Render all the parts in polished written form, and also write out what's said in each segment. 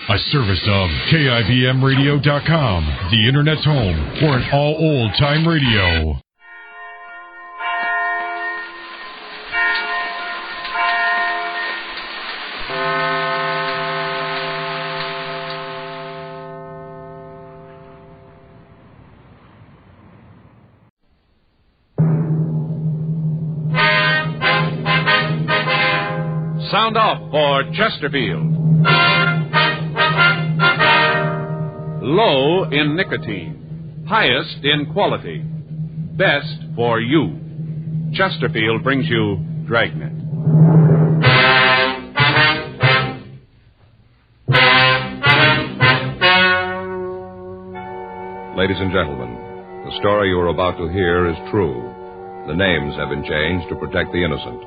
A service of KIBMradio.com, the Internet's home for an all old-time radio. Sound off for Chesterfield. Low in nicotine, highest in quality, best for you. Chesterfield brings you Dragnet. Ladies and gentlemen, the story you are about to hear is true. The names have been changed to protect the innocent.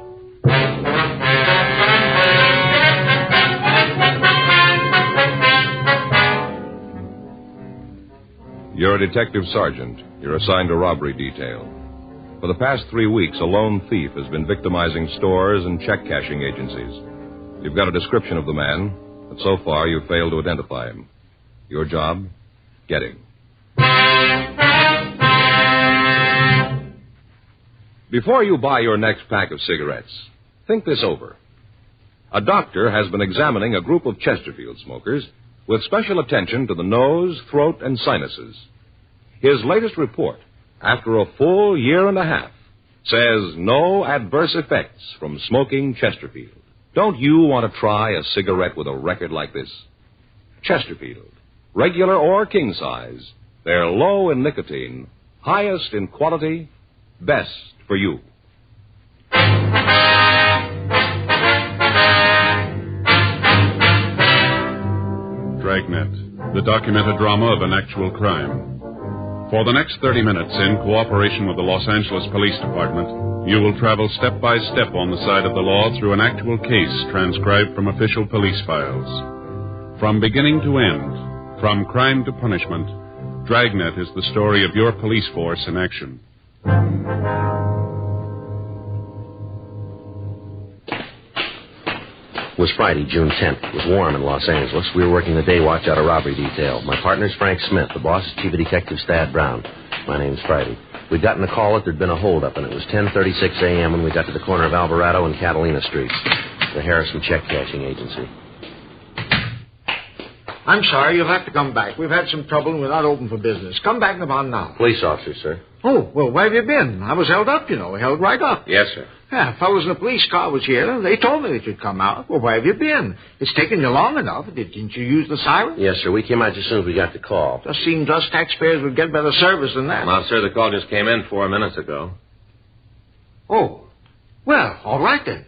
You're a detective sergeant. You're assigned a robbery detail. For the past 3 weeks, a lone thief has been victimizing stores and check-cashing agencies. You've got a description of the man, but so far you've failed to identify him. Your job? Get him. Before you buy your next pack of cigarettes, think this over. A doctor has been examining a group of Chesterfield smokers with special attention to the nose, throat, and sinuses. His latest report, after a full year and a half, says no adverse effects from smoking Chesterfield. Don't you want to try a cigarette with a record like this? Chesterfield, regular or king size, they're low in nicotine, highest in quality, best for you. Dragnet, the documented drama of an actual crime. For the next 30 minutes, in cooperation with the Los Angeles Police Department, you will travel step by step on the side of the law through an actual case transcribed from official police files. From beginning to end, from crime to punishment, Dragnet is the story of your police force in action. It was Friday, June 10th. It was warm in Los Angeles. We were working the day watch out of robbery detail. My partner's Frank Smith. The boss is Chief of Detectives Thad Brown. My name's Friday. We'd gotten a call that there'd been a holdup, and it was 10:36 a.m. when we got to the corner of Alvarado and Catalina Streets, the Harrison Check Cashing Agency. I'm sorry, you'll have to come back. We've had some trouble and we're not open for business. Come back in about now. Police officer, sir. Oh, well, where have you been? I was held up, you know. Held right up. Yes, sir. Yeah, fellows in the police car was here. They told me that you'd come out. Well, where have you been? It's taken you long enough. Didn't you use the siren? Yes, sir. We came out as soon as we got the call. Just seems us taxpayers would get better service than that. Well, sir, the call just came in 4 minutes ago. Oh. Well, all right then.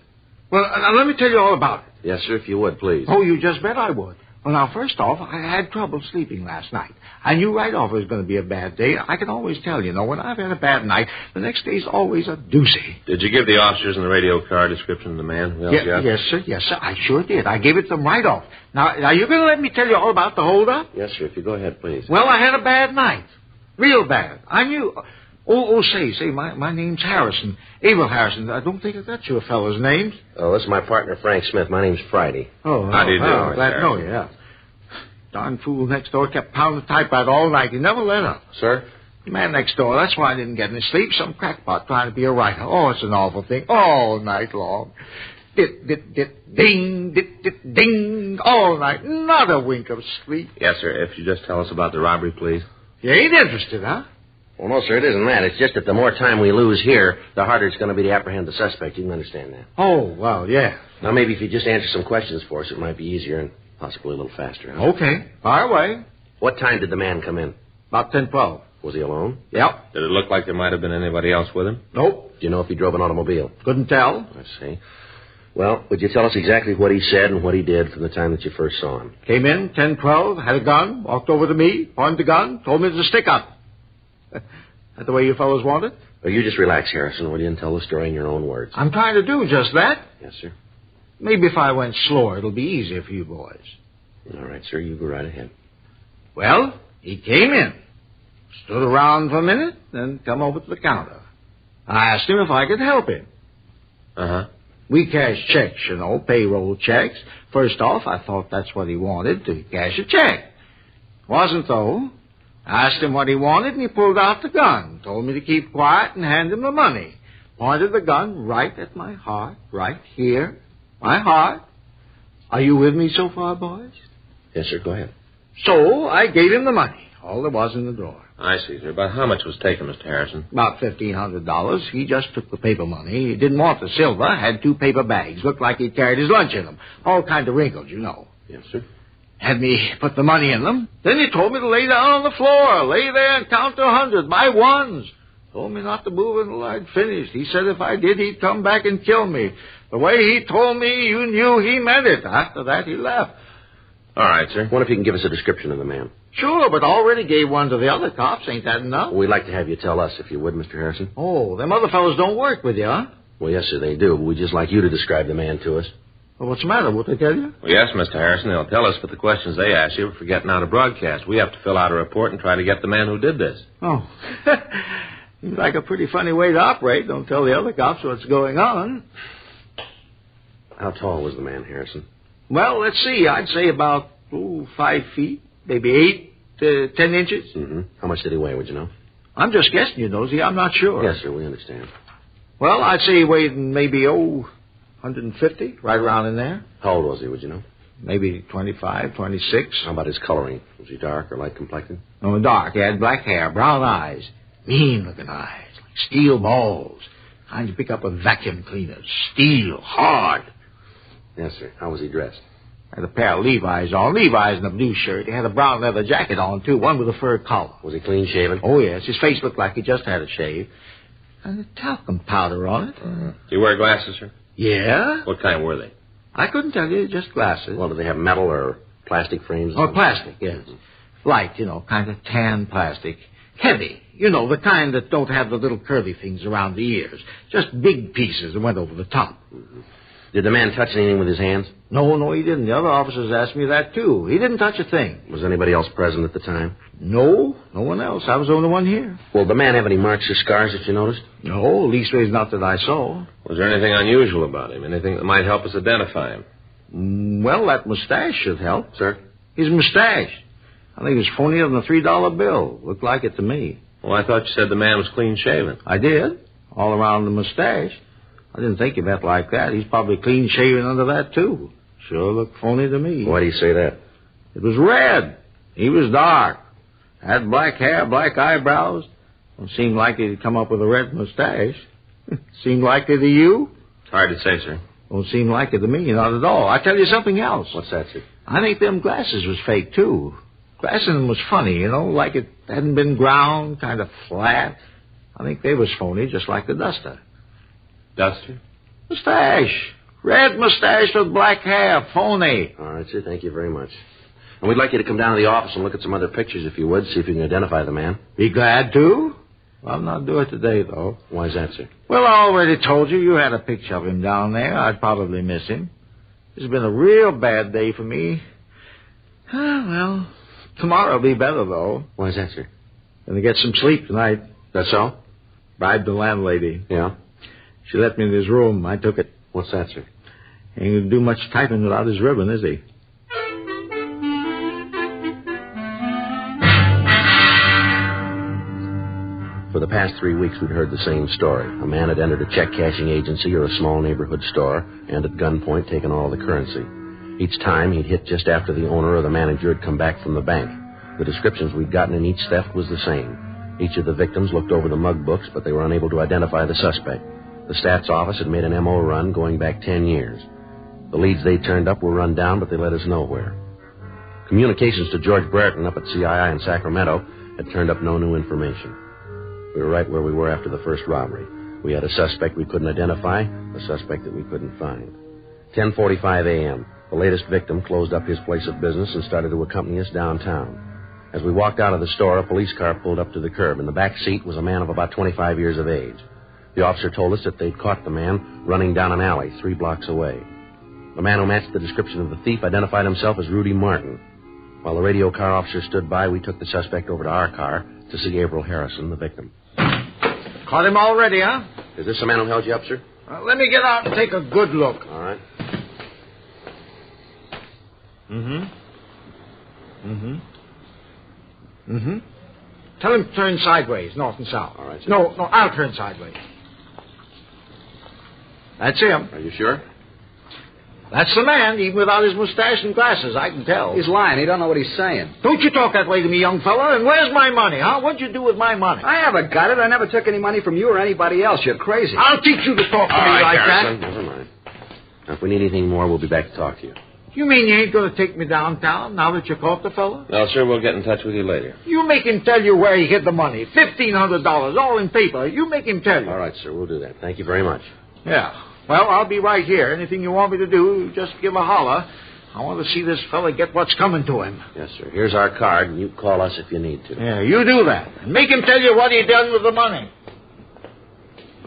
Well, now let me tell you all about it. Yes, sir, if you would, please. Oh, you just bet I would. Well, now, first off, I had trouble sleeping last night. I knew right off it was going to be a bad day. I can always tell, you know, when I've had a bad night, the next day's always a doozy. Did you give the officers in the radio car a description of the man? Yes, sir. Yes, sir. I sure did. I gave it to them right off. Now, are you going to let me tell you all about the holdup? Yes, sir. If you go ahead, please. Well, I had a bad night. Real bad. I knew... Say, my name's Harrison. Abel Harrison. I don't think that's your fellow's name. Oh, this is my partner, Frank Smith. My name's Friday. Oh, how do you do? Glad to know you, yeah. Darn fool next door kept pounding the typewriter all night. He never let up. Sir? The man next door, that's why I didn't get any sleep. Some crackpot trying to be a writer. Oh, it's an awful thing. All night long. Dit, dit, dit, ding, dit, dit, ding. All night. Not a wink of sleep. Yes, sir. If you just tell us about the robbery, please. You ain't interested, huh? Well, no, sir, it isn't that. It's just that the more time we lose here, the harder it's going to be to apprehend the suspect. You can understand that. Oh, well, yeah. Now, maybe if you just answer some questions for us, it might be easier and possibly a little faster. Huh? Okay. Fire away. What time did the man come in? About 10:12. Was he alone? Yep. Did it look like there might have been anybody else with him? Nope. Do you know if he drove an automobile? Couldn't tell. I see. Well, would you tell us exactly what he said and what he did from the time that you first saw him? Came in, 10:12, had a gun, walked over to me, pointed the gun, told me to stick up. That the way you fellows want it? Well, you just relax, Harrison, will you, and tell the story in your own words. I'm trying to do just that. Yes, sir. Maybe if I went slower, it'll be easier for you boys. All right, sir, you go right ahead. Well, he came in, stood around for a minute, then come over to the counter. I asked him if I could help him. Uh-huh. We cash checks, payroll checks. First off, I thought that's what he wanted, to cash a check. Wasn't, though. I asked him what he wanted, and he pulled out the gun. Told me to keep quiet and hand him the money. Pointed the gun right at my heart, right here. My heart. Are you with me so far, boys? Yes, sir. Go ahead. So I gave him the money. All there was in the drawer. I see, sir. About how much was taken, Mr. Harrison? About $1,500. He just took the paper money. He didn't want the silver. Had 2 paper bags. Looked like he carried his lunch in them. All kinds of wrinkles, Yes, sir. Had me put the money in them. Then he told me to lay down on the floor. Lay there and count to 100 by ones. Told me not to move until I'd finished. He said if I did, he'd come back and kill me. The way he told me, you knew he meant it. After that, he left. All right, sir. Wonder if you can give us a description of the man. Sure, but already gave one to the other cops. Ain't that enough? We'd like to have you tell us, if you would, Mr. Harrison. Oh, them other fellows don't work with you, huh? Well, yes, sir, they do. But we'd just like you to describe the man to us. Well, what's the matter? Won't they tell you? Well, yes, Mr. Harrison, they'll tell us, but the questions they ask you are for getting out a broadcast. We have to fill out a report and try to get the man who did this. Oh. Seems like a pretty funny way to operate. Don't tell the other cops what's going on. How tall was the man, Harrison? Well, let's see. I'd say about 5 feet, maybe 8 to 10 inches. Mm-hmm. How much did he weigh, would you know? I'm just guessing, Nosy. I'm not sure. Yes, sir, we understand. Well, I'd say he weighed maybe, 150, right around in there. How old was he, would you know? Maybe 25, 26. How about his coloring? Was he dark or light complected? No, dark. He had black hair, brown eyes, mean-looking eyes, like steel balls. Kind you pick up with vacuum cleaners. Steel, hard. Yes, sir. How was he dressed? Had a pair of Levi's on. Levi's in a blue shirt. He had a brown leather jacket on, too, one with a fur collar. Was he clean-shaven? Oh, yes. His face looked like he just had a shave. And a talcum powder on it. Do you wear glasses, sir? Yeah? What kind were they? I couldn't tell you, just glasses. Well, did they have metal or plastic frames? Oh, plastic, yes. Light, kind of tan plastic. Heavy. The kind that don't have the little curly things around the ears. Just big pieces that went over the top. Mm-hmm. Did the man touch anything with his hands? No, he didn't. The other officers asked me that, too. He didn't touch a thing. Was anybody else present at the time? No one else. I was the only one here. Well, did the man have any marks or scars that you noticed? No, leastways not that I saw. Was there anything unusual about him? Anything that might help us identify him? Well, that mustache should help. Sir? His mustache. I think it was phonier than a $3 bill. Looked like it to me. Well, I thought you said the man was clean-shaven. I did. All around the mustache. I didn't think he meant like that. He's probably clean-shaven under that, too. Sure looked phony to me. Why do you say that? It was red. He was dark. Had black hair, black eyebrows. Don't seem like he'd come up with a red mustache. Seem like it to you? It's hard to say, sir. Don't seem like it to me, not at all. I tell you something else. What's that, sir? I think them glasses was fake, too. Glass in them was funny, like it hadn't been ground, kind of flat. I think they was phony, just like the duster. Duster? Mustache. Red mustache with black hair. Phony. All right, sir. Thank you very much. And we'd like you to come down to the office and look at some other pictures, if you would, see if you can identify the man. Be glad to. I'll not do it today, though. Why is that, sir? Well, I already told you had a picture of him down there. I'd probably miss him. It's been a real bad day for me. Well, tomorrow will be better, though. Why is that, sir? Gonna get some sleep tonight. That's all? Bribed the landlady. Yeah? She let me in his room. I took it. What's that, sir? Ain't gonna do much typing without his ribbon, is he? For the past 3 weeks, we'd heard the same story. A man had entered a check-cashing agency or a small neighborhood store and at gunpoint taken all the currency. Each time, he'd hit just after the owner or the manager had come back from the bank. The descriptions we'd gotten in each theft was the same. Each of the victims looked over the mug books, but they were unable to identify the suspect. The stats office had made an M.O. run going back 10 years. The leads they turned up were run down, but they led us nowhere. Communications to George Brereton up at CII in Sacramento had turned up no new information. We were right where we were after the first robbery. We had a suspect we couldn't identify, a suspect that we couldn't find. 10:45 a.m., the latest victim closed up his place of business and started to accompany us downtown. As we walked out of the store, a police car pulled up to the curb. In the back seat was a man of about 25 years of age. The officer told us that they'd caught the man running down an alley 3 blocks away. The man who matched the description of the thief identified himself as Rudy Martin. While the radio car officer stood by, we took the suspect over to our car to see April Harrison, the victim. Caught him already, huh? Is this the man who held you up, sir? Let me get out and take a good look. All right. Tell him to turn sideways, north and south. All right, sir. No, I'll turn sideways. That's him. Are you sure? That's the man, even without his mustache and glasses, I can tell. He's lying. He don't know what he's saying. Don't you talk that way to me, young fella. And where's my money, huh? What'd you do with my money? I haven't got it. I never took any money from you or anybody else. You're crazy. I'll teach you to talk to All me right, like Harrison, that. never mind. Now, if we need anything more, we'll be back to talk to you. You mean you ain't going to take me downtown now that you caught the fella? No, sir, we'll get in touch with you later. You make him tell you where he hid the money. $1,500, all in paper. You make him tell you. All right, sir, we'll do that. Thank you very much. Yeah. Well, I'll be right here. Anything you want me to do, just give a holler. I want to see this fella get what's coming to him. Yes, sir. Here's our card, and you call us if you need to. Yeah, you do that. And make him tell you what he done with the money.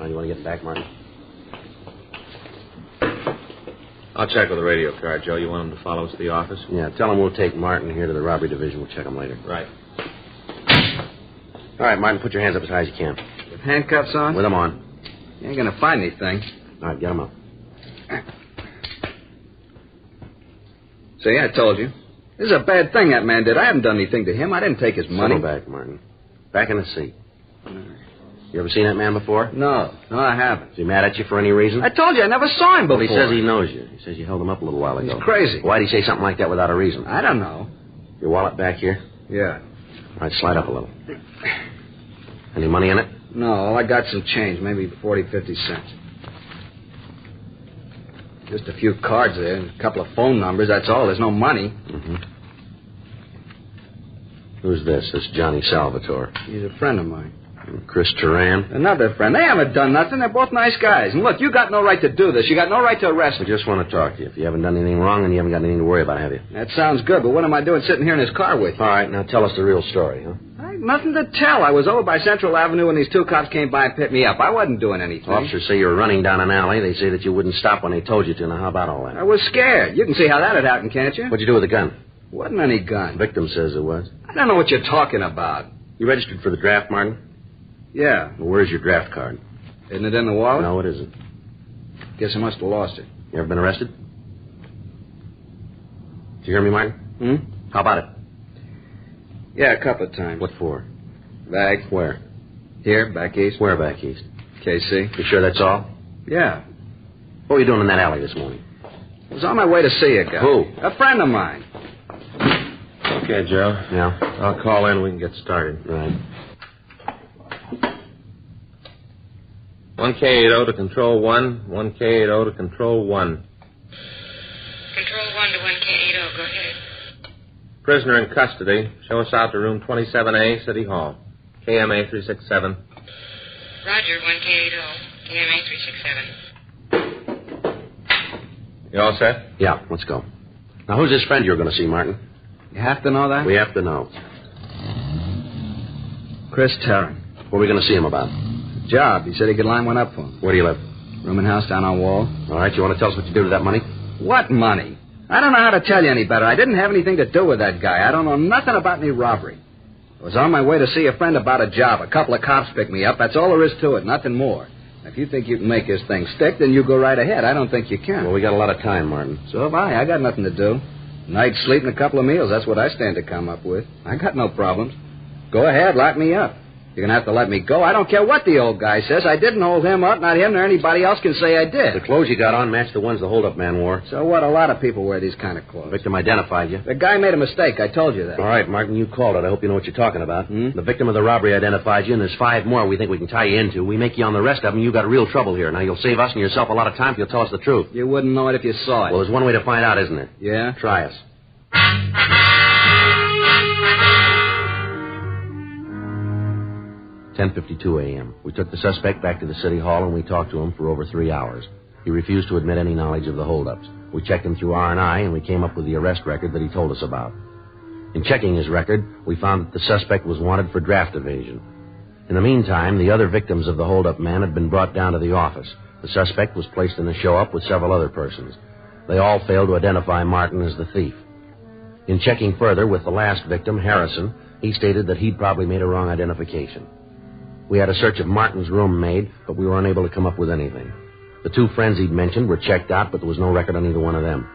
You want to get back, Martin? I'll check with the radio card, Joe. You want him to follow us to the office? Yeah, tell him we'll take Martin here to the robbery division. We'll check him later. Right. All right, Martin, put your hands up as high as you can. With handcuffs on? With them on. You ain't going to find anything. All right, get them up. See, I told you. This is a bad thing that man did. I haven't done anything to him. I didn't take his money. Settle back, Martin. Back in the seat. You ever seen that man before? No, I haven't. Is he mad at you for any reason? I told you I never saw him Well, before. he says he knows you. He says you held him up a little while ago. He's crazy. Why'd he say something like that without a reason? I don't know. Your wallet back here? Yeah. All right, slide up a little. Any money in it? No, all I got some change, maybe 40, 50 cents. Just a few cards there and a couple of phone numbers, that's all. There's no money. Mm-hmm. Who's this? This Johnny Salvatore. He's a friend of mine. Chris Turan. Another friend. They haven't done nothing. They're both nice guys. And look, you got no right to do this. You got no right to arrest I me. just want to talk to you. If you haven't done anything wrong, then you haven't got anything to worry about, have you? That sounds good, but what am I doing sitting here in his car with you? All right, now tell us the real story, huh? I ain't nothing to tell. I was over by Central Avenue when these two cops came by and picked me up. I wasn't doing anything. Officers say you were running down an alley. They say that you wouldn't stop when they told you to. Now, how about all that? I was scared. You can see how that had happened, can't you? What'd you do with the gun? Wasn't any gun. Victim says it was. I don't know what you're talking about. You registered for the draft, Martin? Yeah. Well, where's your draft card? Isn't it in the wallet? No, it isn't. Guess I must have lost it. You ever been arrested? Did you hear me, Martin? How about it? Yeah, a couple of times. What for? Back. Where? Here, back east. Where back east? KC. You sure that's all? Yeah. What were you doing in that alley this morning? I was on my way to see a guy. Who? A friend of mine. Okay, Joe. Yeah? I'll call in. We can get started. Right. 1K80 to Control 1. 1K80 to Control 1. Control 1 to 1K80. Go ahead. Prisoner in custody. Show us out to room 27A, City Hall. KMA 367. Roger, 1K80. KMA 367. You all set? Yeah, let's go. Now, who's this friend you're going to see, Martin? You have to know that? We have to know. Chris Tarrant. What are we going to see him about? Job. He said he could line one up for him. Where do you live? Room and house down on Wall. All right, you want to tell us what you do with that money? What money? I don't know how to tell you any better. I didn't have anything to do with that guy. I don't know nothing about any robbery. I was on my way to see a friend about a job. A couple of cops picked me up. That's all there is to it, nothing more. If you think you can make this thing stick, then you go right ahead. I don't think you can. Well, we got a lot of time, Martin. So have I. I got nothing to do. Night's sleep and a couple of meals. That's what I stand to come up with. I got no problems. Go ahead, lock me up. You're going to have to let me go. I don't care what the old guy says. I didn't hold him up. Not him nor anybody else can say I did. The clothes you got on match the ones the hold-up man wore. So what? A lot of people wear these kind of clothes. Victim identified you. The guy made a mistake. I told you that. All right, Martin, you called it. I hope you know what you're talking about. The victim of the robbery identified you, and there's 5 more we think we can tie you into. We make you on the rest of them, you got real trouble here. Now, you'll save us and yourself a lot of time if you'll tell us the truth. You wouldn't know it if you saw it. Well, there's one way to find out, isn't there? Yeah? Try us. 10:52 a.m. We took the suspect back to the city hall, and we talked to him for over 3 hours. He refused to admit any knowledge of the holdups. We checked him through R&I, and we came up with the arrest record that he told us about. In checking his record, we found that the suspect was wanted for draft evasion. In the meantime, the other victims of the holdup man had been brought down to the office. The suspect was placed in the show-up with several other persons. They all failed to identify Martin as the thief. In checking further with the last victim, Harrison, he stated that he'd probably made a wrong identification. We had a search of Martin's room made, but we were unable to come up with anything. The 2 friends he'd mentioned were checked out, but there was no record on either one of them.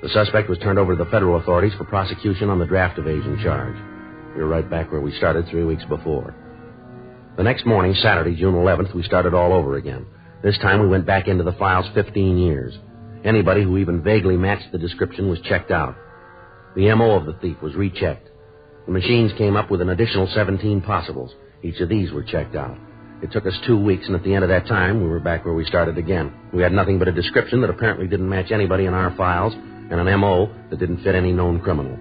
The suspect was turned over to the federal authorities for prosecution on the draft evasion charge. We were right back where we started 3 weeks before. The next morning, Saturday, June 11th, we started all over again. This time we went back into the files 15 years. Anybody who even vaguely matched the description was checked out. The M.O. of the thief was rechecked. The machines came up with an additional 17 possibles. Each of these were checked out. It took us 2 weeks, and at the end of that time, we were back where we started again. We had nothing but a description that apparently didn't match anybody in our files, and an M.O. that didn't fit any known criminal.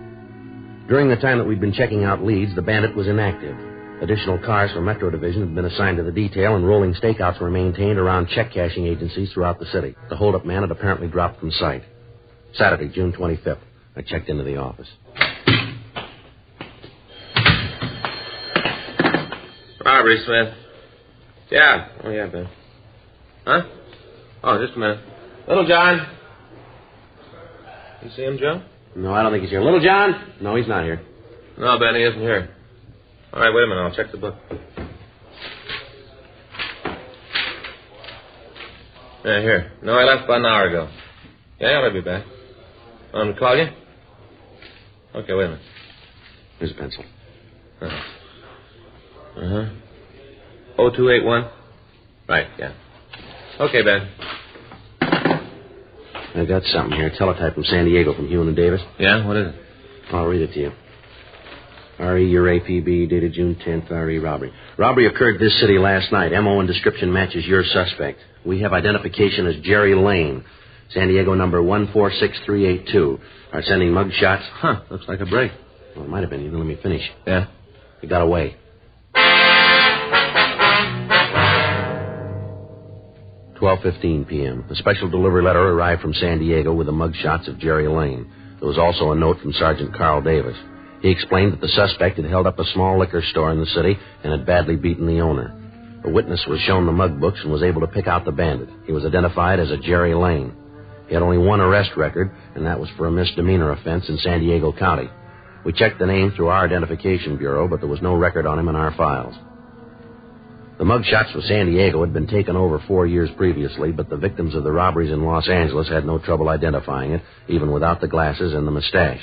During the time that we'd been checking out leads, the bandit was inactive. Additional cars from Metro Division had been assigned to the detail, and rolling stakeouts were maintained around check-cashing agencies throughout the city. The hold-up man had apparently dropped from sight. Saturday, June 25th, I checked into the office. Robbery, Smith. Yeah. Oh, yeah, Ben. Huh? Oh, just a minute. Little John. You see him, Joe? No, I don't think he's here. Little John? No, he's not here. No, Ben, he isn't here. All right, wait a minute. I'll check the book. Yeah, here. No, I left about an hour ago. Yeah, I'll be back. Want me to call you? Okay, wait a minute. Here's a pencil. Uh-huh. 0281? Right, yeah. Okay, Ben. I got something here. Teletype from San Diego from Hewin and Davis. Yeah? What is it? I'll read it to you. R.E. your APB, dated June 10th, R.E. robbery. Robbery occurred this city last night. M.O. and description matches your suspect. We have identification as Jerry Lane, San Diego number 146382. Are sending mug shots. Huh, looks like a break. Well, it might have been. You didn't let me finish. Yeah? He got away. 12:15 p.m. A special delivery letter arrived from San Diego with the mug shots of Jerry Lane. There was also a note from Sergeant Carl Davis. He explained that the suspect had held up a small liquor store in the city and had badly beaten the owner. A witness was shown the mug books and was able to pick out the bandit. He was identified as a Jerry Lane. He had only one arrest record, and that was for a misdemeanor offense in San Diego County. We checked the name through our identification bureau, but there was no record on him in our files. The mug shots for San Diego had been taken over 4 years previously, but the victims of the robberies in Los Angeles had no trouble identifying it, even without the glasses and the mustache.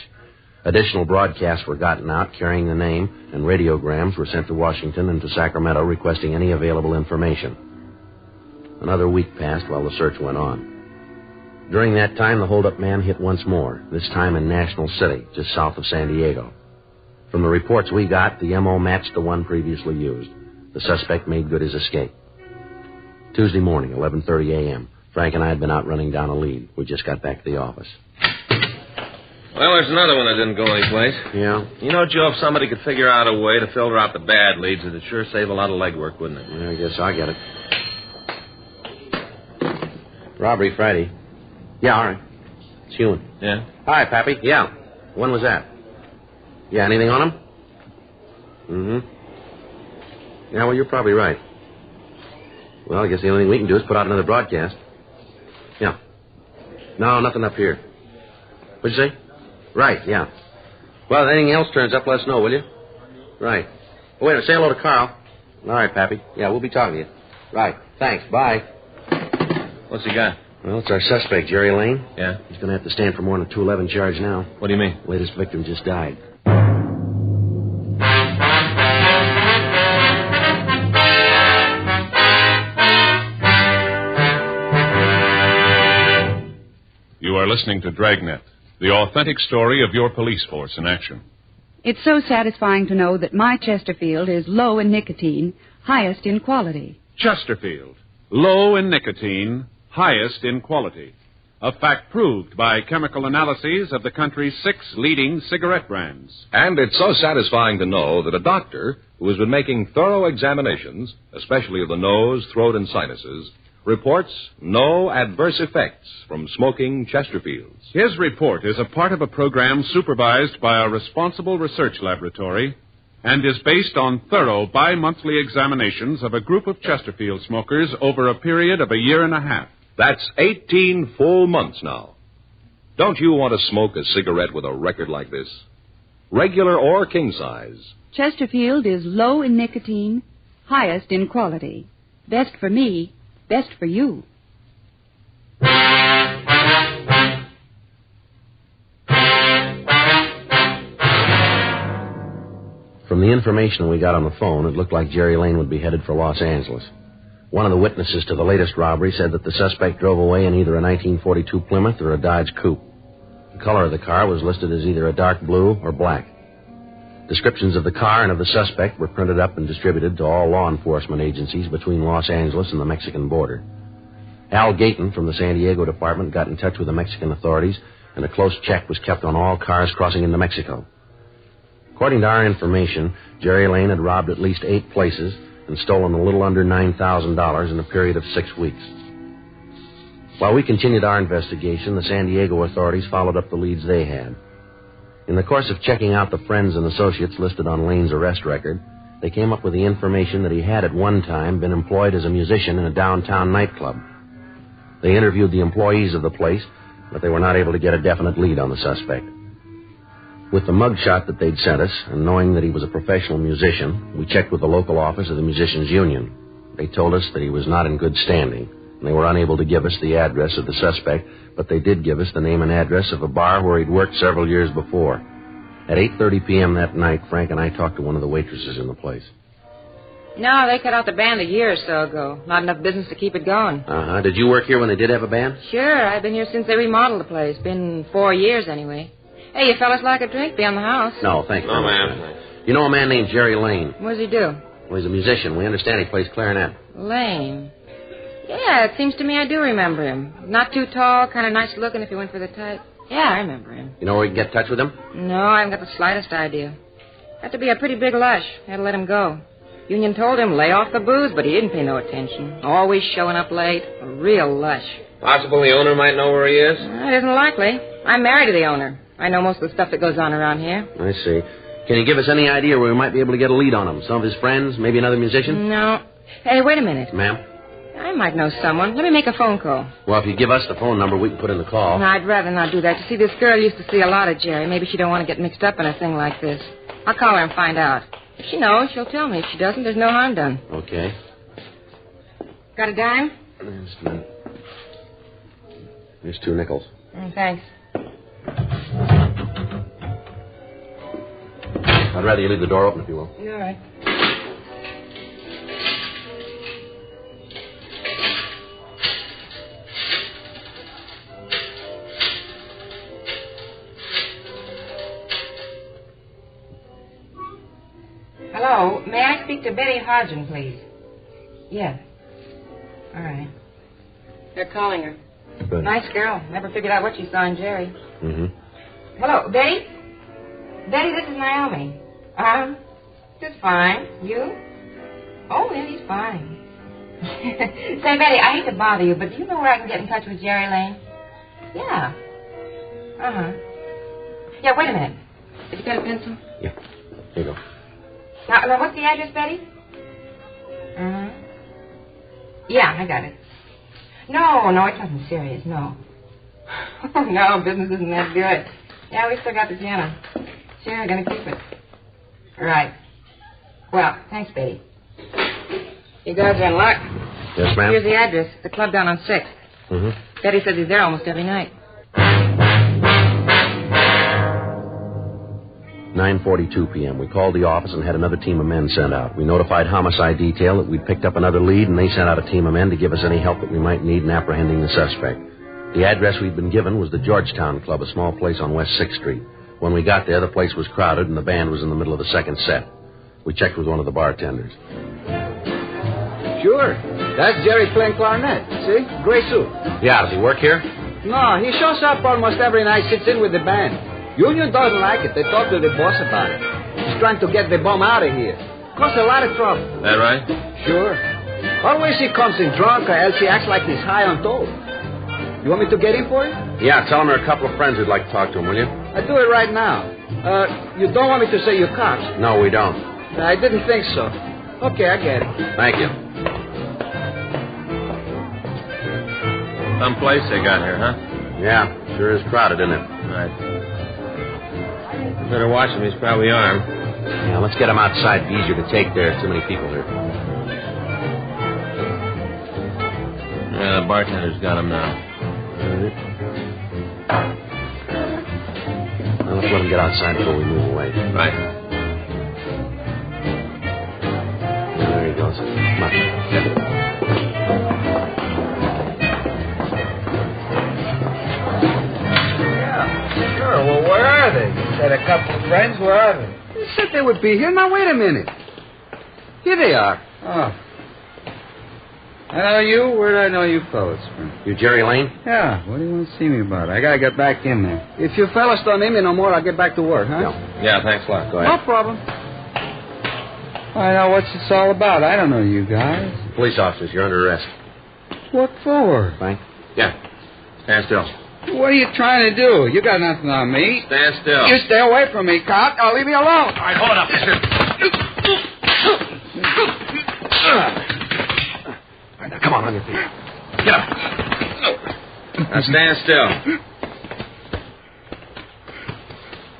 Additional broadcasts were gotten out carrying the name, and radiograms were sent to Washington and to Sacramento requesting any available information. Another week passed while the search went on. During that time, the hold-up man hit once more, this time in National City, just south of San Diego. From the reports we got, the M.O. matched the one previously used. The suspect made good his escape. Tuesday morning, 11:30 a.m. Frank and I had been out running down a lead. We just got back to the office. Well, there's another one that didn't go anyplace. Yeah? You know, Joe, if somebody could figure out a way to filter out the bad leads, it'd sure save a lot of legwork, wouldn't it? Yeah, I guess I get it. Robbery Friday. Yeah, all right. It's Hewin. Yeah? Hi, Pappy. Yeah. When was that? Yeah, anything on him? Mm-hmm. Yeah, well, you're probably right. Well, I guess the only thing we can do is put out another broadcast. Yeah. No, nothing up here. What'd you say? Right, yeah. Well, if anything else turns up, let us know, will you? Right. Oh, wait a minute. Say hello to Carl. All right, Pappy. Yeah, we'll be talking to you. Right. Thanks. Bye. What's he got? Well, it's our suspect, Jerry Lane. Yeah? He's going to have to stand for more than a 211 charge now. What do you mean? Latest victim just died. You are listening to Dragnet, the authentic story of your police force in action. It's so satisfying to know that my Chesterfield is low in nicotine, highest in quality. Chesterfield, low in nicotine, highest in quality. A fact proved by chemical analyses of the country's 6 leading cigarette brands. And it's so satisfying to know that a doctor who has been making thorough examinations, especially of the nose, throat, and sinuses, reports no adverse effects from smoking Chesterfields. His report is a part of a program supervised by a responsible research laboratory and is based on thorough bi-monthly examinations of a group of Chesterfield smokers over a period of a year and a half. That's 18 full months now. Don't you want to smoke a cigarette with a record like this? Regular or king size. Chesterfield is low in nicotine, highest in quality. Best for me, best for you. From the information we got on the phone, it looked like Jerry Lane would be headed for Los Angeles. One of the witnesses to the latest robbery said that the suspect drove away in either a 1942 Plymouth or a Dodge Coupe. The color of the car was listed as either a dark blue or black. Descriptions of the car and of the suspect were printed up and distributed to all law enforcement agencies between Los Angeles and the Mexican border. Al Gayton from the San Diego department got in touch with the Mexican authorities, and a close check was kept on all cars crossing into Mexico. According to our information, Jerry Lane had robbed at least 8 places and stolen a little under $9,000 in a period of 6 weeks. While we continued our investigation, the San Diego authorities followed up the leads they had. In the course of checking out the friends and associates listed on Lane's arrest record, they came up with the information that he had at one time been employed as a musician in a downtown nightclub. They interviewed the employees of the place, but they were not able to get a definite lead on the suspect. With the mugshot that they'd sent us, and knowing that he was a professional musician, we checked with the local office of the Musicians' Union. They told us that he was not in good standing, and they were unable to give us the address of the suspect, but they did give us the name and address of a bar where he'd worked several years before. At 8:30 p.m. that night, Frank and I talked to one of the waitresses in the place. No, they cut out the band a year or so ago. Not enough business to keep it going. Uh-huh. Did you work here when they did have a band? Sure, I've been here since they remodeled the place. Been 4 years anyway. Hey, you fellas like a drink? Be on the house. No, thank you. No, ma'am. You know a man named Jerry Lane? What does he do? Well, he's a musician. We understand he plays clarinet. Lane. Yeah, it seems to me I do remember him. Not too tall, kind of nice looking if you went for the type. Yeah, I remember him. You know where we can get in touch with him? No, I haven't got the slightest idea. Had to be a pretty big lush. Had to let him go. Union told him lay off the booze, but he didn't pay no attention. Always showing up late. A real lush. Possible the owner might know where he is? It isn't likely. I'm married to the owner. I know most of the stuff that goes on around here. I see. Can you give us any idea where we might be able to get a lead on him? Some of his friends? Maybe another musician? No. Hey, wait a minute. Ma'am? I might know someone. Let me make a phone call. Well, if you give us the phone number, we can put in the call. No, I'd rather not do that. You see, this girl used to see a lot of Jerry. Maybe she don't want to get mixed up in a thing like this. I'll call her and find out. If she knows, she'll tell me. If she doesn't, there's no harm done. Okay. Got a dime? Here's 2 nickels. Thanks. I'd rather you leave the door open, if you will. All right. Hello, may I speak to Betty Hodgin, please? Yes. All right. They're calling her. Good. Nice girl. Never figured out what she saw in Jerry. Mm-hmm. Hello, Betty? Betty, this is Naomi. Just fine. You? Oh, yeah, he's fine. Say, Betty, I hate to bother you, but do you know where I can get in touch with Jerry Lane? Yeah. Uh-huh. Yeah, wait a minute. Did you get a pencil? Yeah. Here you go. Now, what's the address, Betty? Uh-huh. Yeah, I got it. No, it wasn't serious, no. No, business isn't that good. Yeah, we still got the piano. Sure, we're going to keep it. Right. Well, thanks, Betty. You guys are in luck. Yes, ma'am? Here's the address. The club down on 6th. Mm-hmm. Betty says he's there almost every night. 9:42 p.m. We called the office and had another team of men sent out. We notified homicide detail that we'd picked up another lead, and they sent out a team of men to give us any help that we might need in apprehending the suspect. The address we'd been given was the Georgetown Club, a small place on West 6th Street. When we got there, the place was crowded, and the band was in the middle of the second set. We checked with one of the bartenders. Sure. That's Jerry playing clarinet. See? Gray suit. Yeah, does he work here? No, he shows up almost every night, sits in with the band. Union doesn't like it. They talked to the boss about it. He's trying to get the bum out of here. Caused a lot of trouble. That right? Sure. Always he comes in drunk, or else he acts like he's high on dope. You want me to get in for you? Yeah, tell him there are a couple of friends who'd like to talk to him, will you? I'll do it right now. You don't want me to say you're cops? No, we don't. I didn't think so. Okay, I get it. Thank you. Some place they got here, huh? Yeah, sure is crowded, isn't it? Right. Better watch him. He's probably armed. Yeah, let's get him outside. It'd be easier to take there. Too many people here. Yeah, the bartender's got him now. Well, let's let him get outside before we move away. Right. fellas. Come on. Yeah, sure. Well, where are they? You said a couple of friends. Where are they? You said they would be here. Now, wait a minute. Here they are. Oh. I know you. Where did I know you fellas from? You Jerry Lane? Yeah. What do you want to see me about? I got to get back in there. If you fellas don't need me no more, I'll get back to work, huh? No. Yeah, thanks a lot. Go No ahead. problem. I know what's this all about. I don't know you guys. Police officers, you're under arrest. What for? Frank? Yeah. Stand still. What are you trying to do? You got nothing on me. Stand still. You stay away from me, cop. Now leave me alone. All right, hold it up. All right, now come on your feet. Get up. Now stand still.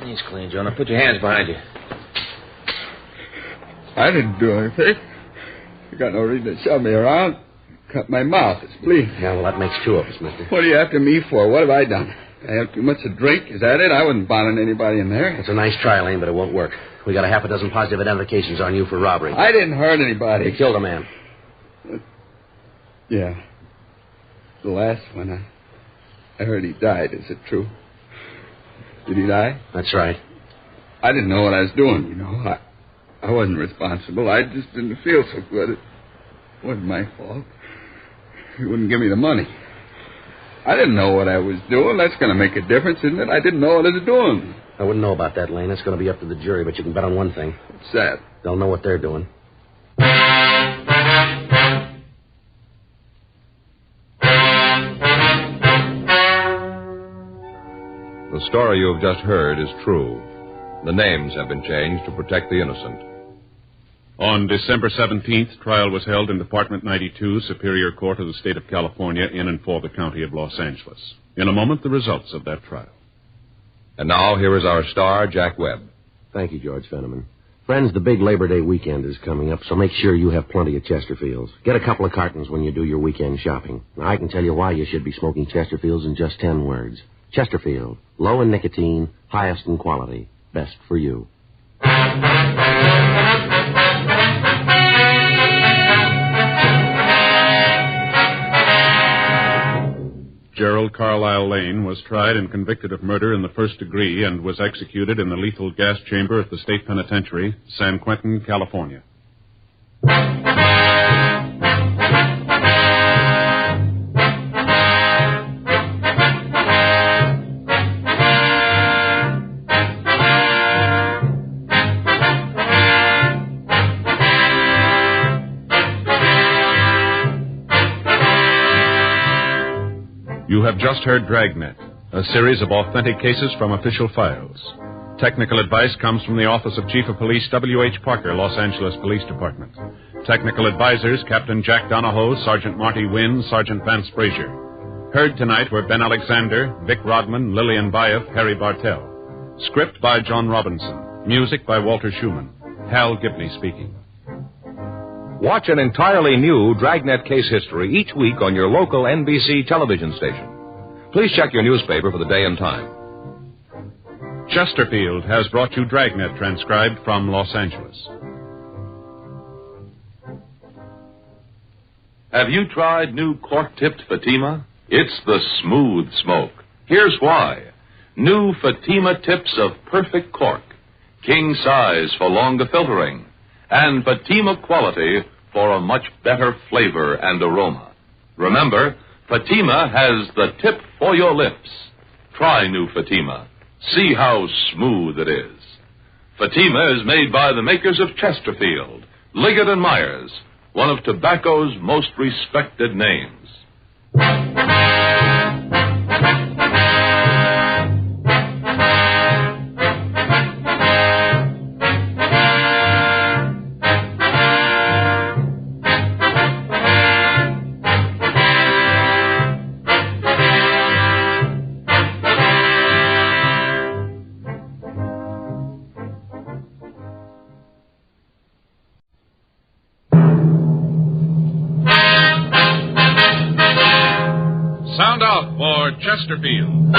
He's clean, Joe. Now put your hands behind you. I didn't do anything. You got no reason to shove me around. Cut my mouth. It's bleeding. Yeah, well, that makes two of us, mister. What are you after me for? What have I done? I have too much to drink? Is that it? I wasn't bothering anybody in there. It's a nice try, Lane, but it won't work. We got a half a dozen positive identifications on you for robbery. I didn't hurt anybody. You killed a man. Yeah. The last one, I heard he died. Is it true? Did he die? That's right. I didn't know what I was doing, you know. I wasn't responsible. I just didn't feel so good. It wasn't my fault. He wouldn't give me the money. I didn't know what I was doing. That's going to make a difference, isn't it? I didn't know what I was doing. I wouldn't know about that, Lane. That's going to be up to the jury, but you can bet on one thing. What's that? They'll know what they're doing. The story you have just heard is true. The names have been changed to protect the innocent. On December 17th, trial was held in Department 92, Superior Court of the State of California, in and for the County of Los Angeles. In a moment, the results of that trial. And now, here is our star, Jack Webb. Thank you, George Fenneman. Friends, the big Labor Day weekend is coming up, so make sure you have plenty of Chesterfields. Get a couple of cartons when you do your weekend shopping. Now, I can tell you why you should be smoking Chesterfields in just 10 words. Chesterfield, low in nicotine, highest in quality, best for you. Gerald Carlisle Lane was tried and convicted of murder in the first degree and was executed in the lethal gas chamber at the state penitentiary, San Quentin, California. You have just heard Dragnet, a series of authentic cases from official files. Technical advice comes from the Office of Chief of Police W.H. Parker, Los Angeles Police Department. Technical advisors, Captain Jack Donahoe, Sergeant Marty Wynn, Sergeant Vance Frazier. Heard tonight were Ben Alexander, Vic Rodman, Lillian Baeff, Harry Bartell. Script by John Robinson. Music by Walter Schumann. Hal Gibney speaking. Watch an entirely new Dragnet case history each week on your local NBC television station. Please check your newspaper for the day and time. Chesterfield has brought you Dragnet, transcribed from Los Angeles. Have you tried new cork-tipped Fatima? It's the smooth smoke. Here's why. New Fatima tips of perfect cork. King size for longer filtering. And Fatima quality for a much better flavor and aroma. Remember, Fatima has the tip for your lips. Try new Fatima. See how smooth it is. Fatima is made by the makers of Chesterfield, Liggett & Myers, one of tobacco's most respected names. Sound out for Chesterfield.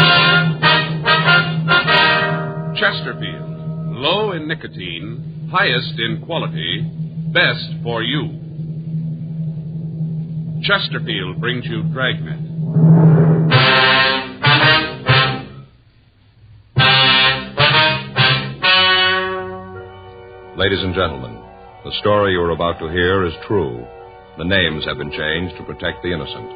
Chesterfield, low in nicotine, highest in quality, best for you. Chesterfield brings you Dragnet. Ladies and gentlemen, the story you are about to hear is true. The names have been changed to protect the innocent.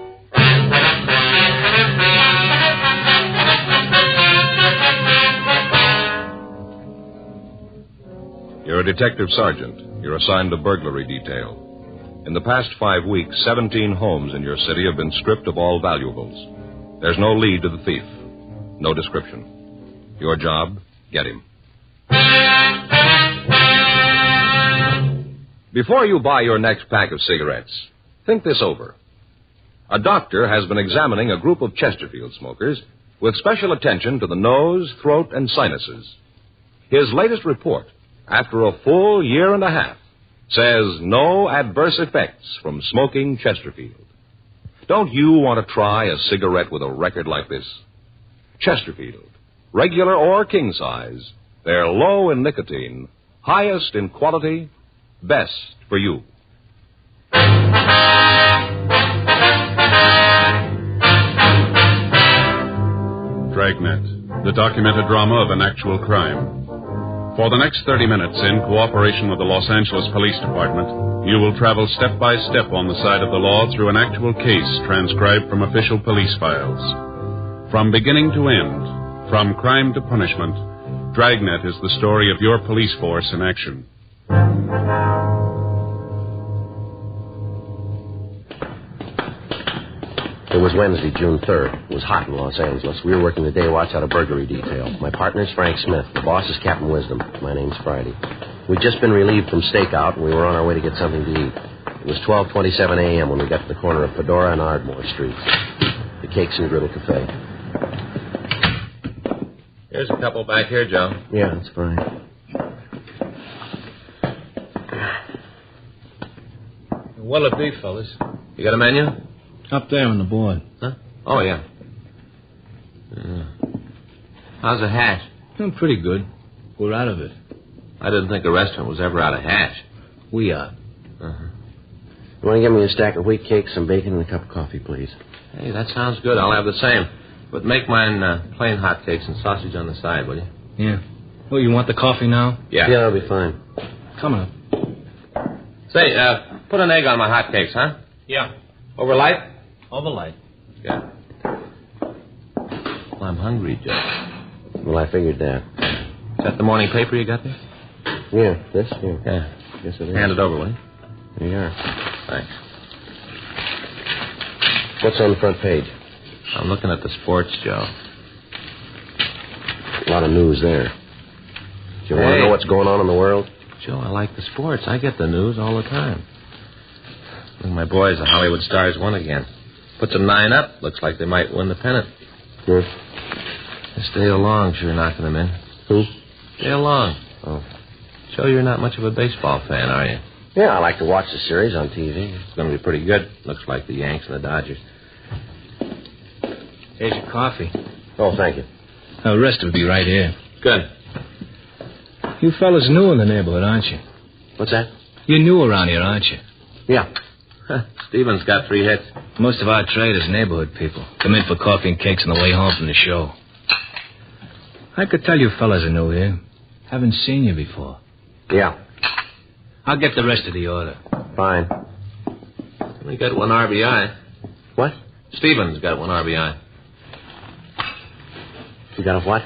You're a detective sergeant. You're assigned to burglary detail. In the past 5 weeks, 17 homes in your city have been stripped of all valuables. There's no lead to the thief. No description. Your job, get him. Before you buy your next pack of cigarettes, think this over. A doctor has been examining a group of Chesterfield smokers with special attention to the nose, throat, and sinuses. His latest report, after a full year and a half, says no adverse effects from smoking Chesterfield. Don't you want to try a cigarette with a record like this? Chesterfield, regular or king size, they're low in nicotine, highest in quality, best for you. Dragnet, the documented drama of an actual crime. For the next 30 minutes, in cooperation with the Los Angeles Police Department, you will travel step by step on the side of the law through an actual case transcribed from official police files. From beginning to end, from crime to punishment, Dragnet is the story of your police force in action. It was Wednesday, June 3rd. It was hot in Los Angeles. We were working the day watch out of burglary detail. My partner's Frank Smith. The boss is Captain Wisdom. My name's Friday. We'd just been relieved from stakeout, and we were on our way to get something to eat. It was 12:27 a.m. when we got to the corner of Fedora and Ardmore Streets. The Cakes and Griddle Cafe. Here's a couple back here, Joe. Yeah, that's fine. What'll it be, fellas? You got a menu? Up there on the board. Huh? Oh, yeah. How's the hash? Pretty good. We're out of it. I didn't think a restaurant was ever out of hash. We are. Uh-huh. You want to give me a stack of wheat cakes, some bacon, and a cup of coffee, please? Hey, that sounds good. I'll have the same. But make mine plain hotcakes and sausage on the side, will you? Yeah. Well, you want the coffee now? Yeah. Yeah, that'll be fine. Come on. Say, put an egg on my hotcakes, huh? Yeah. Over light? Over light. Yeah. Well, I'm hungry, Joe. Well, I figured that. Is that the morning paper you got there? Yeah, this? Yeah. Yeah. Yes, it is. Hand it over, will you? There you are. Thanks. What's on the front page? I'm looking at the sports, Joe. A lot of news there. Do you want to know what's going on in the world? Joe, I like the sports. I get the news all the time. Look, my boys, the Hollywood Stars, won again. Puts them 9 up. Looks like they might win the pennant. Good. Dale Long sure knocking them in. Who? Dale Long. Oh. Joe, you're not much of a baseball fan, are you? Yeah, I like to watch the series on TV. It's going to be pretty good. Looks like the Yanks and the Dodgers. Here's your coffee. Oh, thank you. The rest will be right here. Good. You fellas new in the neighborhood, aren't you? What's that? You're new around here, aren't you? Yeah. Stevens got 3 hits. Most of our trade is neighborhood people. Come in for coffee and cakes on the way home from the show. I could tell you fellas are new here. Haven't seen you before. Yeah. I'll get the rest of the order. Fine. We got 1 RBI. What? Stevens got 1 RBI. You got a what?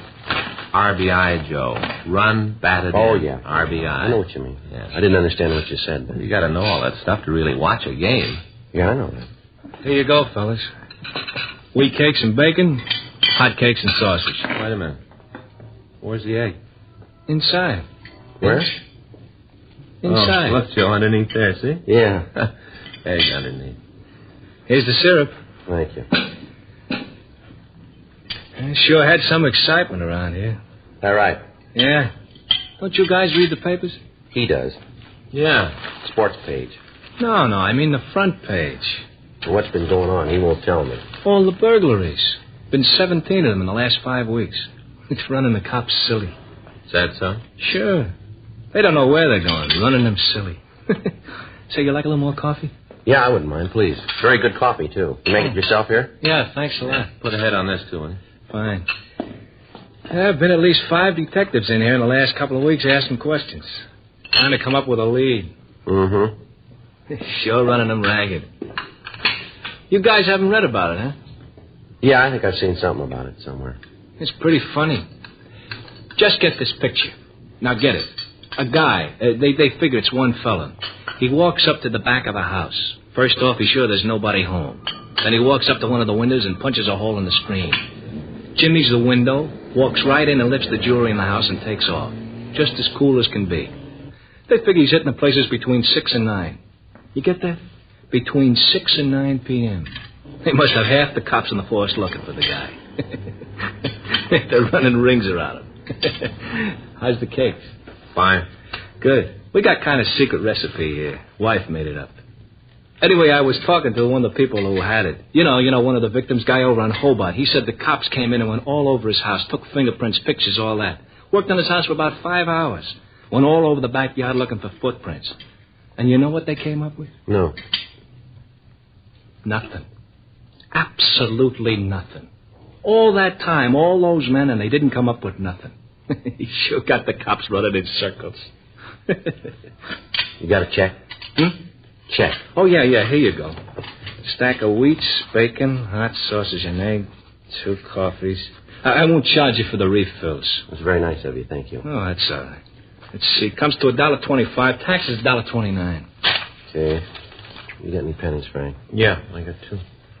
RBI, Joe. Run, batted Oh, in. yeah. RBI. I know what you mean. Yes. I didn't understand what you said. You got to know all that stuff to really watch a game. Yeah, I know that. Here you go, fellas. Wheat cakes and bacon, hot cakes and sausage. Wait a minute. Where's the egg? Inside. Where? Inside. Oh, look, Joe, underneath there, see? Yeah. Egg underneath. Here's the syrup. Thank you. Sure had some excitement around here. All right. Yeah. Don't you guys read the papers? He does. Yeah. Sports page. No, I mean the front page. What's been going on? He won't tell me. All the burglaries. Been 17 of them in the last 5 weeks. It's running the cops silly. Is that so? Sure. They don't know where they're going. Running them silly. Say, you like a little more coffee? Yeah, I wouldn't mind, please. Very good coffee, too. You make it yourself here? Yeah, thanks a lot. Put a head on this, too, honey. Fine. There have been at least 5 detectives in here in the last couple of weeks asking questions. Trying to come up with a lead. Mm-hmm. Sure running them ragged. You guys haven't read about it, huh? Yeah, I think I've seen something about it somewhere. It's pretty funny. Just get this picture. Now get it. A guy. They figure it's one fella. He walks up to the back of the house. First off, he's sure there's nobody home. Then he walks up to one of the windows and punches a hole in the screen. Jimmy's the window, walks right in and lifts the jewelry in the house and takes off. Just as cool as can be. They figure he's hitting the places between 6 and 9. You get that? Between 6 and 9 p.m. They must have half the cops in the force looking for the guy. They're running rings around him. How's the cakes? Fine. Good. We got kind of secret recipe here. Wife made it up. Anyway, I was talking to one of the people who had it. You know, one of the victims, guy over on Hobart. He said the cops came in and went all over his house, took fingerprints, pictures, all that. Worked on his house for about 5 hours. Went all over the backyard looking for footprints. And you know what they came up with? No. Nothing. Absolutely nothing. All that time, all those men, and they didn't come up with nothing. He sure got the cops running in circles. You got a check? Check. Oh, yeah, here you go. Stack of wheats, bacon, hot sausage and egg, 2 coffees. I won't charge you for the refills. That's very nice of you, thank you. Oh, that's all right. Let's see, it comes to $1.25. Taxes $1.29. Okay. You got any pennies, Frank? Yeah, I got 2.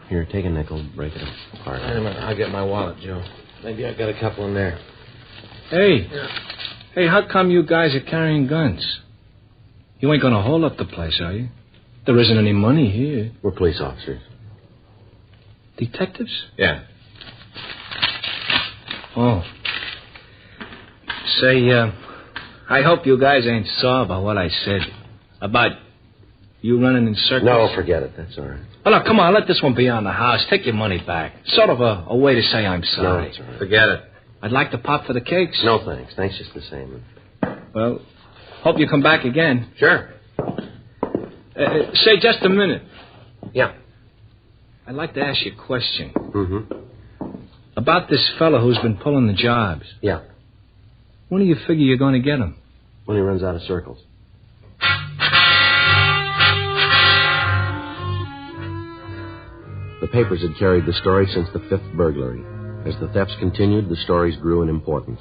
Here, take a nickel, break it apart. Wait a minute, I'll get my wallet, Joe. Maybe I got a couple in there. Hey. Yeah. Hey, how come you guys are carrying guns? You ain't gonna hold up the place, are you? There isn't any money here. We're police officers. Detectives? Yeah. Oh. Say, I hope you guys ain't sore about what I said. About you running in circles. No, forget it. That's all right. Oh, no, come on. Let this one be on the house. Take your money back. Sort of a way to say I'm sorry. No, that's all right. Forget it. I'd like to pop for the cakes. No, thanks. Thanks just the same. Well, hope you come back again. Sure. Say, just a minute. Yeah. I'd like to ask you a question. Mm-hmm. About this fellow who's been pulling the jobs. Yeah. When do you figure you're going to get him? When he runs out of circles. The papers had carried the story since the 5th burglary. As the thefts continued, the stories grew in importance.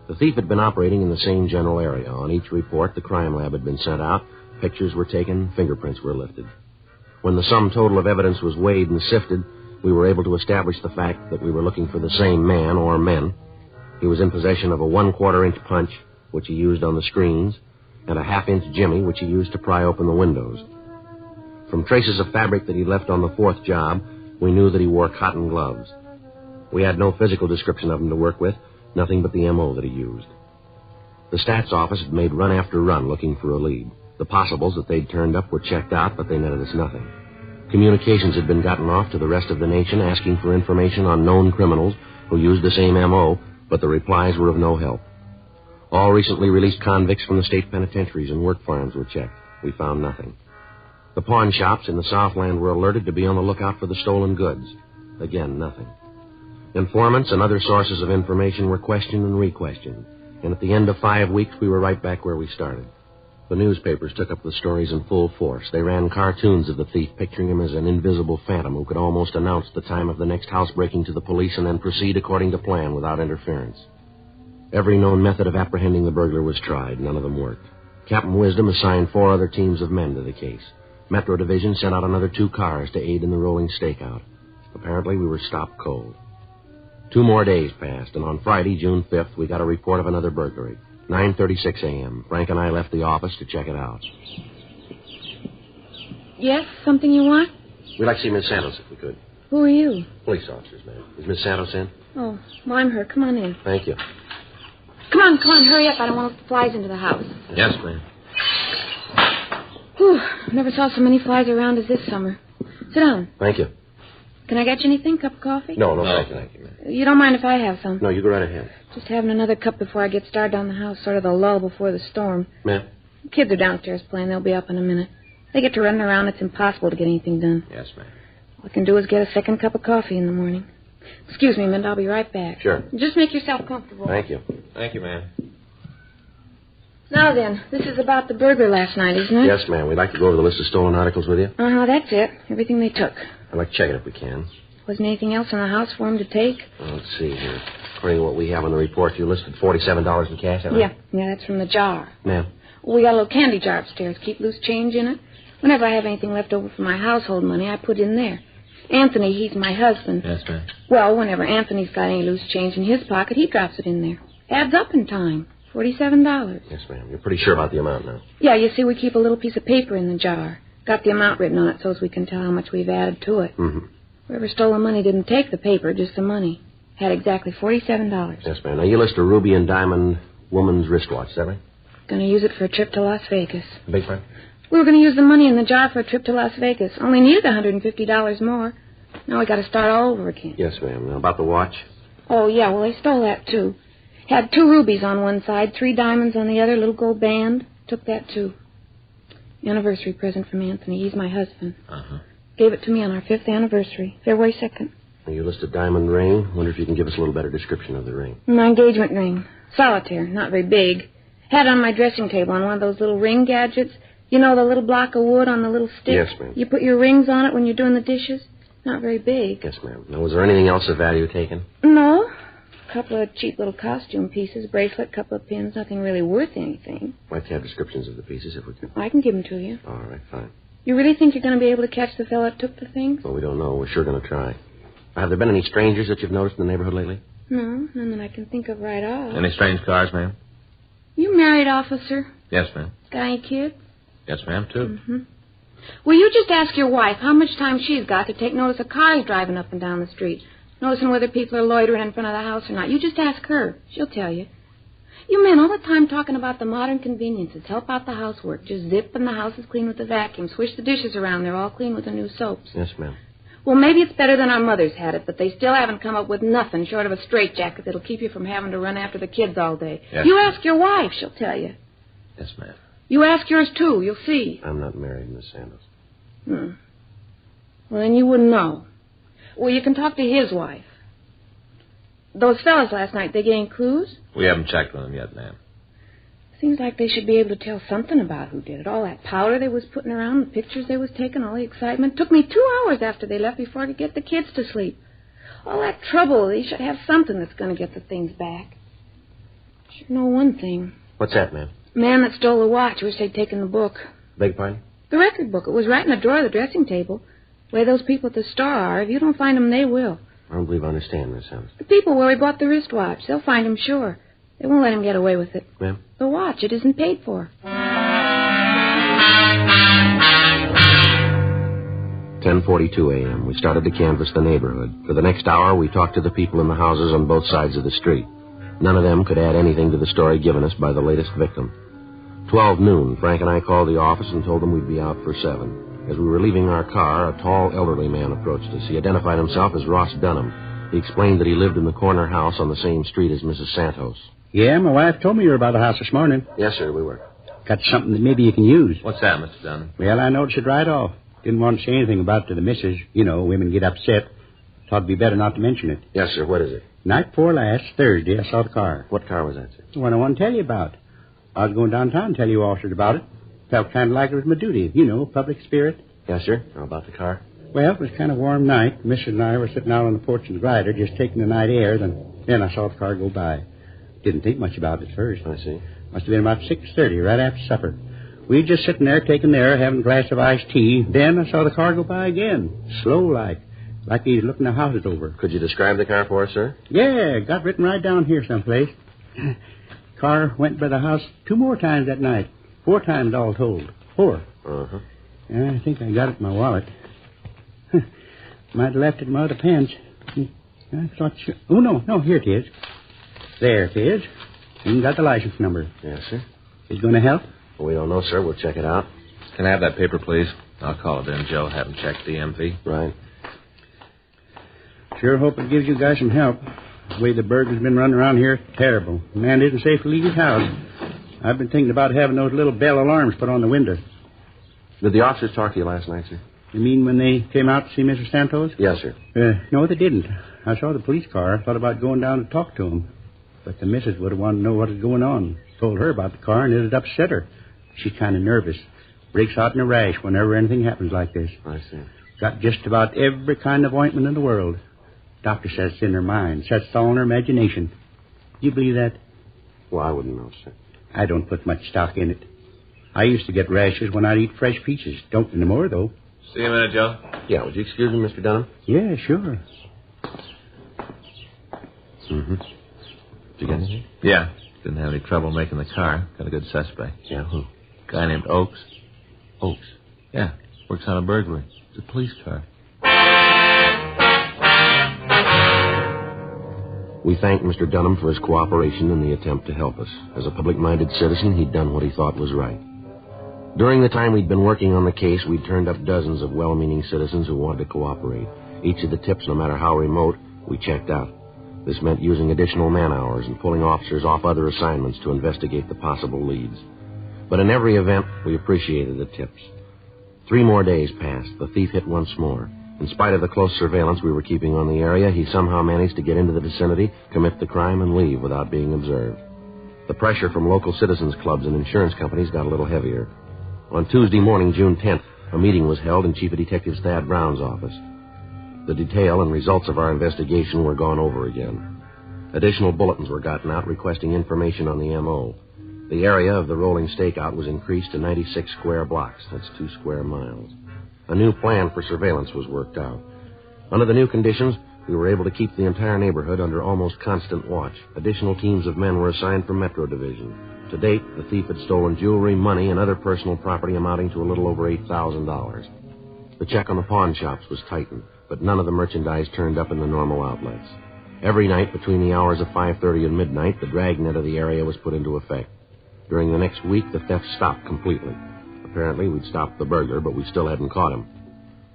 The thief had been operating in the same general area. On each report, the crime lab had been sent out, pictures were taken, fingerprints were lifted. When the sum total of evidence was weighed and sifted, we were able to establish the fact that we were looking for the same man or men. He was in possession of a 1/4-inch punch, which he used on the screens, and a 1/2-inch jimmy, which he used to pry open the windows. From traces of fabric that he left on the 4th job, we knew that he wore cotton gloves. We had no physical description of him to work with, nothing but the M.O. that he used. The stats office had made run after run looking for a lead. The possibles that they'd turned up were checked out, but they netted us nothing. Communications had been gotten off to the rest of the nation asking for information on known criminals who used the same M.O., but the replies were of no help. All recently released convicts from the state penitentiaries and work farms were checked. We found nothing. The pawn shops in the Southland were alerted to be on the lookout for the stolen goods. Again, nothing. Informants and other sources of information were questioned and re-questioned, and at the end of 5 weeks, we were right back where we started. The newspapers took up the stories in full force. They ran cartoons of the thief, picturing him as an invisible phantom who could almost announce the time of the next housebreaking to the police and then proceed according to plan without interference. Every known method of apprehending the burglar was tried. None of them worked. Captain Wisdom assigned 4 other teams of men to the case. Metro Division sent out another 2 cars to aid in the rolling stakeout. Apparently, we were stopped cold. 2 more days passed, and on Friday, June 5th, we got a report of another burglary. 9:36 a.m. Frank and I left the office to check it out. Yes, something you want? We'd like to see Miss Santos if we could. Who are you? Police officers, ma'am. Is Miss Santos in? Oh, well, I'm her. Come on in. Thank you. Come on, hurry up. I don't want the flies into the house. Yes, ma'am. Whew, never saw so many flies around as this summer. Sit down. Thank you. Can I get you anything? Cup of coffee? No, thank you, ma'am. You don't mind if I have some? No, you go right ahead. Just having another cup before I get started on the house, sort of the lull before the storm. Ma'am? The kids are downstairs playing. They'll be up in a minute. They get to running around, it's impossible to get anything done. Yes, ma'am. All I can do is get a second cup of coffee in the morning. Excuse me, Mint, I'll be right back. Sure. Just make yourself comfortable. Thank you. Thank you, ma'am. Now then, this is about the burglar last night, isn't it? Yes, ma'am. We'd like to go over the list of stolen articles with you. Uh-huh, that's it. Everything they took. I'd like to check it if we can. Wasn't anything else in the house for them to take? Well, let's see here. According to what we have on the report, you listed $47 in cash, haven't you? Yeah, that's from the jar. Ma'am. We got a little candy jar upstairs. Keep loose change in it. Whenever I have anything left over from my household money, I put in there. Anthony, he's my husband. Yes, ma'am. Well, whenever Anthony's got any loose change in his pocket, he drops it in there. Adds up in time. $47. Yes, ma'am. You're pretty sure about the amount now. Yeah, you see, we keep a little piece of paper in the jar. Got the amount written on it so as we can tell how much we've added to it. Mm-hmm. Whoever stole the money didn't take the paper, just the money. Had exactly $47. Yes, ma'am. Now, you list a ruby and diamond woman's wristwatch, is that right? Going to use it for a trip to Las Vegas. Big time? We were going to use the money in the jar for a trip to Las Vegas. Only needed $150 more. Now we got to start all over again. Yes, ma'am. Now, about the watch? Oh, yeah, well, they stole that, too. Had 2 rubies on one side, 3 diamonds on the other, little gold band. Took that, too. Anniversary present from Anthony. He's my husband. Uh-huh. Gave it to me on our 5th anniversary, February 2nd. Now, you list a diamond ring. Wonder if you can give us a little better description of the ring. My engagement ring. Solitaire, not very big. Had it on my dressing table on one of those little ring gadgets. You know, the little block of wood on the little stick? Yes, ma'am. You put your rings on it when you're doing the dishes? Not very big. Yes, ma'am. Now, was there anything else of value taken? No. A couple of cheap little costume pieces, bracelet, couple of pins, nothing really worth anything. I'd like to have descriptions of the pieces if we can. I can give them to you. All right, fine. You really think you're going to be able to catch the fellow that took the things? Well, we don't know. We're sure going to try. Have there been any strangers that you've noticed in the neighborhood lately? No, none that I can think of right off. Any strange cars, ma'am? You married, officer? Yes, ma'am. Got any kids? Yes, ma'am, too. Mm-hmm. Will you just ask your wife how much time she's got to take notice of cars driving up and down the street, noticing whether people are loitering in front of the house or not? You just ask her. She'll tell you. You men all the time talking about the modern conveniences. Help out the housework. Just zip and the house is clean with the vacuum. Swish the dishes around. They're all clean with the new soaps. Yes, ma'am. Well, maybe it's better than our mothers had it, but they still haven't come up with nothing short of a straitjacket that'll keep you from having to run after the kids all day. Yes, you ma'am. ask your wife. She'll tell you. Yes, ma'am. You ask yours, too. You'll see. I'm not married, Miss Sanders. Well, then you wouldn't know. Well, you can talk to his wife. Those fellas last night, they get any clues? We haven't checked with them yet, ma'am. Seems like they should be able to tell something about who did it. All that powder they was putting around, the pictures they was taking, all the excitement. Took me 2 hours after they left before I could get the kids to sleep. All that trouble, they should have something that's going to get the things back. Sure know one thing. What's that, ma'am? Man that stole the watch, wish they'd taken the book. Beg pardon? The record book. It was right in the drawer of the dressing table. The way those people at the store are, if you don't find them, they will. I don't believe I understand, Miss Sanders. The people where we bought the wristwatch, they'll find him sure. They won't let him get away with it. Ma'am? The watch, it isn't paid for. 10:42 a.m. We started to canvass the neighborhood. For the next hour, we talked to the people in the houses on both sides of the street. None of them could add anything to the story given us by the latest victim. 12 noon, Frank and I called the office and told them we'd be out for 7. As we were leaving our car, a tall, elderly man approached us. He identified himself as Ross Dunham. He explained that he lived in the corner house on the same street as Mrs. Santos. Yeah, my wife told me you were about the house this morning. Yes, sir, we were. Got something that maybe you can use. What's that, Mr. Dunham? Well, I noticed it right off. Didn't want to say anything about it to the missus. You know, women get upset. Thought it'd be better not to mention it. Yes, sir, what is it? Night before last, Thursday, I saw the car. What car was that, sir? The one I want to tell you about. I was going downtown to tell you officers about it. Felt kind of like it was my duty. You know, public spirit. Yes, sir. How about the car? Well, it was kind of warm night. Mrs. and I were sitting out on the porch in the glider, just taking the night air. Then I saw the car go by. Didn't think much about it at first. I see. Must have been about 6:30, right after supper. We were just sitting there taking the air, having a glass of iced tea. Then I saw the car go by again, slow-like he was looking the houses over. Could you describe the car for us, sir? Yeah, got written right down here someplace. Car went by the house 2 more times that night. 4 times all told. 4. Uh-huh. Yeah, I think I got it in my wallet. Might have left it in my other pants. I thought Oh, no, here it is. There it is. Even got the license number. Yes, sir. Is it going to help? Well, we don't know, sir. We'll check it out. Can I have that paper, please? I'll call it in, Joe. Have him check the MV. Right. Sure hope it gives you guys some help. The way the burglar's been running around here, terrible. The man isn't safe to leave his house. I've been thinking about having those little bell alarms put on the window. Did the officers talk to you last night, sir? You mean when they came out to see Mr. Santos? Yes, sir. No, they didn't. I saw the police car. I thought about going down to talk to him. But the missus would have wanted to know what was going on. Told her about the car, and it had upset her. She's kind of nervous. Breaks out in a rash whenever anything happens like this. I see. Got just about every kind of ointment in the world. Doctor says it's in her mind. Says it's all in her imagination. Do you believe that? Well, I wouldn't know, sir. I don't put much stock in it. I used to get rashes when I'd eat fresh peaches. Don't anymore, though. See you in a minute, Joe. Yeah, would you excuse me, Mr. Dunham? Yeah, sure. Mm-hmm. Did you get anything? Yeah. Didn't have any trouble making the car. Got a good suspect. Yeah, who? Guy named Oakes. Oakes? Yeah. Works on a burglary. It's a police car. We thanked Mr. Dunham for his cooperation in the attempt to help us. As a public-minded citizen, he'd done what he thought was right. During the time we'd been working on the case, we'd turned up dozens of well-meaning citizens who wanted to cooperate. Each of the tips, no matter how remote, we checked out. This meant using additional man-hours and pulling officers off other assignments to investigate the possible leads. But in every event, we appreciated the tips. 3 more days passed. The thief hit once more. In spite of the close surveillance we were keeping on the area, he somehow managed to get into the vicinity, commit the crime, and leave without being observed. The pressure from local citizens clubs and insurance companies got a little heavier. On Tuesday morning, June 10th, a meeting was held in Chief of Detectives Thad Brown's office. The detail and results of our investigation were gone over again. Additional bulletins were gotten out requesting information on the M.O. The area of the rolling stakeout was increased to 96 square blocks. That's 2 square miles. A new plan for surveillance was worked out. Under the new conditions, we were able to keep the entire neighborhood under almost constant watch. Additional teams of men were assigned from Metro Division. To date, the thief had stolen jewelry, money, and other personal property amounting to a little over $8,000. The check on the pawn shops was tightened, but none of the merchandise turned up in the normal outlets. Every night between the hours of 5:30 and midnight, the dragnet of the area was put into effect. During the next week, the theft stopped completely. Apparently, we'd stopped the burglar, but we still hadn't caught him.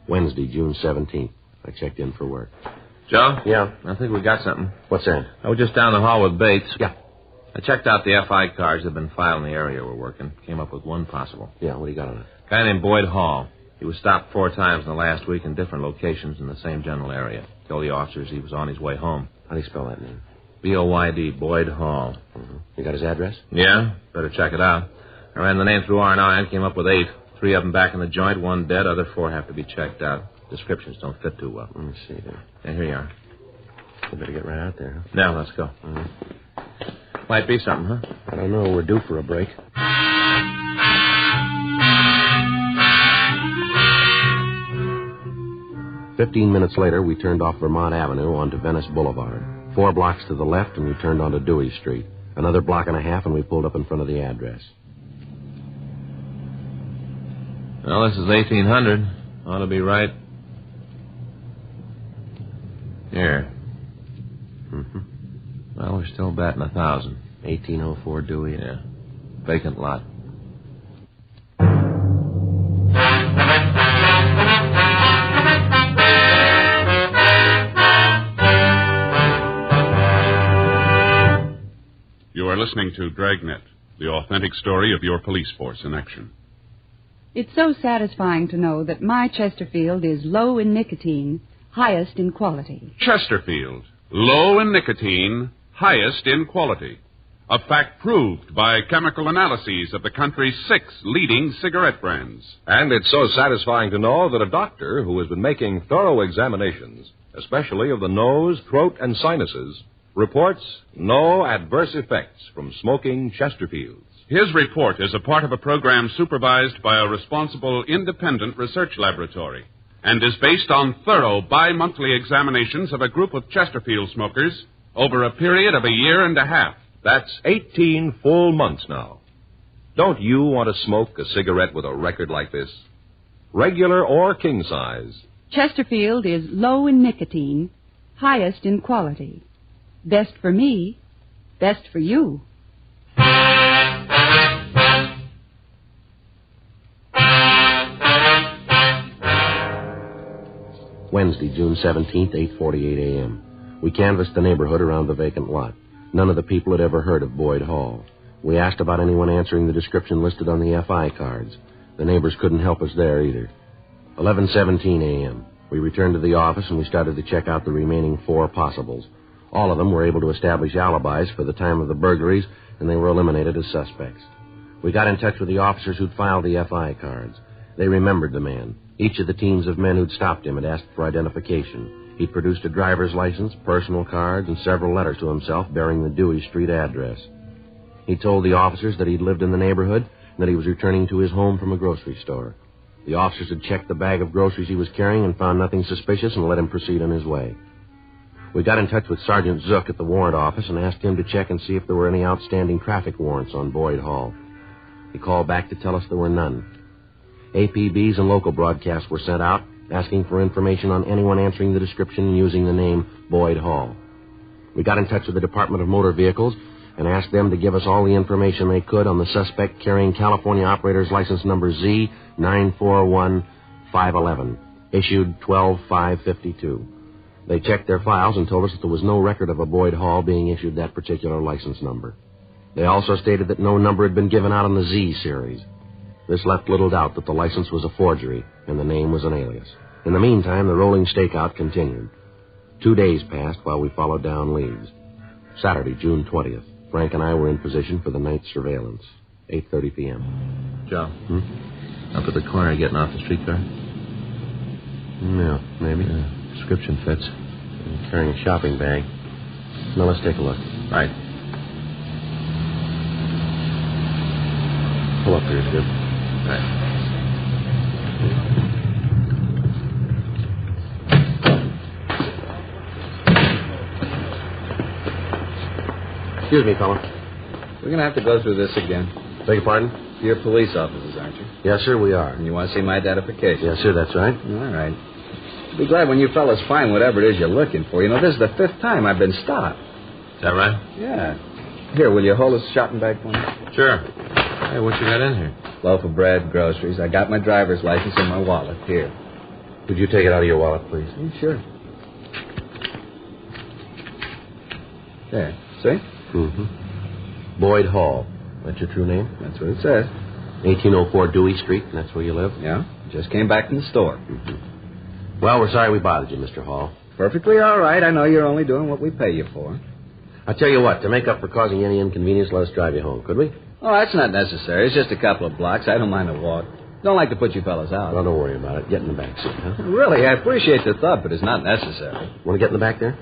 Wednesday, June 17th. I checked in for work. Joe? Yeah? I think we got something. What's that? I was just down the hall with Bates. Yeah. I checked out the FI cars that have been filed in the area we're working. Came up with one possible. Yeah, what do you got on it? A guy named Boyd Hall. He was stopped 4 times in the last week in different locations in the same general area. Told the officers he was on his way home. How do you spell that name? B-O-Y-D, Boyd Hall. Mm-hmm. You got his address? Yeah, better check it out. I ran the name through R&I and came up with 8. 3 of them back in the joint, 1 dead, other 4 have to be checked out. Descriptions don't fit too well. Let me see there. Yeah, here you are. We better get right out there, huh? Now, let's go. Mm-hmm. Might be something, huh? I don't know. We're due for a break. 15 minutes later, we turned off Vermont Avenue onto Venice Boulevard. 4 blocks to the left, and we turned onto Dewey Street. Another block and a half, and we pulled up in front of the address. Well, this is 1800. Ought to be right here. Mm-hmm. Well, we're still batting 1,000. 1804 Dewey. Yeah. Vacant lot. You are listening to Dragnet, the authentic story of your police force in action. It's so satisfying to know that my Chesterfield is low in nicotine, highest in quality. Chesterfield, low in nicotine, highest in quality. A fact proved by chemical analyses of the country's 6 leading cigarette brands. And it's so satisfying to know that a doctor who has been making thorough examinations, especially of the nose, throat, and sinuses, reports no adverse effects from smoking Chesterfields. His report is a part of a program supervised by a responsible independent research laboratory and is based on thorough bi-monthly examinations of a group of Chesterfield smokers over a period of 1.5 years. That's 18 full months now. Don't you want to smoke a cigarette with a record like this? Regular or king size. Chesterfield is low in nicotine, highest in quality. Best for me, best for you. Wednesday, June 17th, 8:48 a.m. We canvassed the neighborhood around the vacant lot. None of the people had ever heard of Boyd Hall. We asked about anyone answering the description listed on the FI cards. The neighbors couldn't help us there either. 11:17 a.m. We returned to the office and we started to check out the remaining 4 possibles. All of them were able to establish alibis for the time of the burglaries, and they were eliminated as suspects. We got in touch with the officers who'd filed the FI cards. They remembered the man. Each of the teams of men who'd stopped him had asked for identification. He'd produced a driver's license, personal cards, and several letters to himself bearing the Dewey Street address. He told the officers that he'd lived in the neighborhood and that he was returning to his home from a grocery store. The officers had checked the bag of groceries he was carrying and found nothing suspicious and let him proceed on his way. We got in touch with Sergeant Zook at the warrant office and asked him to check and see if there were any outstanding traffic warrants on Boyd Hall. He called back to tell us there were none. APBs and local broadcasts were sent out, asking for information on anyone answering the description using the name Boyd Hall. We got in touch with the Department of Motor Vehicles and asked them to give us all the information they could on the suspect carrying California operator's license number Z941511, issued 12/5/52. They checked their files and told us that there was no record of a Boyd Hall being issued that particular license number. They also stated that no number had been given out on the Z series. This left little doubt that the license was a forgery and the name was an alias. In the meantime, the rolling stakeout continued. 2 days passed while we followed down leads. Saturday, June 20th, Frank and I were in position for the night surveillance, 8:30 p.m. Joe, up at the corner getting off the streetcar? Yeah, maybe. Description fits. Carrying a shopping bag. Now, let's take a look. Right. Pull up here, Skip. Right. Excuse me, fella. We're going to have to go through this again. Beg your pardon? You're police officers, aren't you? Yes, sir, we are. And you want to see my identification? Yes, sir, that's right. All right. Be glad when you fellas find whatever it is you're looking for. You know, this is the 5th time I've been stopped. Is that right? Yeah. Here, will you hold this shopping bag for me? Sure. Hey, what you got in here? Loaf of bread, groceries. I got my driver's license in my wallet. Here. Could you take it out of your wallet, please? Sure. There. See? Mm-hmm. Boyd Hall. That's your true name? That's what it says. 1804 Dewey Street, and that's where you live? Yeah. Just came back from the store. Mm-hmm. Well, we're sorry we bothered you, Mr. Hall. Perfectly all right. I know you're only doing what we pay you for. I'll tell you what, to make up for causing any inconvenience, let us drive you home, could we? Oh, that's not necessary. It's just a couple of blocks. I don't mind a walk. Don't like to put you fellas out. Well, don't worry about it. Get in the back seat, huh? Really, I appreciate the thought, but it's not necessary. Want to get in the back there?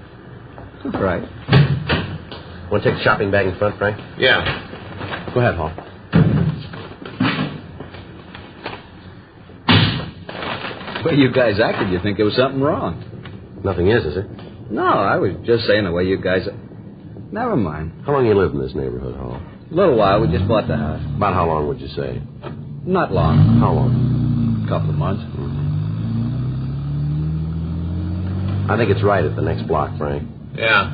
All right. Want to take the shopping bag in front, Frank? Yeah. Go ahead, Hall. The way you guys acted, you think there was something wrong. Nothing is there? No, I was just saying the way you guys... Never mind. How long you lived in this neighborhood, Hall? A little while. We just bought the house. About how long would you say? Not long. How long? A couple of months. I think it's right at the next block, Frank. Yeah.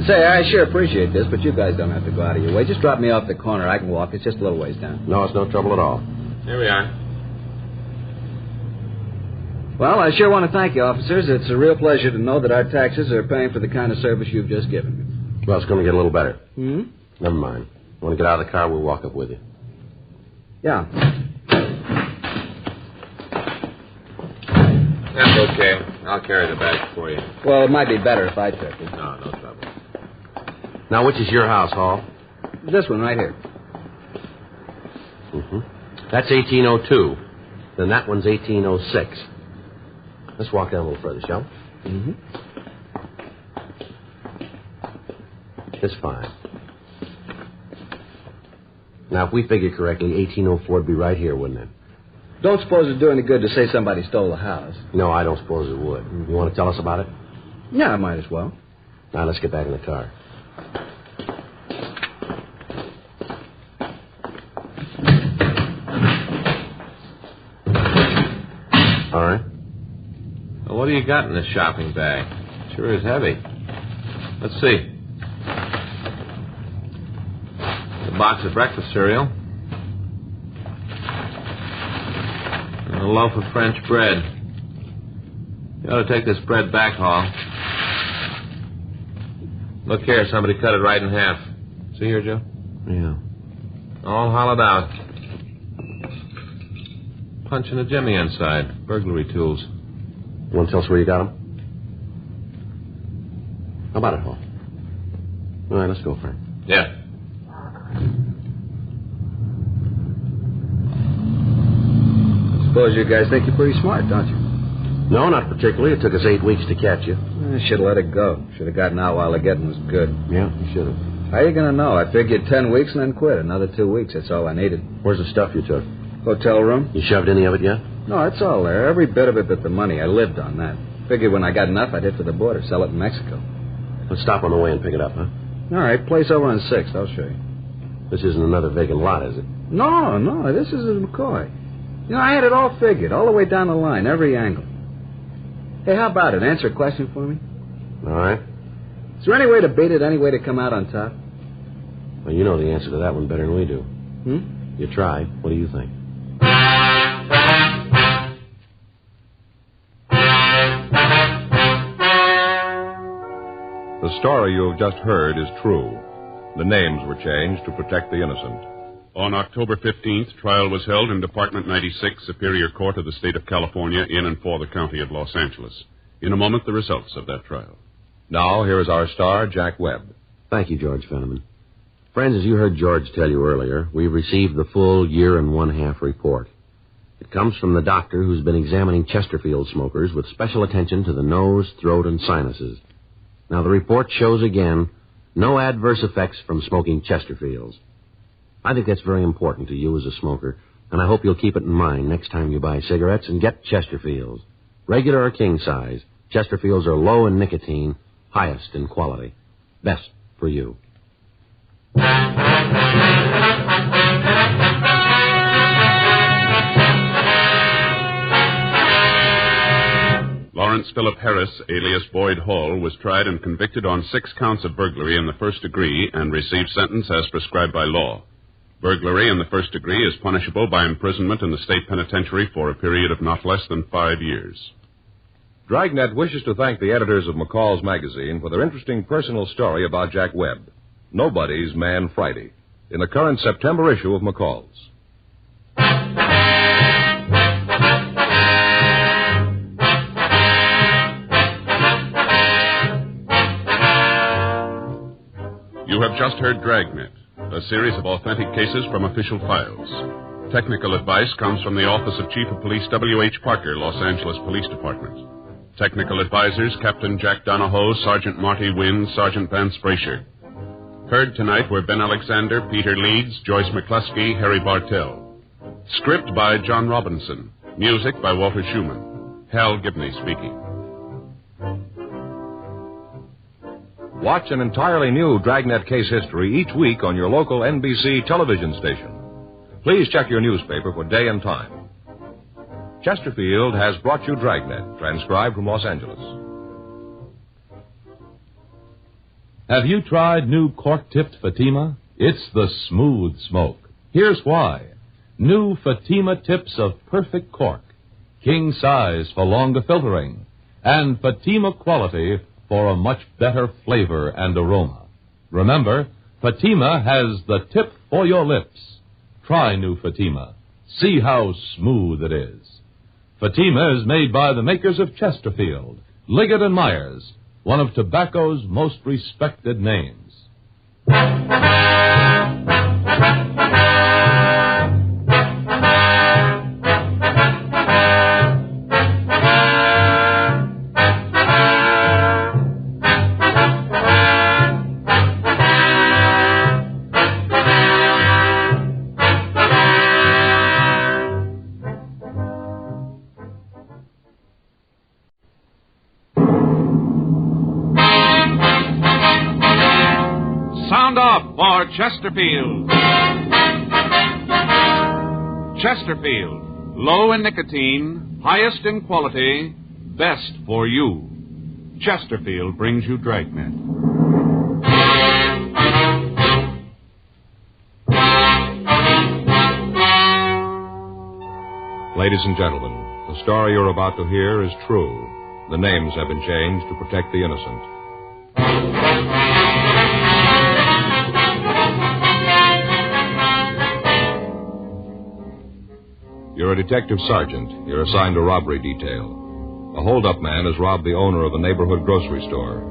Say, I sure appreciate this, but you guys don't have to go out of your way. Just drop me off the corner. I can walk. It's just a little ways down. No, it's no trouble at all. Here we are. Well, I sure want to thank you, officers. It's a real pleasure to know that our taxes are paying for the kind of service you've just given me. Well, it's going to get a little better. Hmm? Never mind. Want to get out of the car, we'll walk up with you. Yeah. That's okay. I'll carry the bag for you. Well, it might be better if I took it. No trouble. Now, which is your house, Hall? This one right here. Mm-hmm. That's 1802. Then that one's 1806. Let's walk down a little further, shall we? Mm-hmm. It's fine. Now, if we figure correctly, 1804 would be right here, wouldn't it? Don't suppose it'd do any good to say somebody stole the house. No, I don't suppose it would. You want to tell us about it? Yeah, I might as well. Now, let's get back in the car. All right. Well, what do you got in this shopping bag? Sure is heavy. Let's see. A box of breakfast cereal. And a loaf of French bread. You ought to take this bread back, Hall. Look here, somebody cut it right in half. See here, Joe? Yeah. All hollowed out. punch and a jimmy inside. Burglary tools. You want to tell us where you got them? How about it, Hall? All right, let's go, Frank. Yeah. I suppose you guys think you're pretty smart, don't you? No, not particularly. It took us 8 weeks to catch you. I should have let it go. Should have gotten out while the getting was good. Yeah, you should have. How you going to know? I figured 10 weeks and then quit. Another 2 weeks, that's all I needed. Where's the stuff you took? Hotel room. You shoved any of it yet? No, it's all there. Every bit of it but the money. I lived on that. Figured when I got enough, I'd hit for the border, sell it in Mexico. Let's stop on the way and pick it up, huh? All right, place over on 6th. I'll show you. This isn't another vacant lot, is it? No, this is in McCoy. You know, I had it all figured, all the way down the line, every angle. Hey, how about it? Answer a question for me. All right. Is there any way to beat it, any way to come out on top? Well, you know the answer to that one better than we do. You try. What do you think? The story you have just heard is true. The names were changed to protect the innocent. On October 15th, trial was held in Department 96, Superior Court of the State of California, in and for the County of Los Angeles. In a moment, the results of that trial. Now, here is our star, Jack Webb. Thank you, George Fenneman. Friends, as you heard George tell you earlier, we've received the full 1.5 year report. It comes from the doctor who's been examining Chesterfield smokers with special attention to the nose, throat, and sinuses. Now, the report shows again no adverse effects from smoking Chesterfields. I think that's very important to you as a smoker, and I hope you'll keep it in mind next time you buy cigarettes and get Chesterfields. Regular or king size, Chesterfields are low in nicotine, highest in quality. Best for you. Lawrence Philip Harris, alias Boyd Hall, was tried and convicted on 6 counts of burglary in the first degree and received sentence as prescribed by law. Burglary in the first degree is punishable by imprisonment in the state penitentiary for a period of not less than 5 years. Dragnet wishes to thank the editors of McCall's magazine for their interesting personal story about Jack Webb, Nobody's Man Friday, in the current September issue of McCall's. You have just heard Dragnet, a series of authentic cases from official files. Technical advice comes from the Office of Chief of Police W.H. Parker, Los Angeles Police Department. Technical advisors, Captain Jack Donahoe, Sergeant Marty Wynn, Sergeant Vance Brasher. Heard tonight were Ben Alexander, Peter Leeds, Joyce McCluskey, Harry Bartell. Script by John Robinson. Music by Walter Schumann. Hal Gibney speaking. Watch an entirely new Dragnet case history each week on your local NBC television station. Please check your newspaper for day and time. Chesterfield has brought you Dragnet, transcribed from Los Angeles. Have you tried new cork-tipped Fatima? It's the smooth smoke. Here's why. New Fatima tips of perfect cork, king size for longer filtering, and Fatima quality for a much better flavor and aroma. Remember, Fatima has the tip for your lips. Try new Fatima. See how smooth it is. Fatima is made by the makers of Chesterfield, Liggett and Myers, one of tobacco's most respected names. For Chesterfield. Chesterfield, low in nicotine, highest in quality, best for you. Chesterfield brings you Dragnet. Ladies and gentlemen, the story you're about to hear is true. The names have been changed to protect the innocent. You're a detective sergeant. You're assigned to robbery detail. A hold-up man has robbed the owner of a neighborhood grocery store.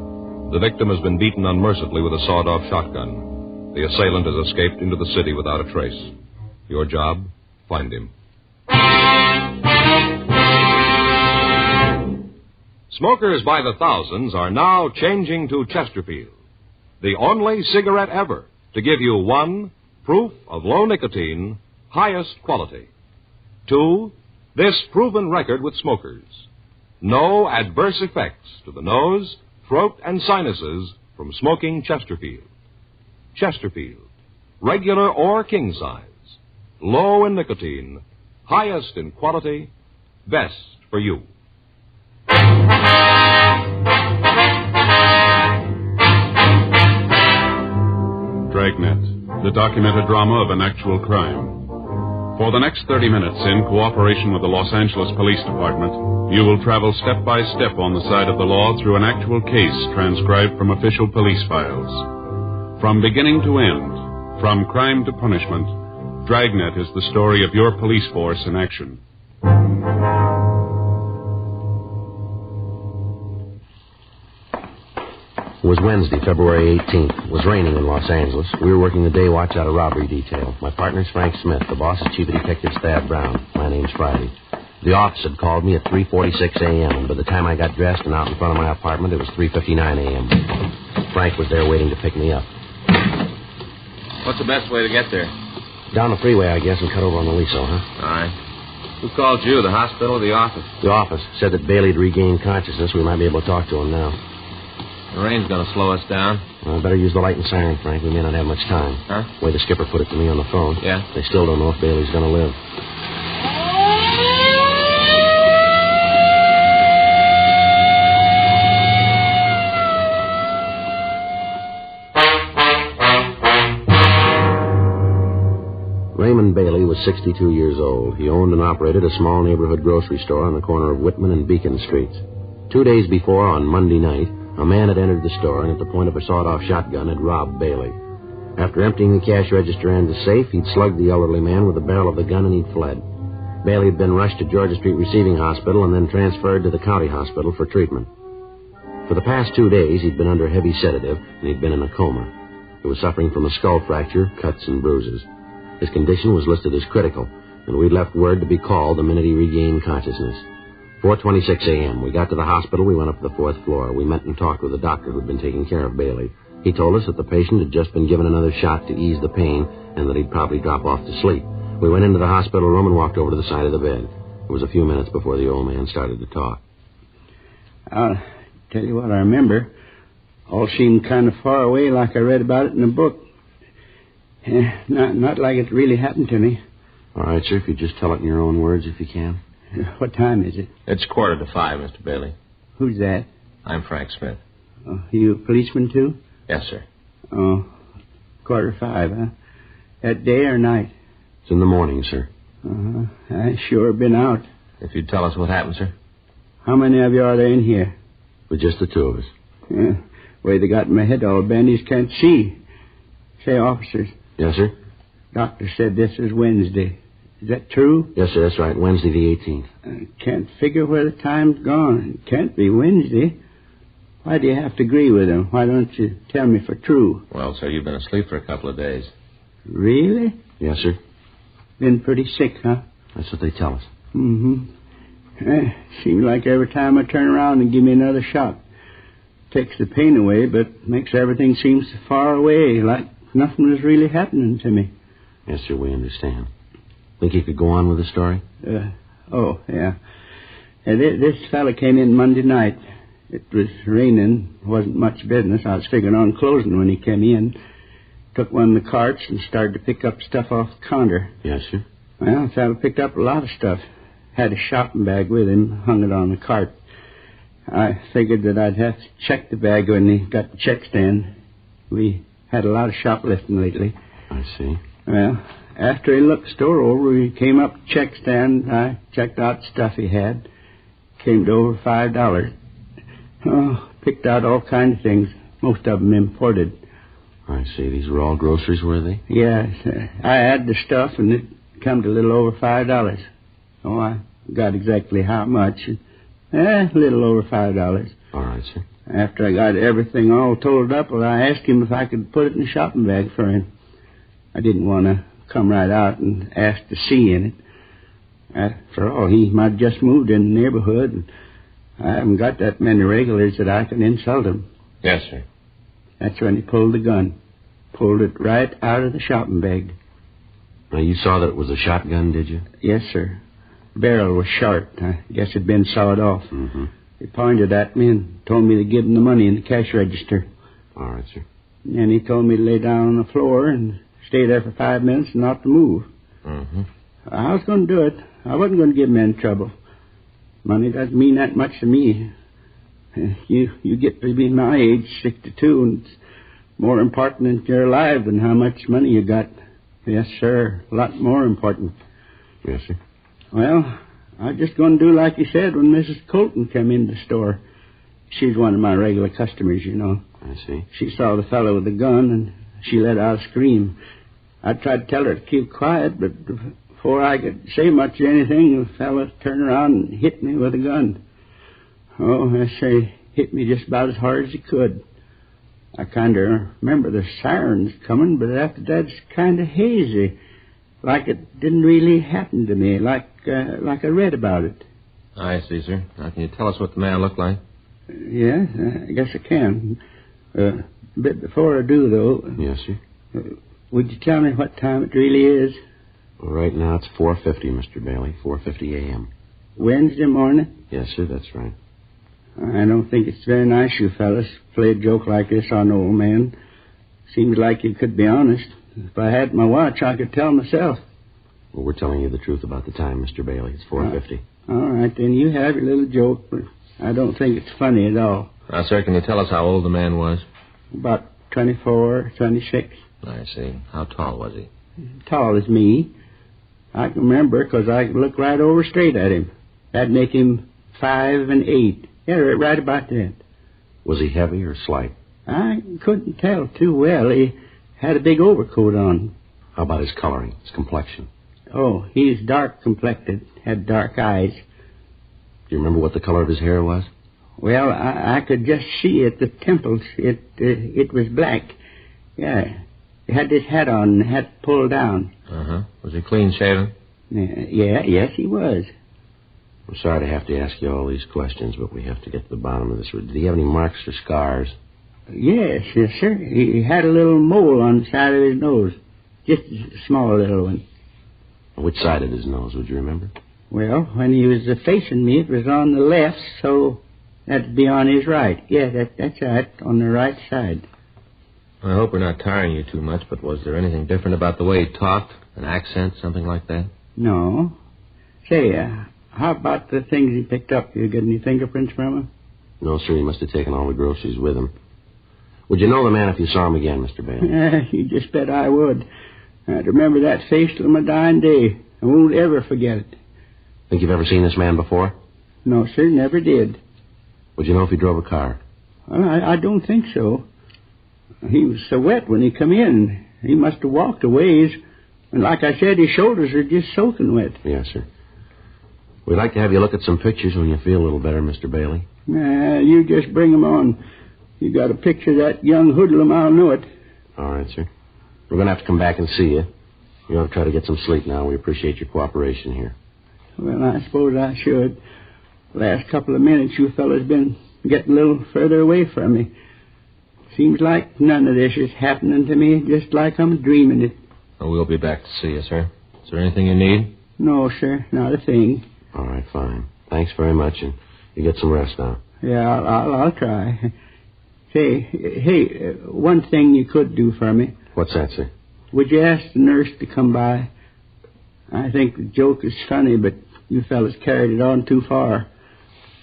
The victim has been beaten unmercifully with a sawed-off shotgun. The assailant has escaped into the city without a trace. Your job? Find him. Smokers by the thousands are now changing to Chesterfield, the only cigarette ever to give you 1, proof of low nicotine, highest quality. 2, this proven record with smokers. No adverse effects to the nose, throat, and sinuses from smoking Chesterfield. Chesterfield, regular or king size, low in nicotine, highest in quality, best for you. Dragnet, the documented drama of an actual crime. For the next 30 minutes, in cooperation with the Los Angeles Police Department, you will travel step by step on the side of the law through an actual case transcribed from official police files. From beginning to end, from crime to punishment, Dragnet is the story of your police force in action. It was Wednesday, February 18th. It was raining in Los Angeles. We were working the day watch out of robbery detail. My partner's Frank Smith. The boss is Chief of Detective Thad Brown. My name's Friday. The office had called me at 3:46 a.m., and by the time I got dressed and out in front of my apartment, it was 3:59 a.m. Frank was there waiting to pick me up. What's the best way to get there? Down the freeway, I guess, and cut over on the Liso, huh? All right. Who called you, the hospital or the office? The office. Said that Bailey had regained consciousness. We might be able to talk to him now. The rain's going to slow us down. Well, better use the light and siren, Frank. We may not have much time. Huh? The way the skipper put it to me on the phone. Yeah? They still don't know if Bailey's going to live. Raymond Bailey was 62 years old. He owned and operated a small neighborhood grocery store on the corner of Whitman and Beacon Streets. 2 days before, on Monday night, a man had entered the store and at the point of a sawed-off shotgun had robbed Bailey. After emptying the cash register and the safe, he'd slugged the elderly man with the barrel of the gun and he'd fled. Bailey had been rushed to Georgia Street Receiving Hospital and then transferred to the county hospital for treatment. For the past 2 days, he'd been under heavy sedative and he'd been in a coma. He was suffering from a skull fracture, cuts, and bruises. His condition was listed as critical, and we'd left word to be called the minute he regained consciousness. 4:26 a.m. We got to the hospital. We went up to the 4th floor. We met and talked with the doctor who'd been taking care of Bailey. He told us that the patient had just been given another shot to ease the pain and that he'd probably drop off to sleep. We went into the hospital room and walked over to the side of the bed. It was a few minutes before the old man started to talk. I'll tell you what I remember. All seemed kind of far away, like I read about it in a book. Not like it really happened to me. All right, sir, if you just tell it in your own words, if you can. What time is it? It's 4:45, Mr. Bailey. Who's that? I'm Frank Smith. Oh, you a policeman, too? Yes, sir. Oh, 4:45, huh? At day or night? It's in the morning, sir. I sure been out. If you'd tell us what happened, sir. How many of you are there in here? But just the two of us. Way they got my head all bandaged, can't see. Say, officers. Yes, sir? Doctor said this is Wednesday. Is that true? Yes, sir, that's right. Wednesday the 18th. I can't figure where the time's gone. It can't be Wednesday. Why do you have to agree with him? Why don't you tell me for true? Well, sir, you've been asleep for a couple of days. Really? Yes, sir. Been pretty sick, huh? That's what they tell us. Seems like every time I turn around and give me another shot. Takes the pain away, but makes everything seem so far away, like nothing was really happening to me. Yes, sir, we understand. Think you could go on with the story? Yeah. This fella came in Monday night. It was raining. Wasn't much business. I was figuring on closing when he came in. Took one of the carts and started to pick up stuff off the counter. Yes, sir. Well, the fella picked up a lot of stuff. Had a shopping bag with him, hung it on the cart. I figured that I'd have to check the bag when he got the check stand. We had a lot of shoplifting lately. I see. Well, after he looked the store over, he came up to the check stand. I checked out the stuff he had. Came to over $5. Picked out all kinds of things, most of them imported. I see. These were all groceries, were they? Yes. I had the stuff, and it come to a little over $5. Oh, I got exactly how much. A little over $5. All right, sir. After I got everything all totaled up, well, I asked him if I could put it in a shopping bag for him. I didn't want to come right out and ask to see in it. After all, he might have just moved in the neighborhood, and I haven't got that many regulars that I can insult him. Yes, sir. That's when he pulled the gun. Pulled it right out of the shopping bag. Now, you saw that it was a shotgun, did you? Yes, sir. The barrel was short. I guess it'd been sawed off. Mm-hmm. He pointed at me and told me to give him the money in the cash register. All right, sir. And he told me to lay down on the floor and stay there for 5 minutes and not to move. Mm-hmm. I was going to do it. I wasn't going to give him any trouble. Money doesn't mean that much to me. You get to be my age, 62, and it's more important that you're alive than how much money you got. Yes, sir. A lot more important. Yes, sir. Well, I was just going to do like you said when Mrs. Colton came in the store. She's one of my regular customers, you know. I see. She saw the fellow with the gun, and she let out a scream. I tried to tell her to keep quiet, but before I could say much or anything, the fellow turned around and hit me with a gun. Oh, I say, hit me just about as hard as he could. I kind of remember the sirens coming, but after that, it's kind of hazy. Like it didn't really happen to me, like I read about it. I see, sir. Now, can you tell us what the man looked like? Yeah, I guess I can. But before I do, though... Yes, sir. Would you tell me what time it really is? Well, right now it's 4:50, Mr. Bailey. 4:50 a.m. Wednesday morning? Yes, sir, that's right. I don't think it's very nice, you fellas, play a joke like this on an old man. Seems like you could be honest. If I had my watch, I could tell myself. Well, we're telling you the truth about the time, Mr. Bailey. It's 4:50. All right, then you have your little joke, but I don't think it's funny at all. Now, sir, can you tell us how old the man was? About 24, 26. I see. How tall was he? Tall as me. I can remember because I could look right over straight at him. That'd make him 5'8". Yeah, right about that. Was he heavy or slight? I couldn't tell too well. He had a big overcoat on. How about his coloring, his complexion? Oh, he's dark complected, had dark eyes. Do you remember what the color of his hair was? Well, I could just see at the temples. It was black. Yeah. He had this hat on, the hat pulled down. Uh-huh. Was he clean shaven? Yes, he was. I'm sorry to have to ask you all these questions, but we have to get to the bottom of this. Did he have any marks or scars? Yes, sir. He had a little mole on the side of his nose. Just a small little one. Which side of his nose, would you remember? Well, when he was facing me, it was on the left, so that'd be on his right. Yeah, that's right, on the right side. I hope we're not tiring you too much, but was there anything different about the way he talked? An accent, something like that? No. Say, how about the things he picked up? You get any fingerprints from him? No, sir. He must have taken all the groceries with him. Would you know the man if you saw him again, Mr. Bailey? You just bet I would. I'd remember that face till my dying day. I won't ever forget it. Think you've ever seen this man before? No, sir, never did. Would you know if he drove a car? Well, I don't think so. He was so wet when he come in. He must have walked a ways. And like I said, his shoulders are just soaking wet. Yes, sir. We'd like to have you look at some pictures when you feel a little better, Mr. Bailey. You just bring them on. You got a picture of that young hoodlum, I'll know it. All right, sir. We're going to have to come back and see you. You ought to try to get some sleep now. We appreciate your cooperation here. Well, I suppose I should. The last couple of minutes, you fellas been getting a little further away from me. Seems like none of this is happening to me, just like I'm dreaming it. Well, we'll be back to see you, sir. Is there anything you need? No, sir, not a thing. All right, fine. Thanks very much, and you get some rest now. Yeah, I'll try. Hey, one thing you could do for me. What's that, sir? Would you ask the nurse to come by? I think the joke is funny, but you fellas carried it on too far.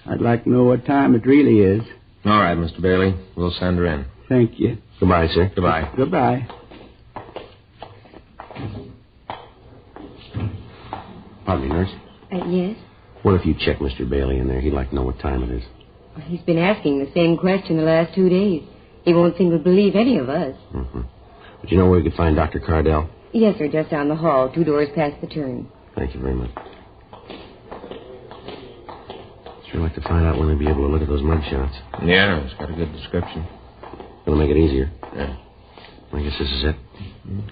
I'd like to know what time it really is. All right, Mr. Bailey. We'll send her in. Thank you. Goodbye, sir. Goodbye. Goodbye. Pardon me, nurse. Yes? What if you check Mr. Bailey in there? He'd like to know what time it is. Well, he's been asking the same question the last 2 days. He won't seem to believe any of us. Mm-hmm. But you know where we could find Dr. Cardell? Yes, sir, just down the hall, 2 doors past the turn. Thank you very much. I'd like to find out when they'll be able to look at those mug shots. Yeah, it's got a good description. It'll make it easier. Yeah. I guess this is it.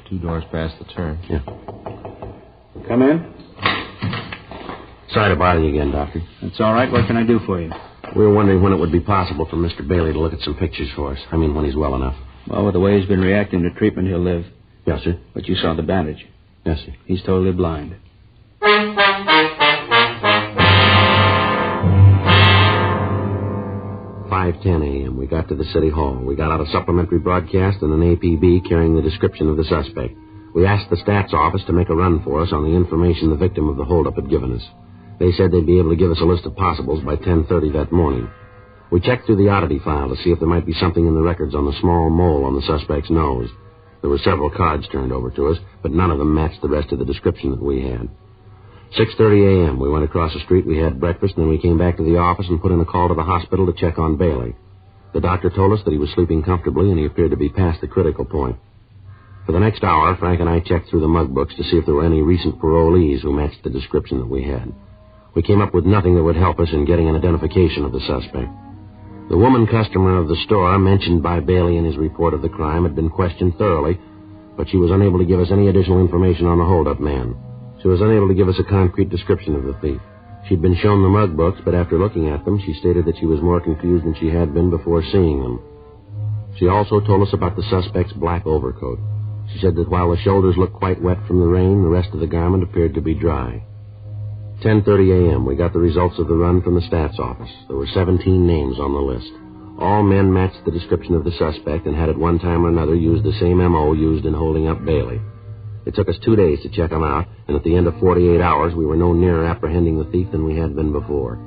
2 doors past the turn. Yeah. Come in. Sorry to bother you again, Doctor. That's all right. What can I do for you? We were wondering when it would be possible for Mr. Bailey to look at some pictures for us. I mean, when he's well enough. Well, with the way he's been reacting to treatment, he'll live. Yes, sir. But you saw the bandage. Yes, sir. He's totally blind. 5:10 a.m. We got to the city hall. We got out a supplementary broadcast and an APB carrying the description of the suspect. We asked the stats office to make a run for us on the information the victim of the holdup had given us. They said they'd be able to give us a list of possibles by 10:30 that morning. We checked through the oddity file to see if there might be something in the records on the small mole on the suspect's nose. There were several cards turned over to us, but none of them matched the rest of the description that we had. 6:30 a.m. We went across the street, we had breakfast, and then we came back to the office and put in a call to the hospital to check on Bailey. The doctor told us that he was sleeping comfortably and he appeared to be past the critical point. For the next hour, Frank and I checked through the mug books to see if there were any recent parolees who matched the description that we had. We came up with nothing that would help us in getting an identification of the suspect. The woman customer of the store mentioned by Bailey in his report of the crime had been questioned thoroughly, but she was unable to give us any additional information on the holdup man. She was unable to give us a concrete description of the thief. She'd been shown the mug books, but after looking at them, she stated that she was more confused than she had been before seeing them. She also told us about the suspect's black overcoat. She said that while the shoulders looked quite wet from the rain, the rest of the garment appeared to be dry. 10:30 a.m., we got the results of the run from the stats office. There were 17 names on the list. All men matched the description of the suspect and had at one time or another used the same M.O. used in holding up Bailey. It took us 2 days to check them out, and at the end of 48 hours, we were no nearer apprehending the thief than we had been before.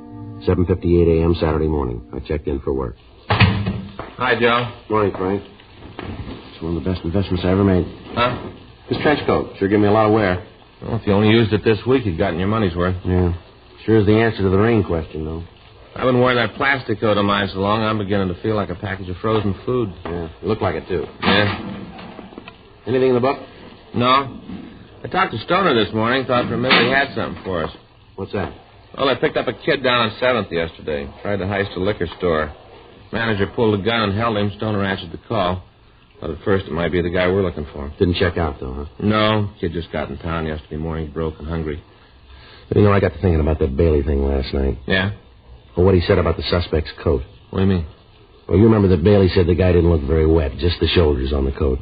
7:58 a.m. Saturday morning. I checked in for work. Hi, Joe. Morning, Frank. It's one of the best investments I ever made. Huh? This trench coat sure gave me a lot of wear. Well, if you only used it this week, you'd gotten your money's worth. Yeah. Sure is the answer to the rain question, though. I've been wearing that plastic coat of mine so long, I'm beginning to feel like a package of frozen food. Yeah, you look like it, too. Yeah. Anything in the book? No. I talked to Stoner this morning, thought for a minute he had something for us. What's that? Well, I picked up a kid down on 7th yesterday. Tried to heist a liquor store. Manager pulled a gun and held him. Stoner answered the call. Thought at first it might be the guy we're looking for. Didn't check out, though, huh? No. Kid just got in town yesterday morning, broke and hungry. But, I got to thinking about that Bailey thing last night. Yeah? Well, what he said about the suspect's coat. What do you mean? Well, you remember that Bailey said the guy didn't look very wet, just the shoulders on the coat.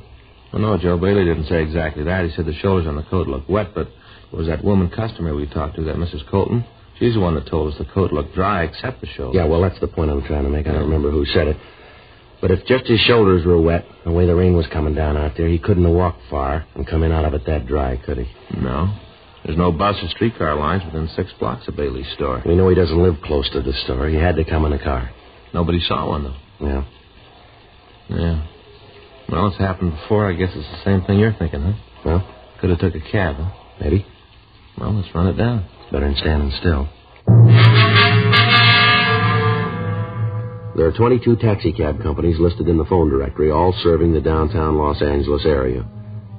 Well, no, Joe, Bailey didn't say exactly that. He said the shoulders on the coat looked wet, but it was that woman customer we talked to, that Mrs. Colton. She's the one that told us the coat looked dry except the shoulders. Yeah, well, that's the point I'm trying to make. I don't remember who said it. But if just his shoulders were wet, the way the rain was coming down out there, he couldn't have walked far and come in out of it that dry, could he? No. There's no bus or streetcar lines within 6 blocks of Bailey's store. We know he doesn't live close to the store. He had to come in a car. Nobody saw one, though. Yeah. Yeah. Well, it's happened before. I guess it's the same thing you're thinking, huh? Well? Could have took a cab, huh? Maybe. Well, let's run it down. It's better than standing still. There are 22 taxicab companies listed in the phone directory, all serving the downtown Los Angeles area.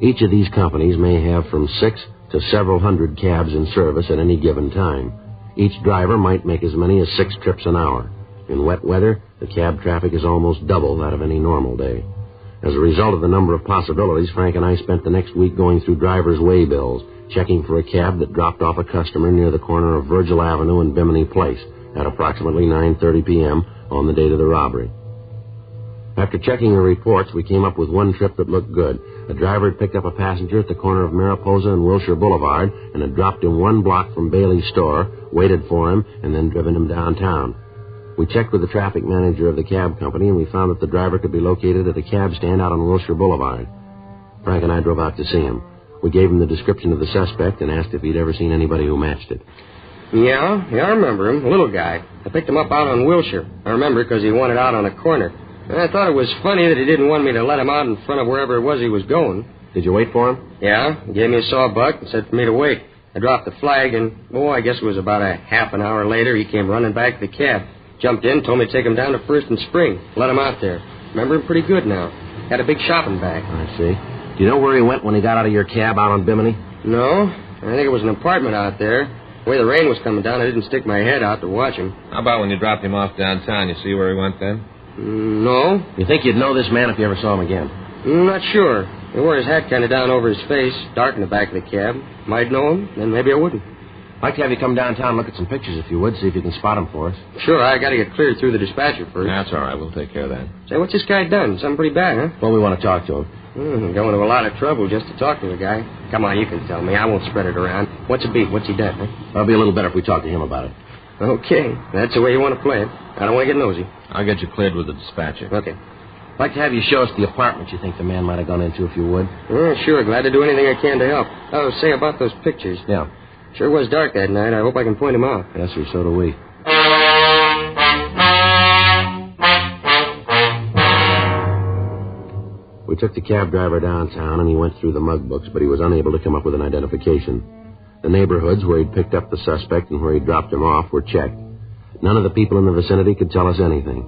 Each of these companies may have from 6 to several hundred cabs in service at any given time. Each driver might make as many as 6 trips an hour. In wet weather, the cab traffic is almost double that of any normal day. As a result of the number of possibilities, Frank and I spent the next week going through drivers' way bills, checking for a cab that dropped off a customer near the corner of Virgil Avenue and Bimini Place at approximately 9:30 p.m. on the date of the robbery. After checking the reports, we came up with one trip that looked good. A driver had picked up a passenger at the corner of Mariposa and Wilshire Boulevard and had dropped him 1 block from Bailey's store, waited for him, and then driven him downtown. We checked with the traffic manager of the cab company, and we found that the driver could be located at a cab stand out on Wilshire Boulevard. Frank and I drove out to see him. We gave him the description of the suspect and asked if he'd ever seen anybody who matched it. Yeah, I remember him. A little guy. I picked him up out on Wilshire. I remember because he wanted out on a corner. And I thought it was funny that he didn't want me to let him out in front of wherever it was he was going. Did you wait for him? Yeah. He gave me a sawbuck and said for me to wait. I dropped the flag, and, I guess it was about a half an hour later, he came running back to the cab. Jumped in, told me to take him down to First and Spring. Let him out there. Remember him pretty good now. Had a big shopping bag. I see. Do you know where he went when he got out of your cab out on Bimini? No. I think it was an apartment out there. The way the rain was coming down, I didn't stick my head out to watch him. How about when you dropped him off downtown? You see where he went then? No. You think you'd know this man if you ever saw him again? Not sure. He wore his hat kind of down over his face, dark in the back of the cab. Might know him, then maybe I wouldn't. I'd like to have you come downtown and look at some pictures if you would, see if you can spot him for us. Sure, I got to get cleared through the dispatcher first. That's all right. We'll take care of that. Say, what's this guy done? Something pretty bad, huh? Well, we want to talk to him. Going to a lot of trouble just to talk to the guy. Come on, you can tell me. I won't spread it around. What's it be? What's he done, huh? That'll be a little better if we talk to him about it. Okay, that's the way you want to play it. I don't want to get nosy. I'll get you cleared with the dispatcher. Okay. I'd like to have you show us the apartment you think the man might have gone into, if you would. Sure, glad to do anything I can to help. Oh, say about those pictures. Yeah. Sure was dark that night. I hope I can point him out. Yes, sir, so do we. We took the cab driver downtown, and he went through the mug books, but he was unable to come up with an identification. The neighborhoods where he'd picked up the suspect and where he'd dropped him off were checked. None of the people in the vicinity could tell us anything.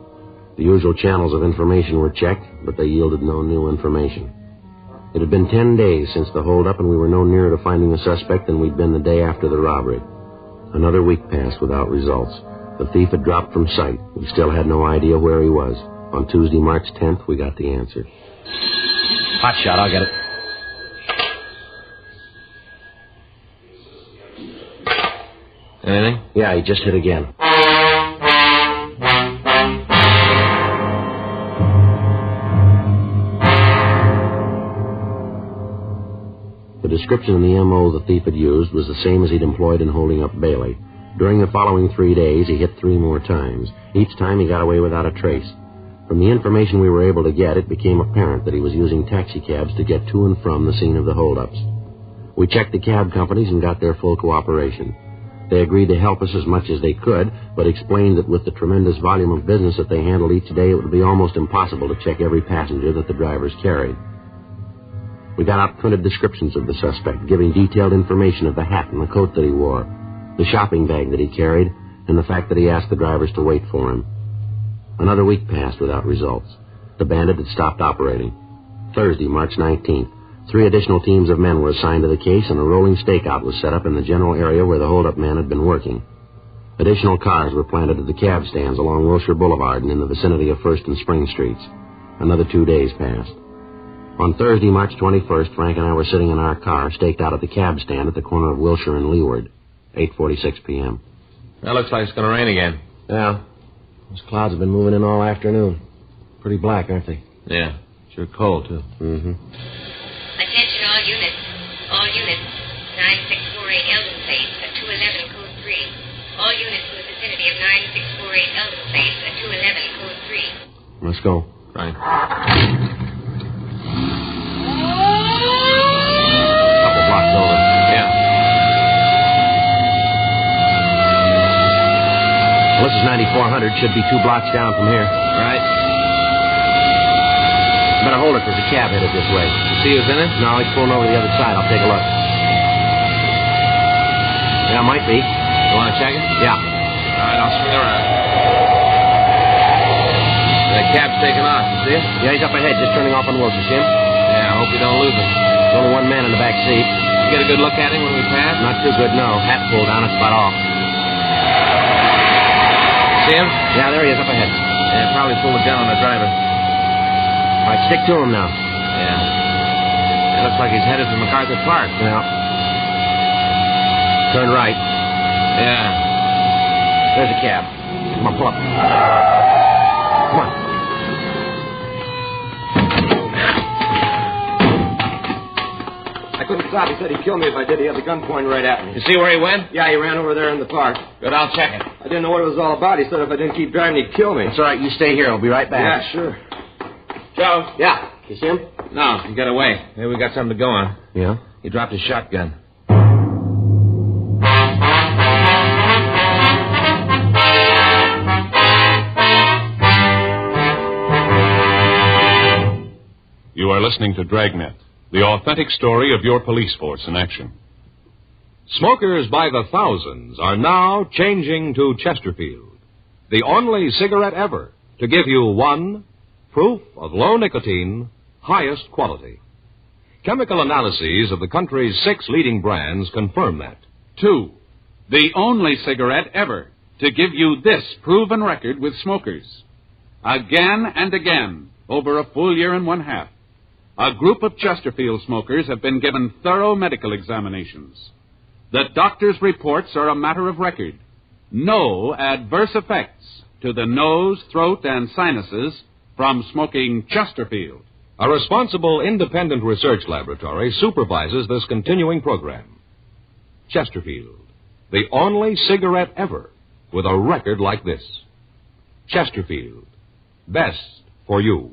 The usual channels of information were checked, but they yielded no new information. It had been 10 days since the holdup, and we were no nearer to finding the suspect than we'd been the day after the robbery. Another week passed without results. The thief had dropped from sight. We still had no idea where he was. On Tuesday, March 10th, we got the answer. Hot shot, I'll get it. Anything? Yeah, he just hit again. The description in the M.O. the thief had used was the same as he'd employed in holding up Bailey. During the following 3 days, he hit 3 more times. Each time he got away without a trace. From the information we were able to get, it became apparent that he was using taxicabs to get to and from the scene of the holdups. We checked the cab companies and got their full cooperation. They agreed to help us as much as they could, but explained that with the tremendous volume of business that they handled each day, it would be almost impossible to check every passenger that the drivers carried. We got out printed descriptions of the suspect, giving detailed information of the hat and the coat that he wore, the shopping bag that he carried, and the fact that he asked the drivers to wait for him. Another week passed without results. The bandit had stopped operating. Thursday, March 19th, 3 additional teams of men were assigned to the case, and a rolling stakeout was set up in the general area where the holdup man had been working. Additional cars were planted at the cab stands along Wilshire Boulevard and in the vicinity of 1st and Spring Streets. Another 2 days passed. On Thursday, March 21st, Frank and I were sitting in our car, staked out at the cab stand at the corner of Wilshire and Leeward, 8:46 p.m. That looks like it's going to rain again. Yeah. Those clouds have been moving in all afternoon. Pretty black, aren't they? Yeah. Sure cold, too. Mm-hmm. Attention all units. All units. 9648 Eldon Place at 211 code 3. All units in the vicinity of 9648 Eldon Place at 211 code 3. Let's go. Right. Couple blocks over. Yeah. Well, this is 9400. Should be 2 blocks down from here. Right. Better hold it. There's a cab headed this way. You see who's in it? No, he's pulling over the other side. I'll take a look. Yeah, might be. You want to check it? Yeah. All right, I'll swing around. The cab's taking off. You see it? Yeah, he's up ahead, just turning off on Wilshire. See him? Yeah, I hope you don't lose him. There's only 1 man in the back seat. You get a good look at him when we pass? Not too good, no. Hat pulled down. That's about all. See him? Yeah, there he is up ahead. Yeah, probably pulled a gun on the driver. All right, stick to him now. Yeah. It looks like he's headed for MacArthur Park. Yeah. Turn right. Yeah. There's a cab. Come on, pull up. Come on. I couldn't stop. He said he'd kill me if I did. He had the gun pointed right at me. You see where he went? Yeah, he ran over there in the park. Good, I'll check it. I didn't know what it was all about. He said if I didn't keep driving, he'd kill me. It's all right. You stay here. I'll be right back. Yeah, sure. Joe? Yeah. You see him? No, he got away. Maybe we got something to go on. Yeah? He dropped his shotgun. You are listening to Dragnet, the authentic story of your police force in action. Smokers by the thousands are now changing to Chesterfield, the only cigarette ever to give you 1, proof of low nicotine, highest quality. Chemical analyses of the country's 6 leading brands confirm that. 2, The only cigarette ever to give you this proven record with smokers. Again and again, over a full year and one half, a group of Chesterfield smokers have been given thorough medical examinations. The doctor's reports are a matter of record. No adverse effects to the nose, throat, and sinuses from smoking Chesterfield. A responsible independent research laboratory supervises this continuing program. Chesterfield, the only cigarette ever with a record like this. Chesterfield, best for you.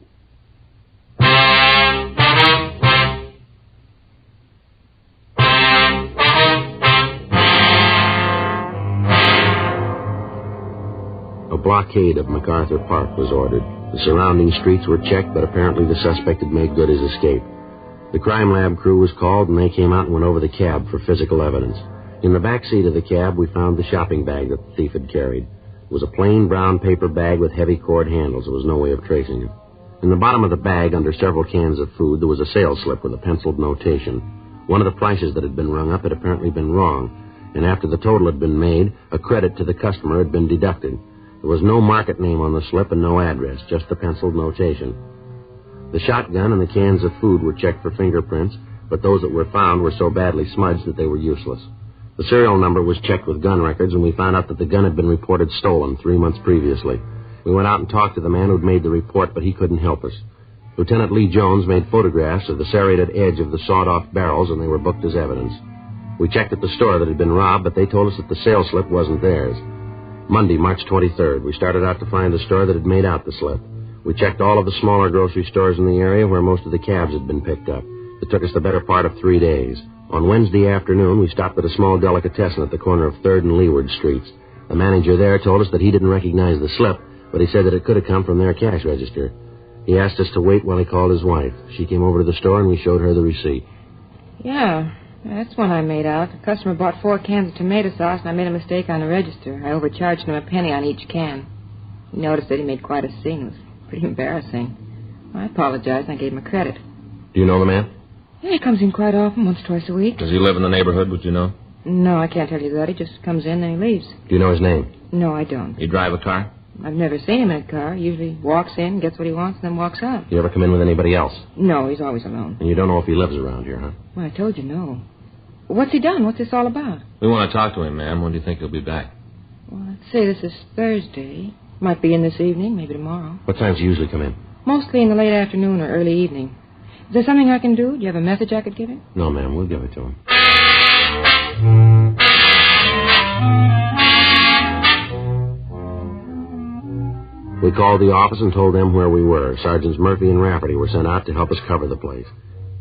A blockade of MacArthur Park was ordered. The surrounding streets were checked, but apparently the suspect had made good his escape. The crime lab crew was called, and they came out and went over the cab for physical evidence. In the back seat of the cab, we found the shopping bag that the thief had carried. It was a plain brown paper bag with heavy cord handles. There was no way of tracing it. In the bottom of the bag, under several cans of food, there was a sales slip with a penciled notation. One of the prices that had been rung up had apparently been wrong, and after the total had been made, a credit to the customer had been deducted. There was no market name on the slip and no address, just the penciled notation. The shotgun and the cans of food were checked for fingerprints, but those that were found were so badly smudged that they were useless. The serial number was checked with gun records, and we found out that the gun had been reported stolen 3 months previously. We went out and talked to the man who'd made the report, but he couldn't help us. Lieutenant Lee Jones made photographs of the serrated edge of the sawed-off barrels, and they were booked as evidence. We checked at the store that had been robbed, but they told us that the sales slip wasn't theirs. Monday, March 23rd, we started out to find the store that had made out the slip. We checked all of the smaller grocery stores in the area where most of the cabs had been picked up. It took us the better part of 3 days. On Wednesday afternoon, we stopped at a small delicatessen at the corner of 3rd and Leeward Streets. The manager there told us that he didn't recognize the slip, but he said that it could have come from their cash register. He asked us to wait while he called his wife. She came over to the store, and we showed her the receipt. Yeah, that's one I made out. The customer bought 4 cans of tomato sauce, and I made a mistake on the register. I overcharged him a penny on each can. He noticed that he made quite a scene. It was pretty embarrassing. I apologized, and I gave him a credit. Do you know the man? Yeah, he comes in quite often, once, twice a week. Does he live in the neighborhood, would you know? No, I can't tell you that. He just comes in and he leaves. Do you know his name? No, I don't. He drive a car? I've never seen him in a car. He usually walks in, gets what he wants, and then walks out. You ever come in with anybody else? No, he's always alone. And you don't know if he lives around here, huh? Well, I told you no. What's he done? What's this all about? We want to talk to him, ma'am. When do you think he'll be back? Well, let's say this is Thursday. Might be in this evening, maybe tomorrow. What times do you usually come in? Mostly in the late afternoon or early evening. Is there something I can do? Do you have a message I could give him? No, ma'am. We'll give it to him. We called the office and told them where we were. Sergeants Murphy and Rafferty were sent out to help us cover the place.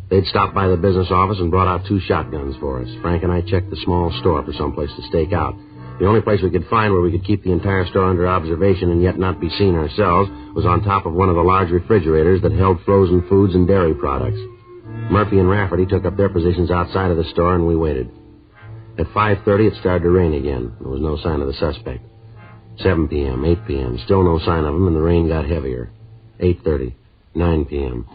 They'd stopped by the business office and brought out 2 shotguns for us. Frank and I checked the small store for someplace to stake out. The only place we could find where we could keep the entire store under observation and yet not be seen ourselves was on top of one of the large refrigerators that held frozen foods and dairy products. Murphy and Rafferty took up their positions outside of the store, and we waited. At 5:30, it started to rain again. There was no sign of the suspect. 7 p.m., 8 p.m., still no sign of him, and the rain got heavier. 8:30, 9 p.m.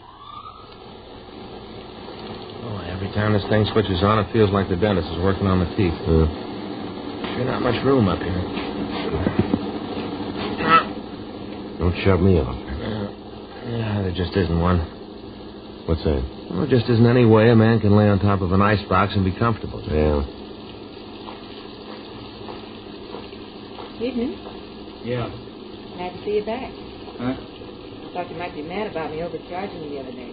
Oh, every time this thing switches on, it feels like the dentist is working on the teeth. There's not much room up here. Don't shove me off. Yeah, there just isn't one. What's that? Well, there just isn't any way a man can lay on top of an icebox and be comfortable. Yeah. Evening. Yeah. Glad to see you back. Huh? I thought you might be mad about me overcharging you the other day.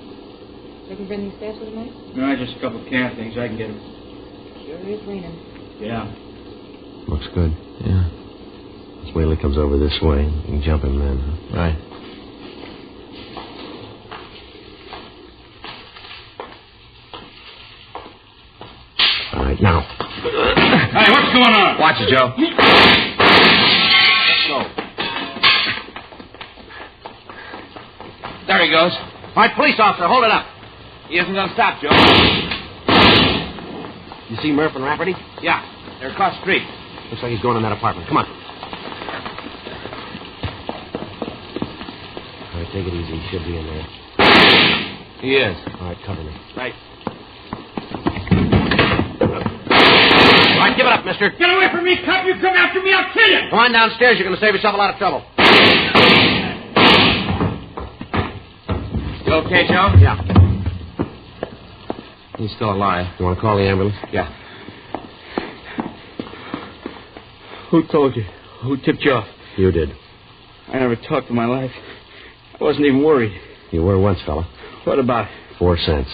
Looking for anything special tonight? No, just a couple of can things. I can get them. Sure is raining. Yeah. Looks good. Yeah. As Whaley comes over this way, you can jump him then. Huh? Right. All right, now. Hey, what's going on? Watch it, Joe. Let's go. There he goes. All right, police officer, hold it up. He isn't going to stop, Joe. You see Murph and Rafferty? Yeah, they're across the street. Looks like he's going in that apartment. Come on. All right, take it easy. He should be in there. He is. All right, cover me. Right. All right, on, give it up, mister. Get away from me, cop. You come after me, I'll kill you. Go on downstairs. You're going to save yourself a lot of trouble. You okay, Joe? Yeah. He's still alive. You want to call the ambulance? Yeah. Who told you? Who tipped you off? You did. I never talked in my life. I wasn't even worried. You were once, fella. What about it? 4 cents.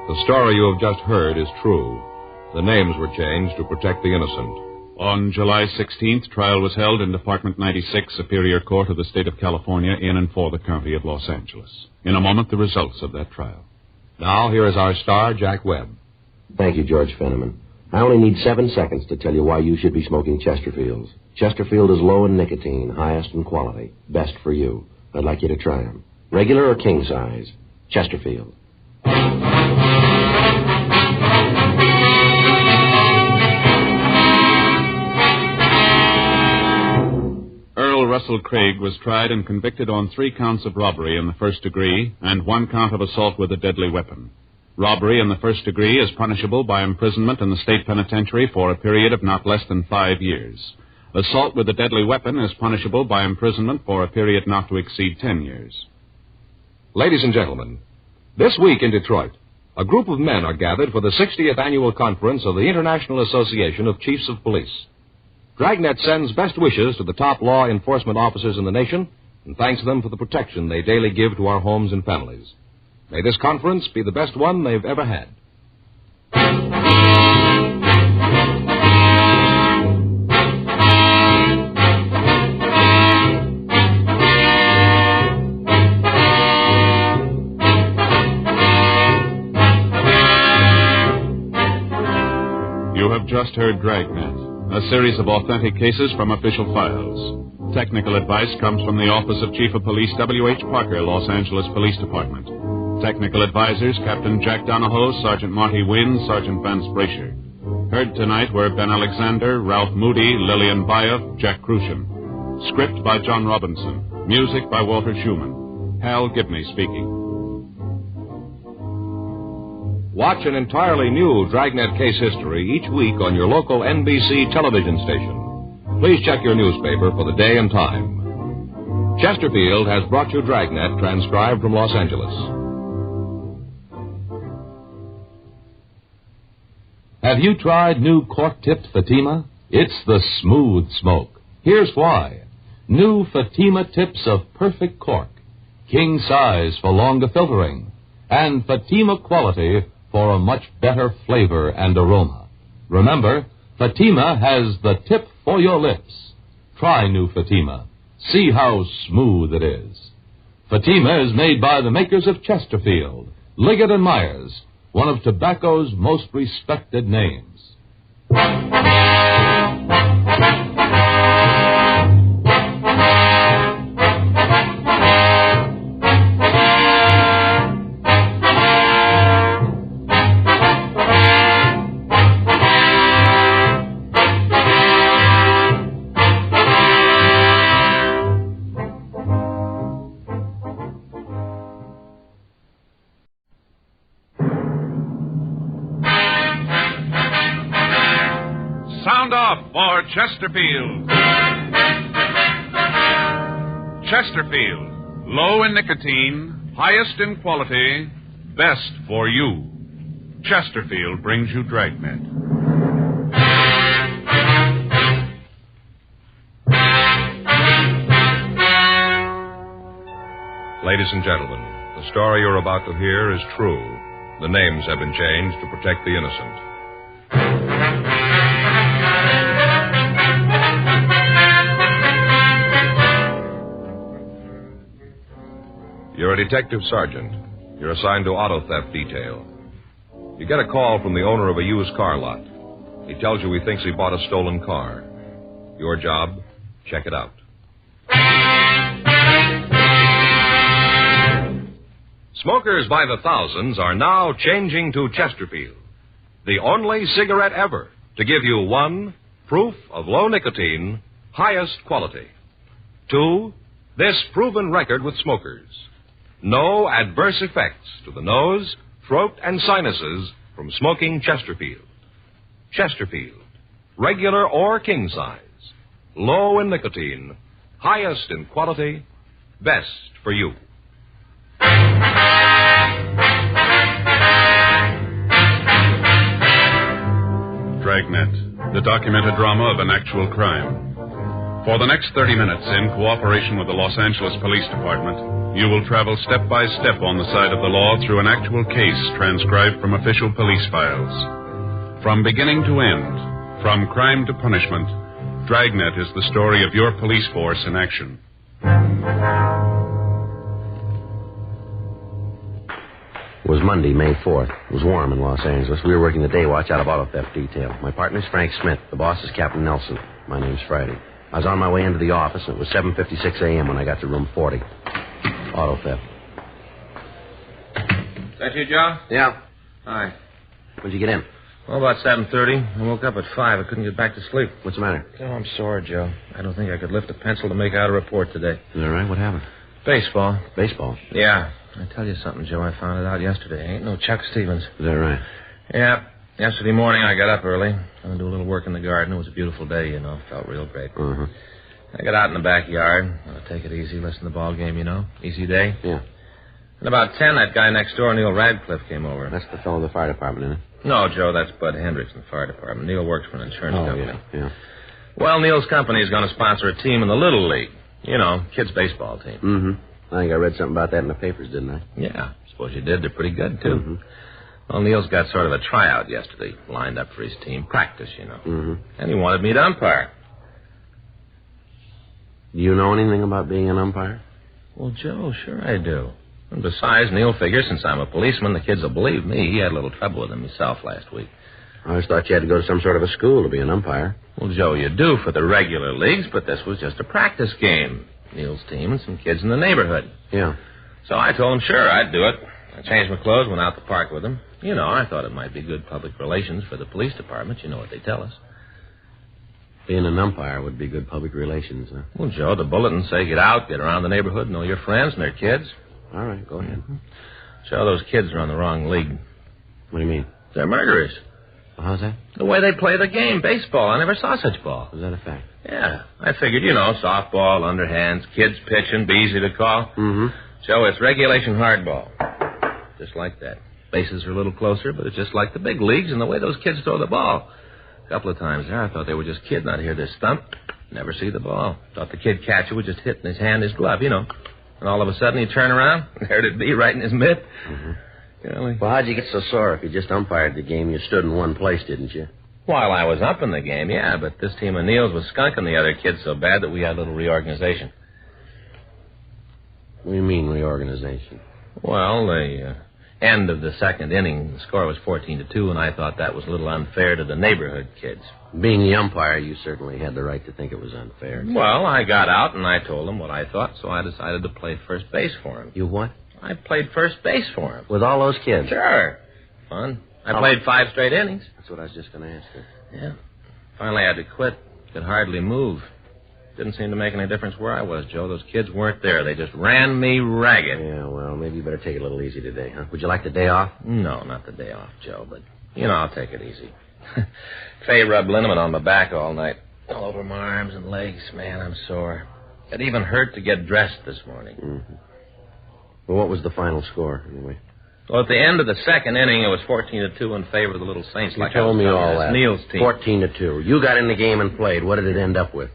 The story you have just heard is true. The names were changed to protect the innocent. On July 16th, trial was held in Department 96, Superior Court of the State of California, in and for the County of Los Angeles. In a moment, the results of that trial. Now, here is our star, Jack Webb. Thank you, George Fenneman. I only need 7 seconds to tell you why you should be smoking Chesterfields. Chesterfield is low in nicotine, highest in quality, best for you. I'd like you to try them. Regular or king size? Chesterfield. Earl Russell Craig was tried and convicted on 3 counts of robbery in the first degree and 1 count of assault with a deadly weapon. Robbery in the first degree is punishable by imprisonment in the state penitentiary for a period of not less than 5 years. Assault with a deadly weapon is punishable by imprisonment for a period not to exceed 10 years. Ladies and gentlemen, this week in Detroit, a group of men are gathered for the 60th annual conference of the International Association of Chiefs of Police. Dragnet sends best wishes to the top law enforcement officers in the nation and thanks them for the protection they daily give to our homes and families. May this conference be the best one they've ever had. You have just heard Dragnet, a series of authentic cases from official files. Technical advice comes from the Office of Chief of Police W.H. Parker, Los Angeles Police Department. Technical advisors, Captain Jack Donahoe, Sergeant Marty Wynn, Sergeant Vance Brasher. Heard tonight were Ben Alexander, Ralph Moody, Lillian Bayeff, Jack Crucian. Script by John Robinson. Music by Walter Schumann. Hal Gibney speaking. Watch an entirely new Dragnet case history each week on your local NBC television station. Please check your newspaper for the day and time. Chesterfield has brought you Dragnet, transcribed from Los Angeles. Have you tried new cork-tipped Fatima? It's the smooth smoke. Here's why. New Fatima tips of perfect cork, king size for longer filtering, and Fatima quality for a much better flavor and aroma. Remember, Fatima has the tip for your lips. Try new Fatima. See how smooth it is. Fatima is made by the makers of Chesterfield, Liggett & Myers, one of tobacco's most respected names. Sound off for Chesterfield. Chesterfield, low in nicotine, highest in quality, best for you. Chesterfield brings you Dragnet. Ladies and gentlemen, the story you're about to hear is true. The names have been changed to protect the innocent. You're a detective sergeant. You're assigned to auto theft detail. You get a call from the owner of a used car lot. He tells you he thinks he bought a stolen car. Your job, check it out. Smokers by the thousands are now changing to Chesterfield, the only cigarette ever to give you 1, proof of low nicotine, highest quality. 2, this proven record with smokers. No adverse effects to the nose, throat, and sinuses from smoking Chesterfield. Chesterfield, regular or king size, low in nicotine, highest in quality, best for you. Dragnet, the documented drama of an actual crime. For the next 30 minutes, in cooperation with the Los Angeles Police Department, you will travel step by step on the side of the law through an actual case transcribed from official police files. From beginning to end, from crime to punishment, Dragnet is the story of your police force in action. It was Monday, May 4th. It was warm in Los Angeles. We were working the day watch out of auto theft detail. My partner's Frank Smith. The boss is Captain Nelson. My name's Friday. I was on my way into the office, and it was 7:56 a.m. when I got to room 40. Auto theft. Is that you, Joe? Yeah. Hi. When'd you get in? Well, about 7:30. I woke up at 5. I couldn't get back to sleep. What's the matter? Oh, I'm sore, Joe. I don't think I could lift a pencil to make out a report today. Is that right? What happened? Baseball. Baseball? Yeah. I tell you something, Joe. I found it out yesterday. Ain't no Chuck Stevens. Is that right? Yeah. Yesterday morning, I got up early. Going to do a little work in the garden. It was a beautiful day, you know. Felt real great. Uh-huh. I got out in the backyard. I'll take it easy, listen to the ball game, you know. Easy day. Yeah. And about 10, that guy next door, Neil Radcliffe, came over. That's the fellow in the fire department, isn't it? No, Joe, that's Bud Hendricks in the fire department. Neil works for an insurance company. Yeah. Well, Neil's company is going to sponsor a team in the Little League. You know, kids' baseball team. Mm-hmm. I think I read something about that in the papers, didn't I? Yeah. Suppose you did. They're pretty good, too. Mm-hmm. Well, Neil's got sort of a tryout yesterday, lined up for his team. Practice, you know. Mm-hmm. And he wanted me to umpire. Do you know anything about being an umpire? Well, Joe, sure I do. And besides, Neil figures since I'm a policeman, the kids will believe me. He had a little trouble with him himself last week. I always thought you had to go to some sort of a school to be an umpire. Well, Joe, you do for the regular leagues, but this was just a practice game. Neil's team and some kids in the neighborhood. Yeah. So I told him, sure, I'd do it. I changed my clothes, went out to the park with him. You know, I thought it might be good public relations for the police department. You know what they tell us. Being an umpire would be good public relations, huh? Well, Joe, the bulletins say get out, get around the neighborhood, know your friends and their kids. All right, go ahead. Mm-hmm. Joe, those kids are on the wrong league. What do you mean? They're murderers. Well, how's that? The way they play the game, baseball. I never saw such ball. Is that a fact? Yeah. I figured, you know, softball, underhands, kids pitching, be easy to call. Mm-hmm. Joe, it's regulation hardball. Just like that. Bases are a little closer, but it's just like the big leagues and the way those kids throw the ball. A couple of times there, I thought they were just kidding. I'd hear this thump, never see the ball. Thought the kid catcher would just hit in his hand, his glove, you know. And all of a sudden he'd turn around, and there'd it be right in his mitt. Mm-hmm. Well, how'd you get so sore if you just umpired the game? You stood in one place, didn't you? While I was up in the game, yeah, but this team of Neil's was skunking the other kids so bad that we had a little reorganization. What do you mean, reorganization? Well, the end of the second inning, the score was 14-2, and I thought that was a little unfair to the neighborhood kids. Being the umpire, you certainly had the right to think it was unfair. Well, I got out, and I told him what I thought, so I decided to play first base for him. You what? I played first base for him. With all those kids? Sure. Fun. I played 5 straight innings. That's what I was just going to ask you. Yeah. Finally, I had to quit. Could hardly move. Didn't seem to make any difference where I was, Joe. Those kids weren't there. They just ran me ragged. Yeah, well, maybe you better take it a little easy today, huh? Would you like the day off? No, not the day off, Joe, but, you know, I'll take it easy. Faye rubbed liniment on my back all night. All over my arms and legs. Man, I'm sore. It even hurt to get dressed this morning. Mm-hmm. Well, what was the final score, anyway? Well, at the end of the second inning, it was 14-2 in favor of the Little Saints. You told me all that. Neil's team. 14-2. You got in the game and played. What did it end up with?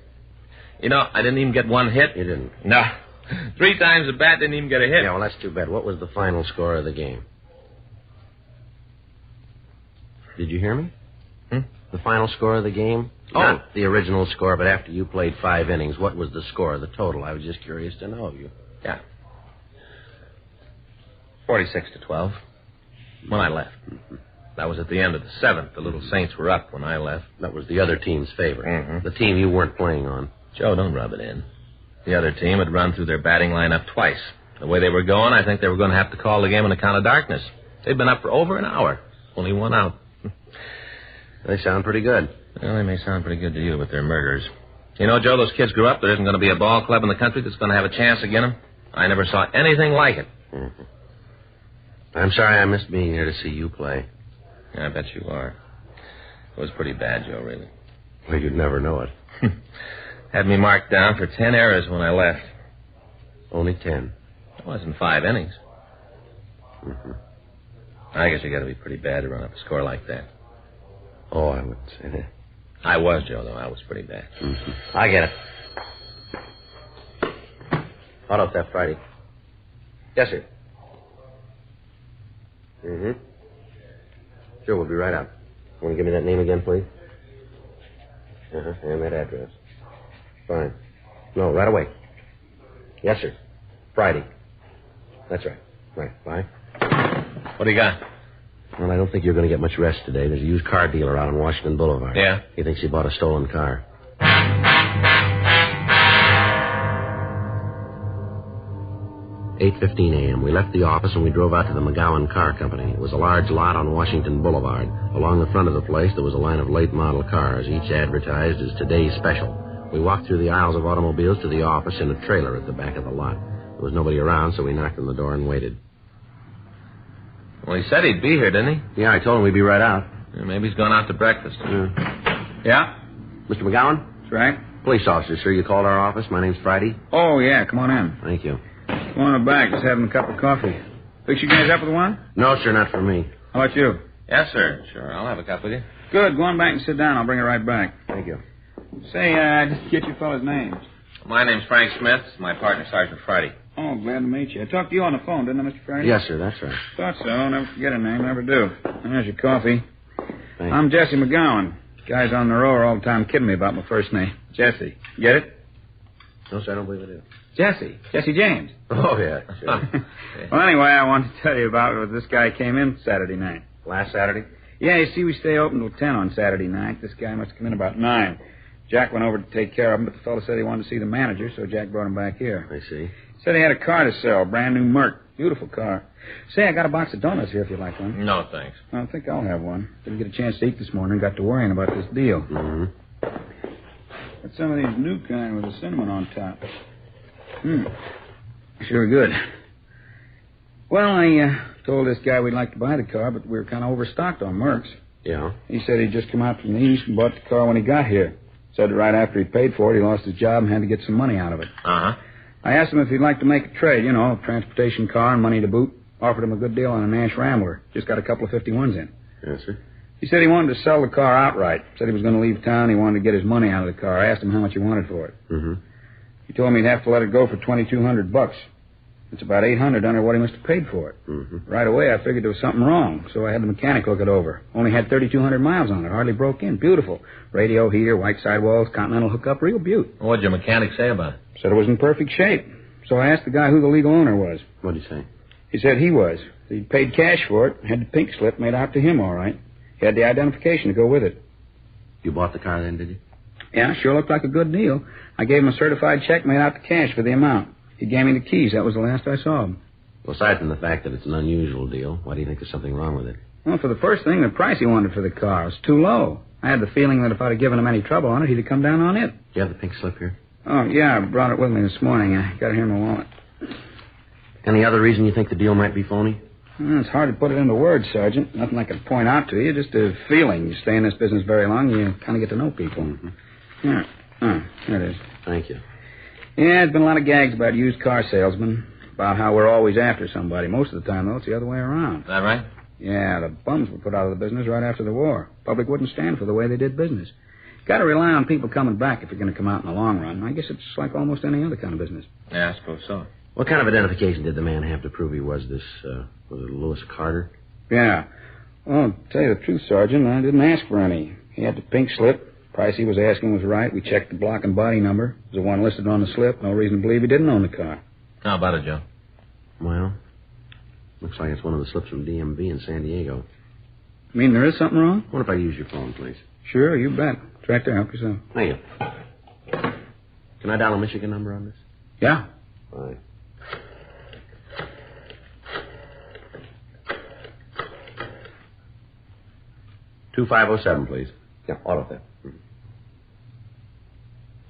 You know, I didn't even get one hit. You didn't? No. 3 times the bat, didn't even get a hit. Yeah, well, that's too bad. What was the final score of the game? Did you hear me? The final score of the game? Oh. Not the original score, but after you played 5 innings, what was the score, the total? I was just curious to know. Yeah. 46-12 when I left. Mm-hmm. That was at the end of the 7th. The Little Saints were up when I left. That was the other team's favor. Mm-hmm. The team you weren't playing on. Joe, don't rub it in. The other team had run through their batting lineup twice. The way they were going, I think they were going to have to call the game on account of darkness. They'd been up for over an hour. Only 1 out. They sound pretty good. Well, they may sound pretty good to you, but they're murderers. You know, Joe, those kids grew up. There isn't going to be a ball club in the country that's going to have a chance against them. I never saw anything like it. Mm-hmm. I'm sorry I missed being here to see you play. Yeah, I bet you are. It was pretty bad, Joe, really. Well, you'd never know it. Had me marked down for 10 errors when I left. Only 10? It wasn't 5 innings. Mm-hmm. I guess you got to be pretty bad to run up a score like that. Oh, I wouldn't say that. I was, Joe, though. I was pretty bad. Mm-hmm. I get it. Auto theft Friday. Yes, sir. Mm-hmm. Sure, we'll be right out. Want to give me that name again, please? Uh-huh, and that address. Fine. No, right away. Yes, sir. Friday. That's right. Right, bye. What do you got? Well, I don't think you're going to get much rest today. There's a used car dealer out on Washington Boulevard. Yeah? He thinks he bought a stolen car. 8:15 a.m. We left the office and we drove out to the McGowan Car Company. It was a large lot on Washington Boulevard. Along the front of the place, there was a line of late-model cars, each advertised as today's special. We walked through the aisles of automobiles to the office in a trailer at the back of the lot. There was nobody around, so we knocked on the door and waited. Well, he said he'd be here, didn't he? Yeah, I told him we'd be right out. Yeah, maybe he's gone out to breakfast. Yeah? Mr. McGowan? That's right. Police officer, sir. You called our office. My name's Friday. Oh, yeah. Come on in. Thank you. Come on in the back. Just having a cup of coffee. Fix you guys up with one? No, sir, not for me. How about you? Yes, sir. Sure, I'll have a cup with you. Good. Go on back and sit down. I'll bring it right back. Thank you. Say, just get your fellas' names. My name's Frank Smith. My partner, Sergeant Friday. Oh, glad to meet you. I talked to you on the phone, didn't I, Mr. Friday? Yes, sir, that's right. Thought so. Never forget a name. Never do. There's your coffee. Thanks. I'm Jesse McGowan. Guys on the row are all the time kidding me about my first name. Jesse. Get it? No, sir, I don't believe I do. Jesse. Jesse James. Oh, yeah, sure. Well, anyway, I wanted to tell you about this guy came in Saturday night. Last Saturday? Yeah, you see, we stay open till 10 on Saturday night. This guy must have come in about 9. Jack went over to take care of him, but the fellow said he wanted to see the manager, so Jack brought him back here. I see. Said he had a car to sell, brand new Merc. Beautiful car. Say, I got a box of donuts here if you'd like one. No, thanks. I think I'll have one. Didn't get a chance to eat this morning. Got to worrying about this deal. Mm-hmm. Got some of these new kind with the cinnamon on top. Sure good. Well, I told this guy we'd like to buy the car, but we were kind of overstocked on Mercs. Yeah? He said he'd just come out from the east and bought the car when he got here. Said that right after he paid for it, he lost his job and had to get some money out of it. Uh-huh. I asked him if he'd like to make a trade, you know, a transportation car and money to boot. Offered him a good deal on a Nash Rambler. Just got a couple of 51s in. Yes, sir. He said he wanted to sell the car outright. Said he was going to leave town. He wanted to get his money out of the car. I asked him how much he wanted for it. Mm-hmm. He told me he'd have to let it go for $2,200. It's about $800 under what he must have paid for it. Mm-hmm. Right away, I figured there was something wrong, so I had the mechanic look it over. Only had 3,200 miles on it. Hardly broke in. Beautiful. Radio heater, white sidewalls, continental hookup, real beaut. What'd your mechanic say about it? Said it was in perfect shape. So I asked the guy who the legal owner was. What'd he say? He said he was. He'd paid cash for it, had the pink slip made out to him all right. He had the identification to go with it. You bought the car then, did you? Yeah, sure looked like a good deal. I gave him a certified check made out to cash for the amount. He gave me the keys. That was the last I saw him. Well, aside from the fact that it's an unusual deal, why do you think there's something wrong with it? Well, for the first thing, the price he wanted for the car was too low. I had the feeling that if I'd have given him any trouble on it, he'd have come down on it. Do you have the pink slip here? Oh, yeah, I brought it with me this morning. I got it here in my wallet. Any other reason you think the deal might be phony? Well, it's hard to put it into words, Sergeant. Nothing I can point out to you, just a feeling. You stay in this business very long, you kind of get to know people. Mm-hmm. Yeah. Oh, there it is. Thank you. Yeah, there's been a lot of gags about used car salesmen, about how we're always after somebody. Most of the time, though, it's the other way around. Is that right? Yeah, the bums were put out of the business right after the war. Public wouldn't stand for the way they did business. Got to rely on people coming back if you're going to come out in the long run. I guess it's like almost any other kind of business. Yeah, I suppose so. What kind of identification did the man have to prove he was this, was it Lewis Carter? Yeah. Well, to tell you the truth, Sergeant, I didn't ask for any. He had the pink slip. Price he was asking was right. We checked the block and body number. It was the one listed on the slip. No reason to believe he didn't own the car. How about it, Joe? Well, looks like it's one of the slips from DMV in San Diego. You mean there is something wrong? What if I use your phone, please? Sure, you bet. It's right there. Help yourself. Thank you. Can I dial a Michigan number on this? Yeah. Fine. $2507, please. Yeah, auto theft. Mm-hmm.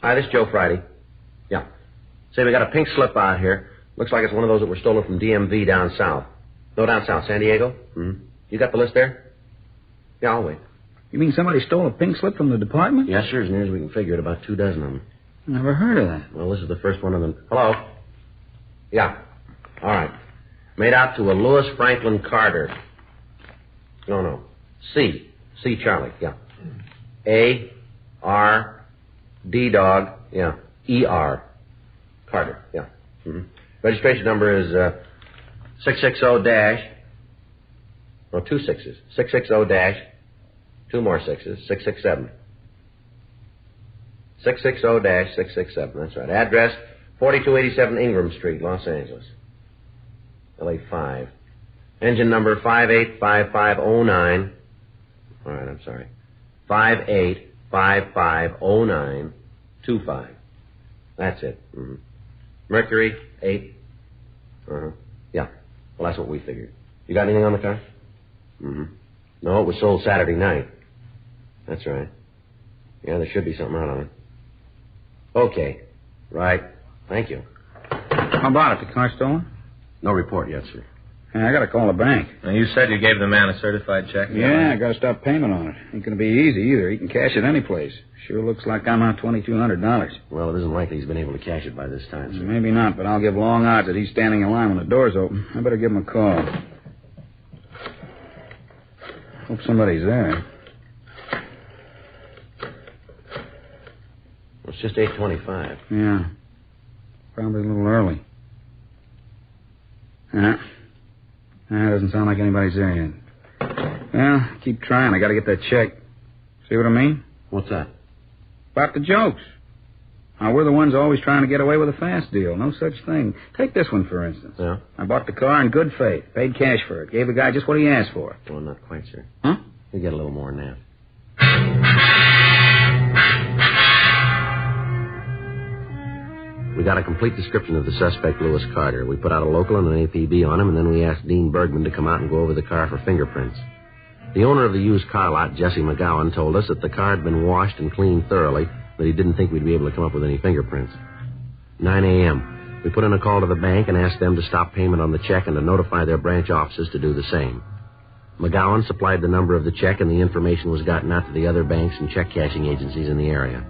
Hi, this is Joe Friday. Yeah. Say, we got a pink slip out here. Looks like it's one of those that were stolen from DMV down south. No, down south. San Diego? Mm-hmm. You got the list there? Yeah, I'll wait. You mean somebody stole a pink slip from the department? Yes, sir. As near as we can figure it, about 24 of them. Never heard of that. Well, this is the first one of them. Hello? Yeah. All right. Made out to a Louis Franklin Carter. No. C. Charlie. Yeah. A. R. D. Dog. Yeah. E.R. Carter. Yeah. Mm-hmm. Registration number is 660-. No, 2 6s. 660-. 2 more 6s. 667. 660-667. That's right. Address 4287 Ingram Street, Los Angeles. LA 5. Engine number 585509. All right, I'm sorry. 58550925. That's it. Mm-hmm. Mercury 8. Uh-huh. Yeah. Well, that's what we figured. You got anything on the car? Mm-hmm. No, it was sold Saturday night. That's right. Yeah, there should be something out on it. Okay. Right. Thank you. How about it? The car stolen? No report yet, sir. I got to call the bank. Now, you said you gave the man a certified check. Yeah, I got to stop payment on it. Ain't going to be easy either. He can cash it any place. Sure looks like I'm out $2,200. Well, it isn't likely he's been able to cash it by this time, sir. Maybe not, but I'll give long odds that he's standing in line when the door's open. I better give him a call. Hope somebody's there. Well, it's just 8:25. Yeah. Probably a little early. Yeah. Doesn't sound like anybody's there yet. Well, keep trying. I got to get that check. See what I mean? What's that? About the jokes. Now, we're the ones always trying to get away with a fast deal. No such thing. Take this one, for instance. Yeah? I bought the car in good faith. Paid cash for it. Gave the guy just what he asked for. Well, not quite, sir. Huh? You get a little more than that. We got a complete description of the suspect, Louis Carter. We put out a local and an APB on him, and then we asked Dean Bergman to come out and go over the car for fingerprints. The owner of the used car lot, Jesse McGowan, told us that the car had been washed and cleaned thoroughly, but he didn't think we'd be able to come up with any fingerprints. 9 a.m. We put in a call to the bank and asked them to stop payment on the check and to notify their branch offices to do the same. McGowan supplied the number of the check, and the information was gotten out to the other banks and check cashing agencies in the area.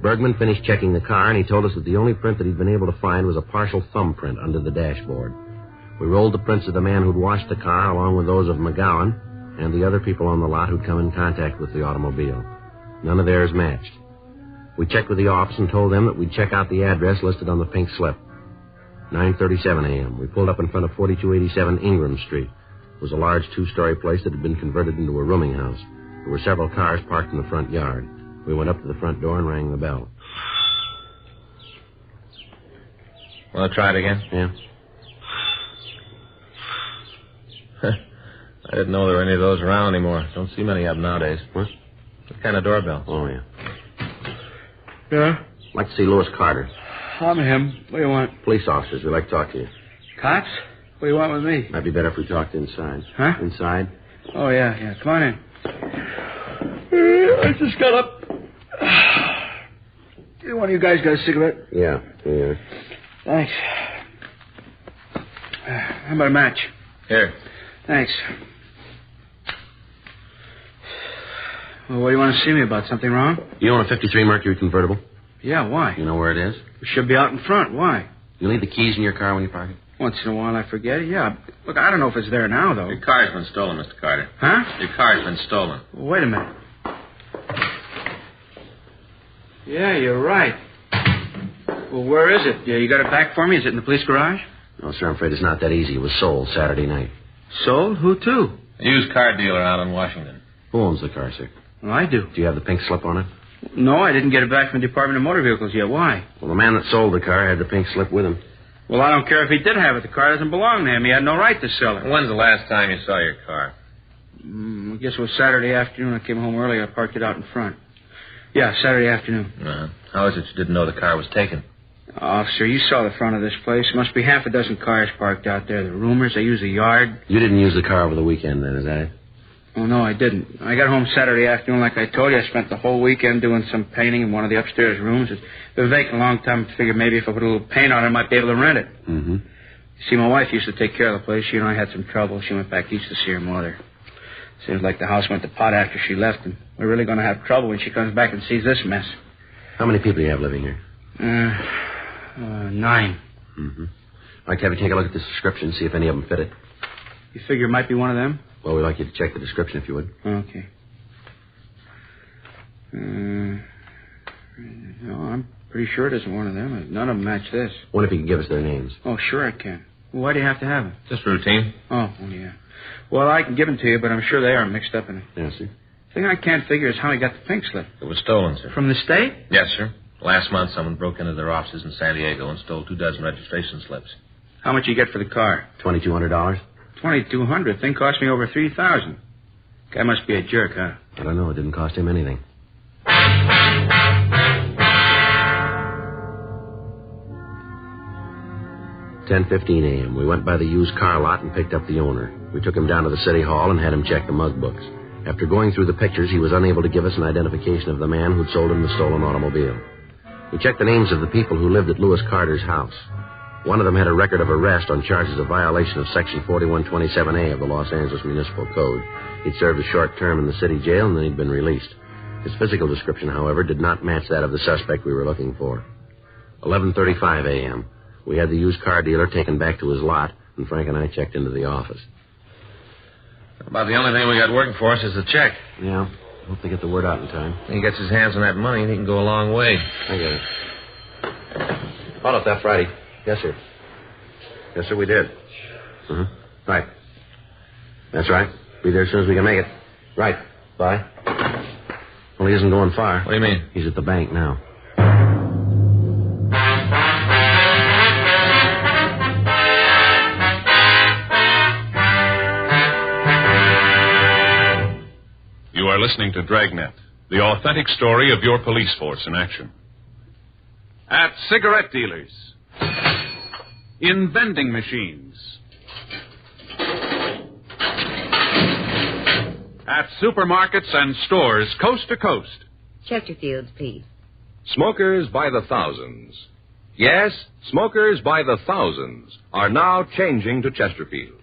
Bergman finished checking the car, and he told us that the only print that he'd been able to find was a partial thumbprint under the dashboard. We rolled the prints of the man who'd washed the car along with those of McGowan and the other people on the lot who'd come in contact with the automobile. None of theirs matched. We checked with the office and told them that we'd check out the address listed on the pink slip. 9:37 a.m. We pulled up in front of 4287 Ingram Street. It was a large 2-story place that had been converted into a rooming house. There were several cars parked in the front yard. We went up to the front door and rang the bell. Want to try it again? Yeah. I didn't know there were any of those around anymore. Don't see many of them nowadays. What? What kind of doorbell? Oh, yeah. Yeah? I'd like to see Louis Carter. I'm him. What do you want? Police officers. We'd like to talk to you. Cops? What do you want with me? Might be better if we talked inside. Huh? Inside? Oh, yeah. Come on in. I just got up. One of you guys got a cigarette? Yeah. Thanks. How about a match? Here. Thanks. Well, what do you want to see me about? Something wrong? You own a 53 Mercury convertible? Yeah, why? You know where it is? It should be out in front. Why? You leave the keys in your car when you park it? Once in a while I forget it, yeah. Look, I don't know if it's there now, though. Your car's been stolen, Mr. Carter. Huh? Your car's been stolen. Wait a minute. Yeah, you're right. Well, where is it? You got it back for me? Is it in the police garage? No, sir, I'm afraid it's not that easy. It was sold Saturday night. Sold? Who to? A used car dealer out in Washington. Who owns the car, sir? Well, I do. Do you have the pink slip on it? No, I didn't get it back from the Department of Motor Vehicles yet. Why? Well, the man that sold the car had the pink slip with him. Well, I don't care if he did have it. The car doesn't belong to him. He had no right to sell it. When's the last time you saw your car? I guess it was Saturday afternoon. I came home early. I parked it out in front. Yeah, Saturday afternoon. How is it you didn't know the car was taken? Officer, you saw the front of this place. Must be half a dozen cars parked out there. The rumors, they use the yard. You didn't use the car over the weekend, then, is that it? Oh, no, I didn't. I got home Saturday afternoon, like I told you. I spent the whole weekend doing some painting in one of the upstairs rooms. It's been vacant a long time. I figured maybe if I put a little paint on it, I might be able to rent it. Mm-hmm. See, my wife used to take care of the place. She and I had some trouble. She went back east to see her mother. Seems like the house went to pot after she left, and we're really going to have trouble when she comes back and sees this mess. How many people do you have living here? 9. Mm-hmm. I'd like to have you take a look at this description, see if any of them fit it. You figure it might be one of them? Well, we'd like you to check the description if you would. Okay. No, I'm pretty sure it isn't one of them. None of them match this. Wonder if you can give us their names. Oh, sure I can. Well, why do you have to have them? Just routine. Oh, yeah. Well, I can give them to you, but I'm sure they are mixed up in it. Yes, sir. The thing I can't figure is how he got the pink slip. It was stolen, sir. From the state? Yes, sir. Last month, someone broke into their offices in San Diego and stole 24 registration slips. How much you get for the car? $2,200. $2,200. Thing cost me over $3,000. Guy must be a jerk, huh? I don't know. It didn't cost him anything. 10:15 a.m. We went by the used car lot and picked up the owner. We took him down to the city hall and had him check the mug books. After going through the pictures, he was unable to give us an identification of the man who'd sold him the stolen automobile. We checked the names of the people who lived at Lewis Carter's house. One of them had a record of arrest on charges of violation of Section 4127A of the Los Angeles Municipal Code. He'd served a short term in the city jail, and then he'd been released. His physical description, however, did not match that of the suspect we were looking for. 11:35 a.m. We had the used car dealer taken back to his lot, and Frank and I checked into the office. About the only thing we got working for us is the check. Yeah. Hope they get the word out in time. He gets his hands on that money, and he can go a long way. I get it. Called up that Friday. Yes, sir. Yes, sir, we did. Uh-huh. Right. That's right. Be there as soon as we can make it. Right. Bye. Well, he isn't going far. What do you mean? He's at the bank now. You are listening to Dragnet, the authentic story of your police force in action. At cigarette dealers, in vending machines, at supermarkets and stores coast to coast. Chesterfields, please. Smokers by the thousands. Yes, smokers by the thousands are now changing to Chesterfield,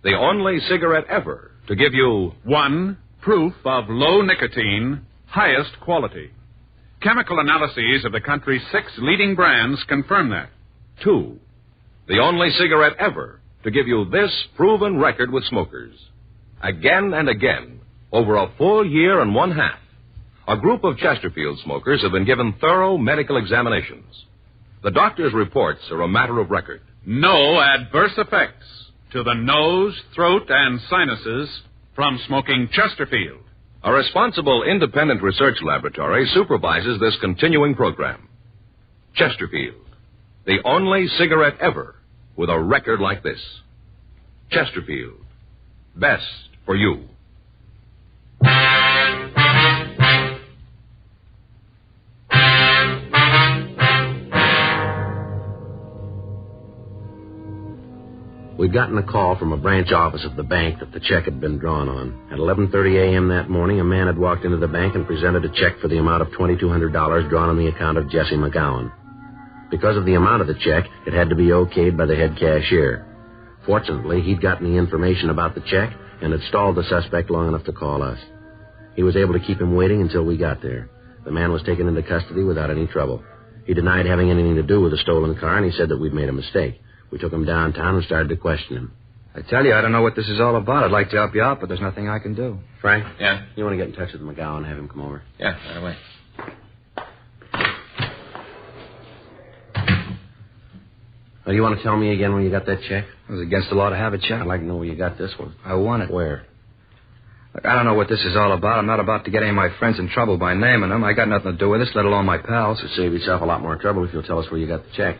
the only cigarette ever to give you 1, proof of low nicotine, highest quality. Chemical analyses of the country's 6 leading brands confirm that. 2, the only cigarette ever to give you this proven record with smokers. Again and again, over a full year and 1/2, a group of Chesterfield smokers have been given thorough medical examinations. The doctor's reports are a matter of record. No adverse effects to the nose, throat, and sinuses from smoking Chesterfield. A responsible independent research laboratory supervises this continuing program. Chesterfield, the only cigarette ever with a record like this. Chesterfield, best for you. We'd gotten a call from a branch office of the bank that the check had been drawn on. At 11:30 a.m. that morning, a man had walked into the bank and presented a check for the amount of $2,200 drawn on the account of Jesse McGowan. Because of the amount of the check, it had to be okayed by the head cashier. Fortunately, he'd gotten the information about the check and had stalled the suspect long enough to call us. He was able to keep him waiting until we got there. The man was taken into custody without any trouble. He denied having anything to do with the stolen car, and he said that we'd made a mistake. We took him downtown and started to question him. I tell you, I don't know what this is all about. I'd like to help you out, but there's nothing I can do. Frank? Yeah? You want to get in touch with McGowan and have him come over? Yeah, right away. Do you want to tell me again where you got that check? It was against the law to have a check. I'd like to know where you got this one. I won it. Where? Look, I don't know what this is all about. I'm not about to get any of my friends in trouble by naming them. I got nothing to do with this, let alone my pals. You'll save yourself a lot more trouble if you'll tell us where you got the check.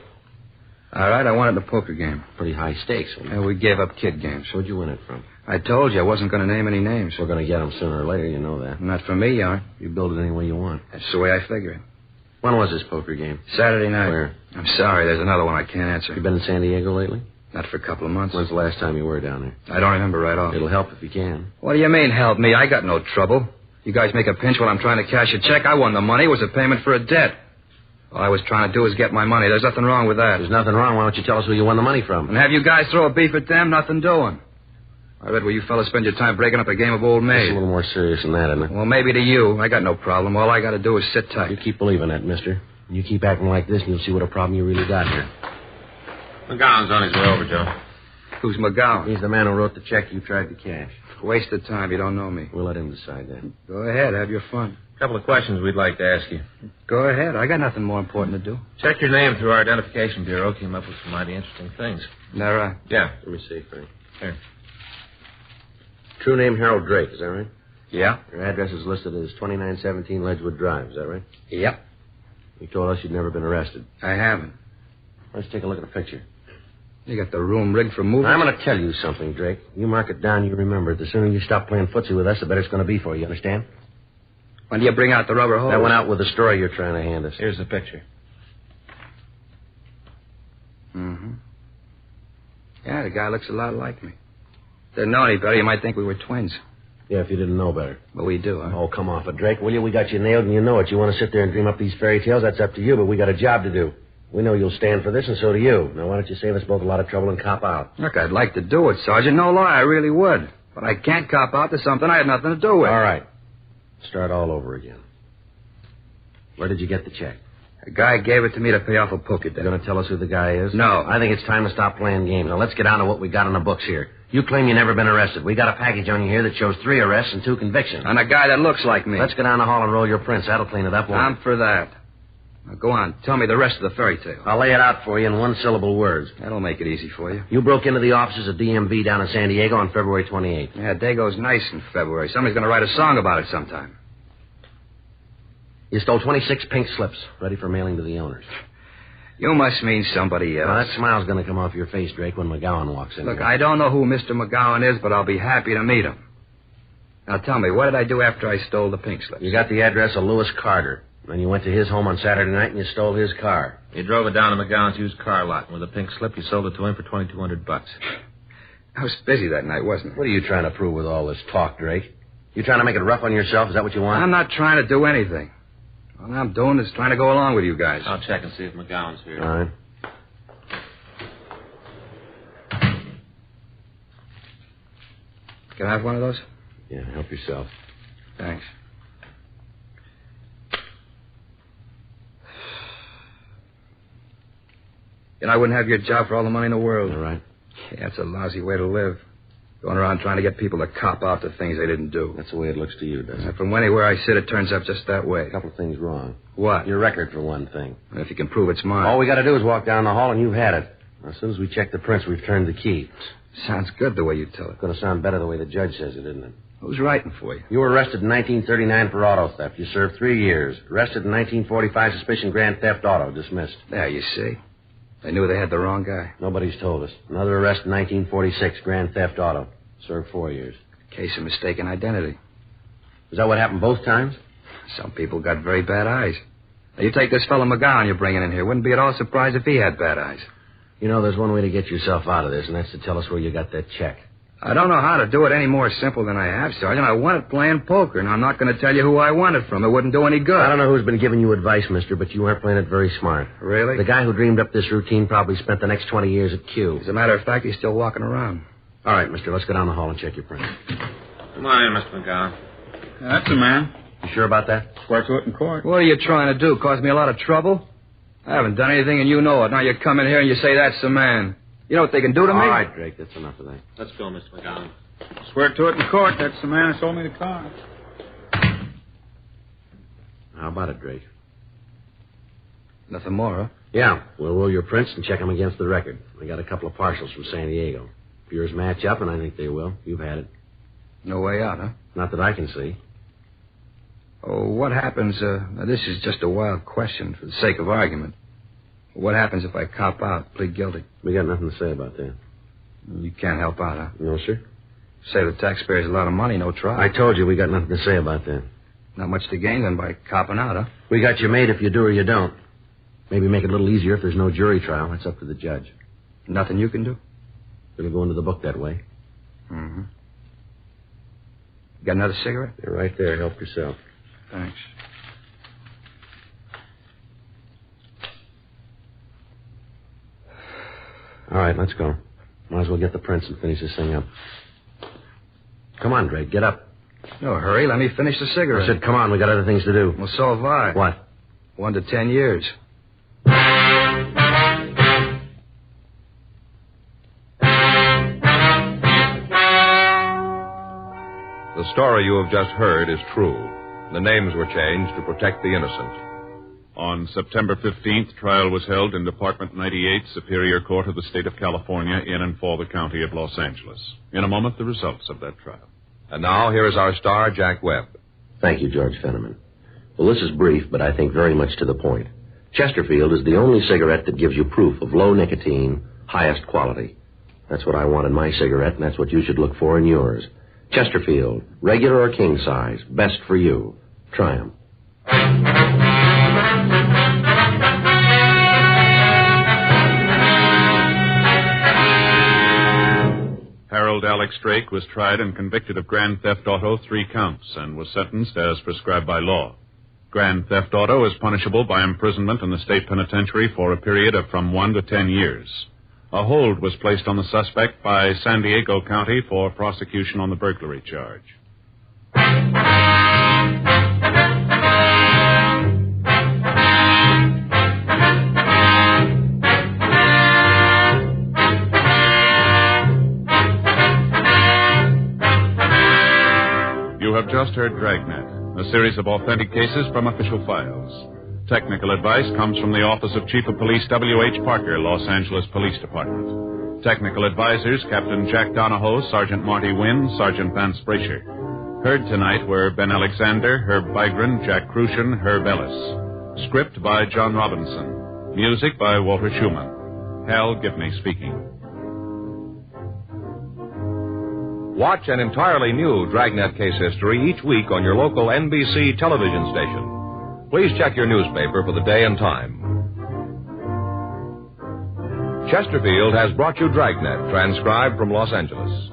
All right, I won it in a poker game. Pretty high stakes. Yeah, we gave up kid games. Where'd you win it from? I told you I wasn't going to name any names. We're going to get them sooner or later, you know that. Not for me, you aren't. You build it any way you want. That's the way I figure it. When was this poker game? Saturday night. Where? I'm sorry, there's another one I can't answer. You been in San Diego lately? Not for a couple of months. When's the last time you were down there? I don't remember right off. It'll help if you can. What do you mean, help me? I got no trouble. You guys make a pinch while I'm trying to cash a check. I won the money. It was a payment for a debt. All I was trying to do was get my money. There's nothing wrong with that. There's nothing wrong. Why don't you tell us who you won the money from? And have you guys throw a beef at them? Nothing doing. I read where you fellas spend your time breaking up a game of old maid. It's a little more serious than that, isn't it? Well, maybe to you. I got no problem. All I got to do is sit tight. You keep believing that, mister. You keep acting like this, and you'll see what a problem you really got here. McGowan's on his way over, Joe. Who's McGowan? He's the man who wrote the check you tried to cash. Waste of time. You don't know me. We'll let him decide that. Go ahead. Have your fun. A couple of questions we'd like to ask you. Go ahead. I got nothing more important to do. Check your name through our identification bureau. Came up with some mighty interesting things. Is that right? Yeah. Let me see, Frank. Here. True name Harold Drake, is that right? Yeah. Your address is listed as 2917 Ledgewood Drive, is that right? Yep. You told us you'd never been arrested. I haven't. Let's take a look at the picture. You got the room rigged for movies? I'm going to tell you something, Drake. You mark it down, you remember it. The sooner you stop playing footsie with us, the better it's going to be for you, understand? When do you bring out the rubber hose? That went out with the story you're trying to hand us. Here's the picture. Mm-hmm. Yeah, the guy looks a lot like me. Didn't know any better, you might think we were twins. Yeah, if you didn't know better. But we do, huh? Oh, come off it, Drake, will you? We got you nailed and you know it. You want to sit there and dream up these fairy tales? That's up to you, but we got a job to do. We know you'll stand for this, and so do you. Now, why don't you save us both a lot of trouble and cop out? Look, I'd like to do it, Sergeant. No lie, I really would. But I can't cop out to something I had nothing to do with. All right. Start all over again. Where did you get the check? A guy gave it to me to pay off a poker debt. You going to tell us who the guy is? No. I think it's time to stop playing games. Now, let's get down to what we got on the books here. You claim you never been arrested. We got a package on you here that shows 3 arrests and 2 convictions. And a guy that looks like me. Let's go down the hall and roll your prints. That'll clean it up, won't it? I'm for that. Now, go on. Tell me the rest of the fairy tale. I'll lay it out for you in one-syllable words. That'll make it easy for you. You broke into the offices of DMV down in San Diego on February 28th. Yeah, Dago's nice in February. Somebody's going to write a song about it sometime. You stole 26 pink slips, ready for mailing to the owners. You must mean somebody else. Well, that smile's going to come off your face, Drake, when McGowan walks in. Look, here. I don't know who Mr. McGowan is, but I'll be happy to meet him. Now, tell me, what did I do after I stole the pink slips? You got the address of Lewis Carter. Then you went to his home on Saturday night and you stole his car. You drove it down to McGowan's used car lot. And with a pink slip, you sold it to him for $2,200. I was busy that night, wasn't I? What are you trying to prove with all this talk, Drake? You trying to make it rough on yourself? Is that what you want? I'm not trying to do anything. All I'm doing is trying to go along with you guys. I'll check and see if McGowan's here. All right. Can I have one of those? Yeah, help yourself. Thanks. You know, I wouldn't have your job for all the money in the world. All right. Yeah, it's a lousy way to live. Going around trying to get people to cop out to things they didn't do. That's the way it looks to you, doesn't it? From anywhere I sit, it turns up just that way. A couple of things wrong. What? Your record, for one thing. If you can prove it's mine. All we got to do is walk down the hall and you've had it. As soon as we check the prints, we've turned the key. Sounds good the way you tell it. It's going to sound better the way the judge says it, isn't it? Who's writing for you? You were arrested in 1939 for auto theft. You served 3 years. Arrested in 1945, suspicion grand theft auto. Dismissed. There, you see. They knew they had the wrong guy. Nobody's told us. Another arrest in 1946, grand theft auto. Served 4 years. Case of mistaken identity. Is that what happened both times? Some people got very bad eyes. Now, you take this fellow McGowan you're bringing in here. Wouldn't be at all surprised if he had bad eyes. You know, there's one way to get yourself out of this, and that's to tell us where you got that check. I don't know how to do it any more simple than I have, Sergeant. I won it playing poker, and I'm not going to tell you who I won it from. It wouldn't do any good. I don't know who's been giving you advice, mister, but you aren't playing it very smart. Really? The guy who dreamed up this routine probably spent the next 20 years at Q. As a matter of fact, he's still walking around. All right, mister, let's go down the hall and check your print. Come on in, Mr. McGowan. That's the man. You sure about that? Swear to it in court. What are you trying to do? Cause me a lot of trouble? I haven't done anything, and you know it. Now you come in here and you say that's the man. You know what they can do to me? All right, Drake, that's enough of that. Let's go, Mr. McGowan. Swear to it in court. That's the man who sold me the car. How about it, Drake? Nothing more, huh? Yeah, we'll roll your prints and check them against the record. I got a couple of partials from San Diego. If yours match up, and I think they will, you've had it. No way out, huh? Not that I can see. Oh, what happens, now this is just a wild question for the sake of argument. What happens if I cop out, plead guilty? We got nothing to say about that. You can't help out, huh? No, sir. Save the taxpayers a lot of money, no trial. I told you we got nothing to say about that. Not much to gain then by copping out, huh? We got you made if you do or you don't. Maybe make it a little easier if there's no jury trial. That's up to the judge. Nothing you can do? It'll go into the book that way. Mm-hmm. Got another cigarette? They're right there. Help yourself. Thanks. All right, let's go. Might as well get the prints and finish this thing up. Come on, Drake, get up. No hurry. Let me finish the cigarette. I said, come on, we got other things to do. Well, so have I. What? 1 to 10 years. The story you have just heard is true. The names were changed to protect the innocent. On September 15th, trial was held in Department 98, Superior Court of the State of California, in and for the County of Los Angeles. In a moment, the results of that trial. And now, here is our star, Jack Webb. Thank you, George Fenneman. Well, this is brief, but I think very much to the point. Chesterfield is the only cigarette that gives you proof of low nicotine, highest quality. That's what I want in my cigarette, and that's what you should look for in yours. Chesterfield, regular or king size, best for you. Try 'em. Harold Alex Drake was tried and convicted of grand theft auto, 3 counts, and was sentenced as prescribed by law. Grand theft auto is punishable by imprisonment in the state penitentiary for a period of from 1 to 10 years. A hold was placed on the suspect by San Diego County for prosecution on the burglary charge. You have just heard Dragnet, a series of authentic cases from official files. Technical advice comes from the Office of Chief of Police W.H. Parker, Los Angeles Police Department. Technical advisors, Captain Jack Donahoe, Sergeant Marty Wynn, Sergeant Vance Brasher. Heard tonight were Ben Alexander, Herb Vigran, Jack Crucian, Herb Ellis. Script by John Robinson. Music by Walter Schumann. Hal Gibney speaking. Watch an entirely new Dragnet case history each week on your local NBC television station. Please check your newspaper for the day and time. Chesterfield has brought you Dragnet, transcribed from Los Angeles.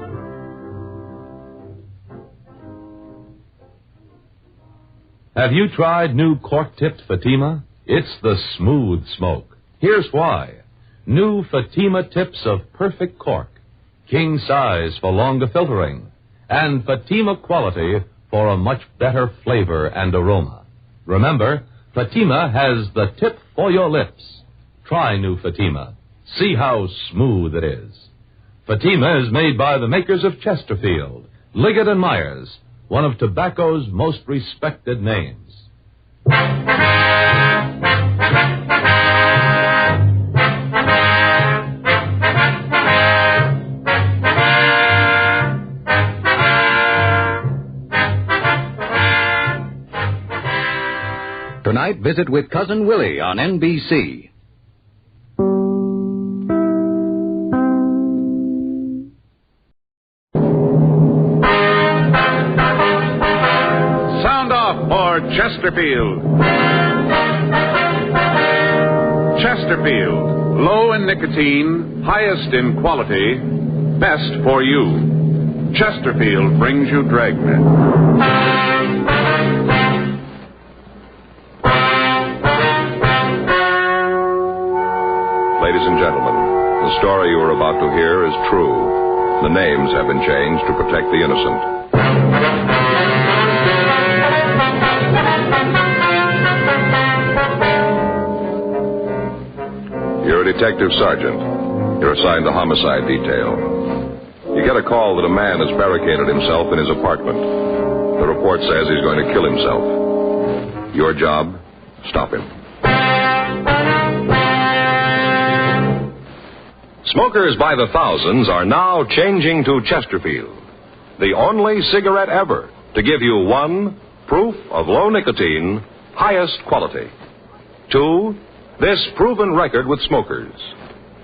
Have you tried new cork-tipped Fatima? It's the smooth smoke. Here's why. New Fatima tips of perfect cork. King size for longer filtering. And Fatima quality for a much better flavor and aroma. Remember, Fatima has the tip for your lips. Try new Fatima. See how smooth it is. Fatima is made by the makers of Chesterfield, Liggett & Myers, one of tobacco's most respected names. Tonight, visit with Cousin Willie on NBC. Sound off for Chesterfield. Chesterfield, low in nicotine, highest in quality, best for you. Chesterfield brings you Dragnet. Ladies and gentlemen, the story you are about to hear is true. The names have been changed to protect the innocent. You're a detective sergeant. You're assigned to homicide detail. You get a call that a man has barricaded himself in his apartment. The report says he's going to kill himself. Your job, stop him. Smokers by the thousands are now changing to Chesterfield, the only cigarette ever to give you 1, proof of low nicotine, highest quality. 2, this proven record with smokers.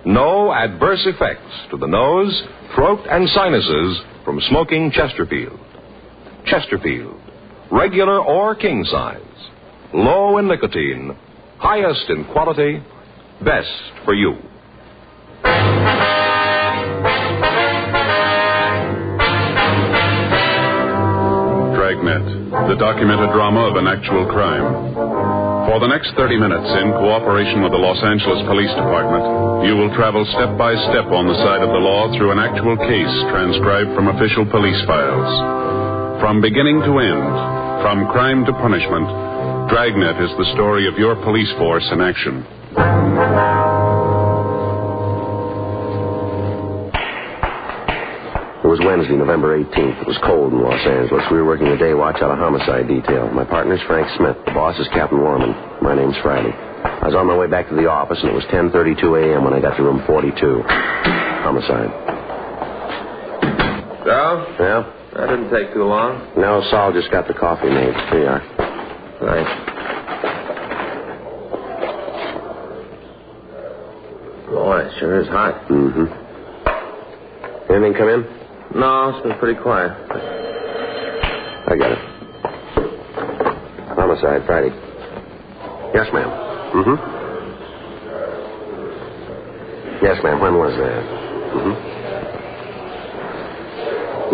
No adverse effects to the nose, throat, and sinuses from smoking Chesterfield. Chesterfield, regular or king size, low in nicotine, highest in quality, best for you. the documented drama of an actual crime. For the next 30 minutes, in cooperation with the Los Angeles Police Department, you will travel step by step on the side of the law through an actual case transcribed from official police files. From beginning to end, from crime to punishment, Dragnet is the story of your police force in action. It was Wednesday, November 18th. It was cold in Los Angeles. We were working the day watch out of homicide detail. My partner's Frank Smith. The boss is Captain Warman. My name's Friday. I was on my way back to the office, and it was 10:32 a.m. when I got to room 42. Homicide. Joe? Yeah? That didn't take too long. No, Saul just got the coffee made. Here you are. Thanks. Boy, it sure is hot. Mm-hmm. Anything come in? No, it's been pretty quiet. I got it. Homicide, Friday. Yes, ma'am. Mm-hmm. Yes, ma'am. When was that? Mm-hmm.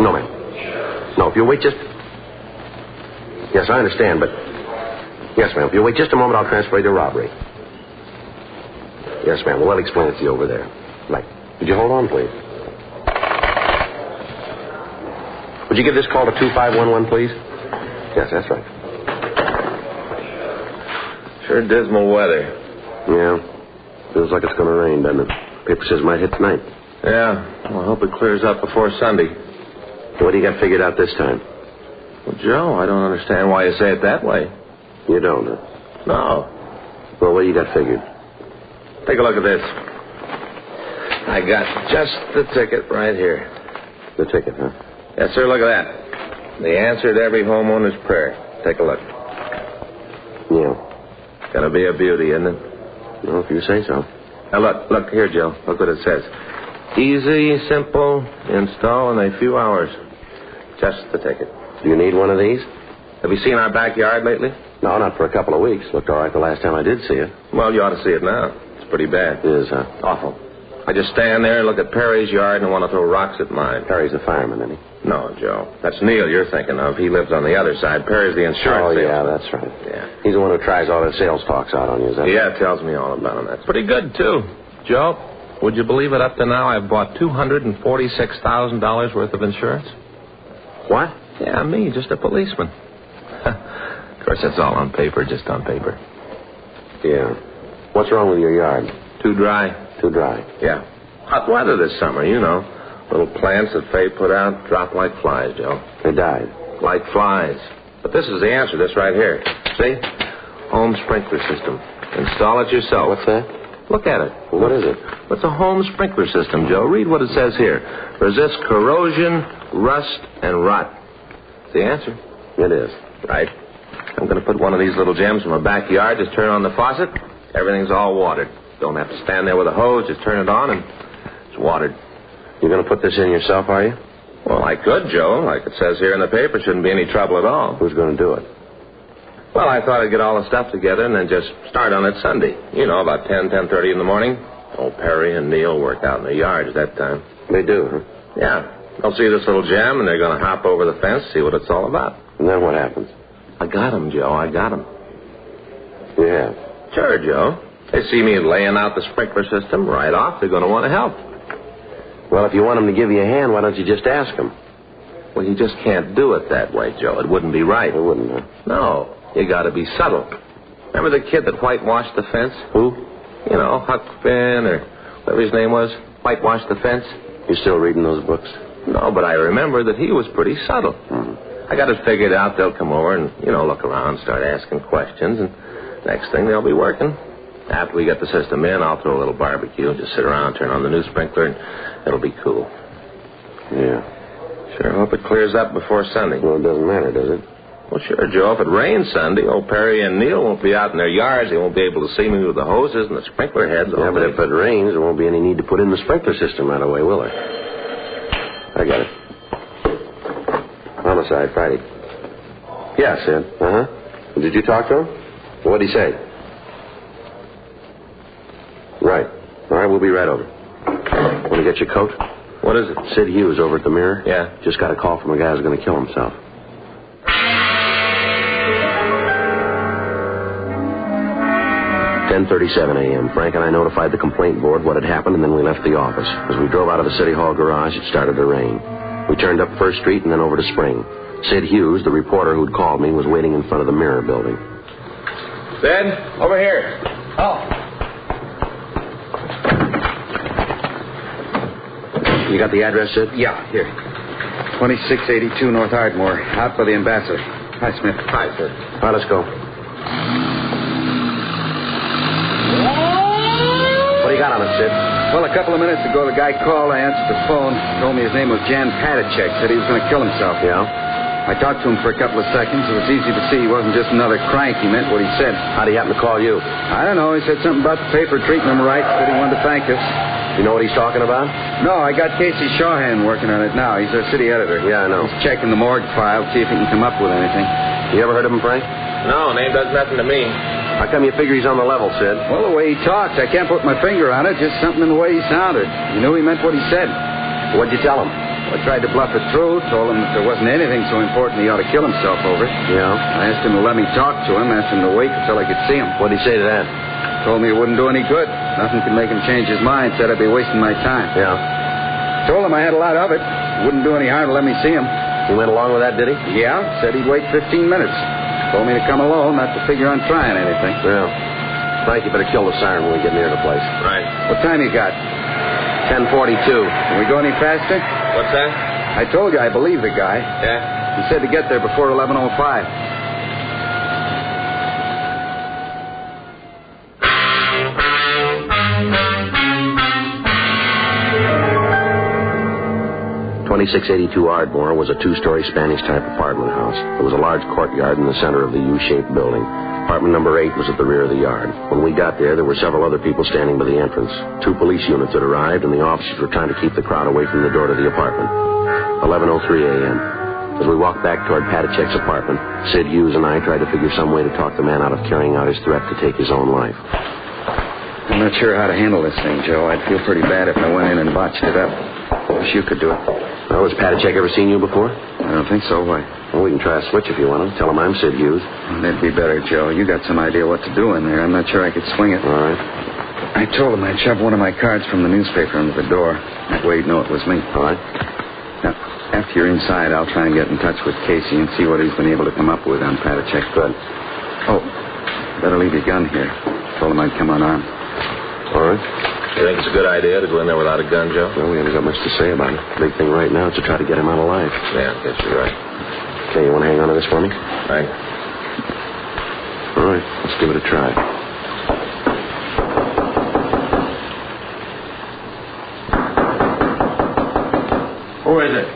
No, ma'am. No, if you'll wait just... Yes, I understand, but... Yes, ma'am. If you'll wait just a moment, I'll transfer you to robbery. Yes, ma'am. Well, I'll explain it to you over there. Right. Would you hold on, please? Would you give this call to 2511, please? Yes, that's right. Sure dismal weather. Yeah. Feels like it's going to rain, doesn't it? Paper says it might hit tonight. Yeah. Well, I hope it clears up before Sunday. What do you got figured out this time? Well, Joe, I don't understand why you say it that way. You don't, huh? No. Well, what do you got figured? Take a look at this. I got just the ticket right here. The ticket, huh? Yes, sir, look at that. The answer to every homeowner's prayer. Take a look. Yeah. Gonna be a beauty, isn't it? Well, if you say so. Now, look here, Joe. Look what it says. Easy, simple, install in a few hours. Just the ticket. Do you need one of these? Have you seen our backyard lately? No, not for a couple of weeks. Looked all right the last time I did see it. Well, you ought to see it now. It's pretty bad. It is, huh? Awful. I just stand there and look at Perry's yard and want to throw rocks at mine. Perry's the fireman, isn't he? No, Joe. That's Neil you're thinking of. He lives on the other side. Perry's the insurance salesman. Yeah, that's right. Yeah. He's the one who tries all the sales talks out on you, is that Yeah, tells me all about him. That's pretty good, too. Joe, would you believe it? Up to now, I've bought $246,000 worth of insurance. What? Yeah, me, just a policeman. Of course, that's all on paper, just on paper. Yeah. What's wrong with your yard? Too dry. Too dry. Yeah. Hot weather this summer, you know. Little plants that Faye put out drop like flies, Joe. They died. Like flies. But this is the answer, this right here. See? Home sprinkler system. Install it yourself. What's that? Look at it. Well, what is it? It's a home sprinkler system, Joe. Read what it says here. Resists corrosion, rust, and rot. It's the answer. It is. Right. I'm going to put one of these little gems in my backyard. Just turn on the faucet. Everything's all watered. Don't have to stand there with a hose. Just turn it on and it's watered. You're going to put this in yourself, are you? Well, I could, Joe. Like it says here in the paper, shouldn't be any trouble at all. Who's going to do it? Well, I thought I'd get all the stuff together and then just start on it Sunday. You know, about 10:30 in the morning. Old Perry and Neil work out in the yards that time. They do, huh? Yeah. They'll see this little gem and they're going to hop over the fence, see what it's all about. And then what happens? I got 'em, Joe. I got 'em. You have? Sure, Joe. They see me laying out the sprinkler system right off. They're going to want to help. Well, if you want them to give you a hand, why don't you just ask them? Well, you just can't do it that way, Joe. It wouldn't be right. It wouldn't, huh? No. You got to be subtle. Remember the kid that whitewashed the fence? Who? You know, Huck Finn or whatever his name was. Whitewashed the fence. You still reading those books? No, but I remember that he was pretty subtle. Mm-hmm. I got it figured out. They'll come over and, look around, start asking questions, and next thing they'll be working. After we get the system in, I'll throw a little barbecue, just sit around, turn on the new sprinkler, and it'll be cool. Yeah. Sure hope it clears up before Sunday. Well, it doesn't matter, does it? Well, sure, Joe. If it rains Sunday, old Perry and Neil won't be out in their yards. They won't be able to see me with the hoses and the sprinkler heads. Yeah, but if it rains, there won't be any need to put in the sprinkler system right away, will there? I got it. Homicide, Friday. Yeah, Sid. Uh-huh. Did you talk to him? What'd he say? Right. All right, we'll be right over. Want to get your coat? What is it? Sid Hughes over at the Mirror. Yeah. Just got a call from a guy who's going to kill himself. 10:37 a.m. Frank and I notified the complaint board what had happened, and then we left the office. As we drove out of the City Hall garage, it started to rain. We turned up First Street and then over to Spring. Sid Hughes, the reporter who'd called me, was waiting in front of the Mirror building. Sid, over here. Oh. You got the address, Sid? Yeah, here. 2682 North Ardmore, out by the Ambassador. Hi, Smith. Hi, Sid. All right, let's go. What do you got on it, Sid? Well, a couple of minutes ago, the guy called. I answered the phone. Told me his name was Jan Padacek. Said he was going to kill himself. Yeah? I talked to him for a couple of seconds. It was easy to see he wasn't just another crank. He meant what he said. How'd he happen to call you? I don't know. He said something about the paper treating him right. Said he wanted to thank us. You know what he's talking about? No, I got Casey Shawhan working on it now. He's our city editor. Yeah, I know. He's checking the morgue file, see if he can come up with anything. You ever heard of him, Frank? No, name does nothing to me. How come you figure he's on the level, Sid? Well, the way he talks, I can't put my finger on it. Just something in the way he sounded. You knew he meant what he said. What'd you tell him? Well, I tried to bluff it through. Told him that there wasn't anything so important he ought to kill himself over it. Yeah? I asked him to let me talk to him. Asked him to wait until I could see him. What'd he say to that? Told me it wouldn't do any good. Nothing could make him change his mind. Said I'd be wasting my time. Yeah? Told him I had a lot of it. Wouldn't do any harm to let me see him. He went along with that, did he? Yeah. Said he'd wait 15 minutes. Told me to come alone, not to figure on trying anything. Yeah. Frank, you better kill the siren when we get near the place. Right. What time you got? 10:42. Can we go any faster? What's that? I told you I believe the guy. Yeah? He said to get there before 11:05. .2682 Ardmore was a two-story Spanish-type apartment house. There was a large courtyard in the center of the U-shaped building. Apartment number 8 was at the rear of the yard. When we got there were several other people standing by the entrance. 2 police units had arrived, and the officers were trying to keep the crowd away from the door to the apartment. 11:03 a.m. As we walked back toward Padacek's apartment, Sid Hughes and I tried to figure some way to talk the man out of carrying out his threat to take his own life. I'm not sure how to handle this thing, Joe. I'd feel pretty bad if I went in and botched it up. Wish you could do it. Well, has Padacek ever seen you before? I don't think so. Why? Well, we can try a switch if you want to. Tell him I'm Sid Hughes. That'd be better, Joe. You got some idea what to do in there. I'm not sure I could swing it. All right. I told him I'd shove one of my cards from the newspaper under the door. That way he'd know it was me. All right. Now, after you're inside, I'll try and get in touch with Casey and see what he's been able to come up with on Padacek. Good. Oh, better leave your gun here. Told him I'd come unarmed. All right. You think it's a good idea to go in there without a gun, Joe? Well, we haven't got much to say about it. The big thing right now is to try to get him out alive. Yeah, I guess you're right. Okay, you want to hang on to this for me? Right. All right, let's give it a try. Who is it?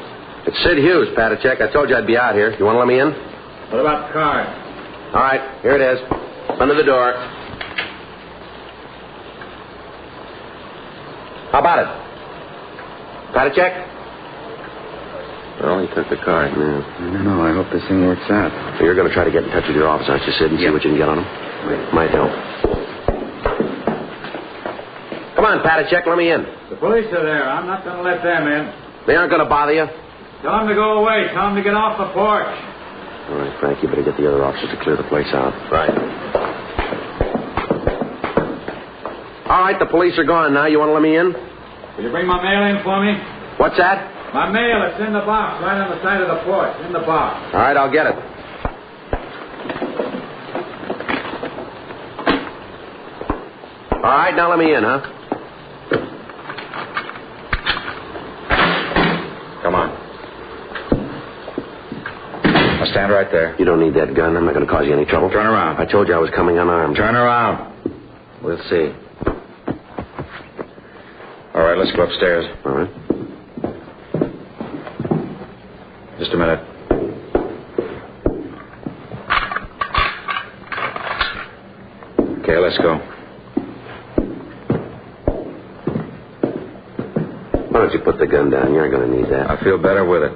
It's Sid Hughes, Padacek. I told you I'd be out here. You want to let me in? What about the card? All right, here it is. Under the door. How about it? Padacek? Well, he took the card. I don't know. I hope this thing works out. So you're going to try to get in touch with your office, aren't you, Sid, and see what you can get on him? Might help. Come on, Padacek, let me in. The police are there. I'm not going to let them in. They aren't going to bother you? Tell them to go away. Tell them to get off the porch. All right, Frank, you better get the other officers to clear the place out. Right. All right, the police are gone now. You want to let me in? Will you bring my mail in for me? What's that? My mail. It's in the box right on the side of the porch. In the box. All right, I'll get it. All right, now let me in, huh? Come on. I'll stand right there. You don't need that gun. I'm not going to cause you any trouble. Turn around. I told you I was coming unarmed. Turn around. We'll see. All right, let's go upstairs. All right. Just a minute. Okay, let's go. Why don't you put the gun down? You're going to need that. I feel better with it.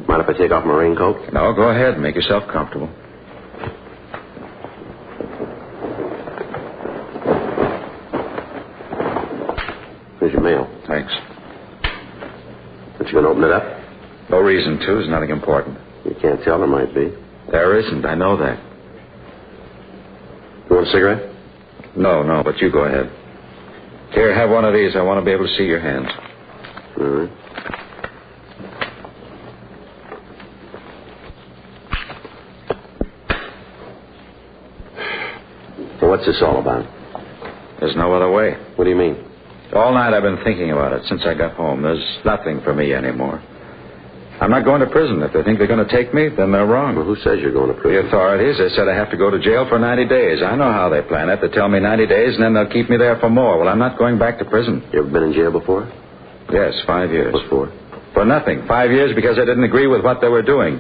Mind if I take off my raincoat? No, go ahead. Make yourself comfortable. Here's your mail. Thanks. But you going to open it up? No reason to. There's nothing important. You can't tell. There might be. There isn't. I know that. You want a cigarette? No, but you go ahead. Here, have one of these. I want to be able to see your hands. All right. Well, what's this all about? There's no other way. What do you mean? All night I've been thinking about it since I got home. There's nothing for me anymore. I'm not going to prison. If they think they're going to take me, then they're wrong. Well, who says you're going to prison? The authorities. They said I have to go to jail for 90 days. I know how they plan it. They tell me 90 days, and then they'll keep me there for more. Well, I'm not going back to prison. You ever been in jail before? Yes, 5 years. What for? For nothing. 5 years because I didn't agree with what they were doing.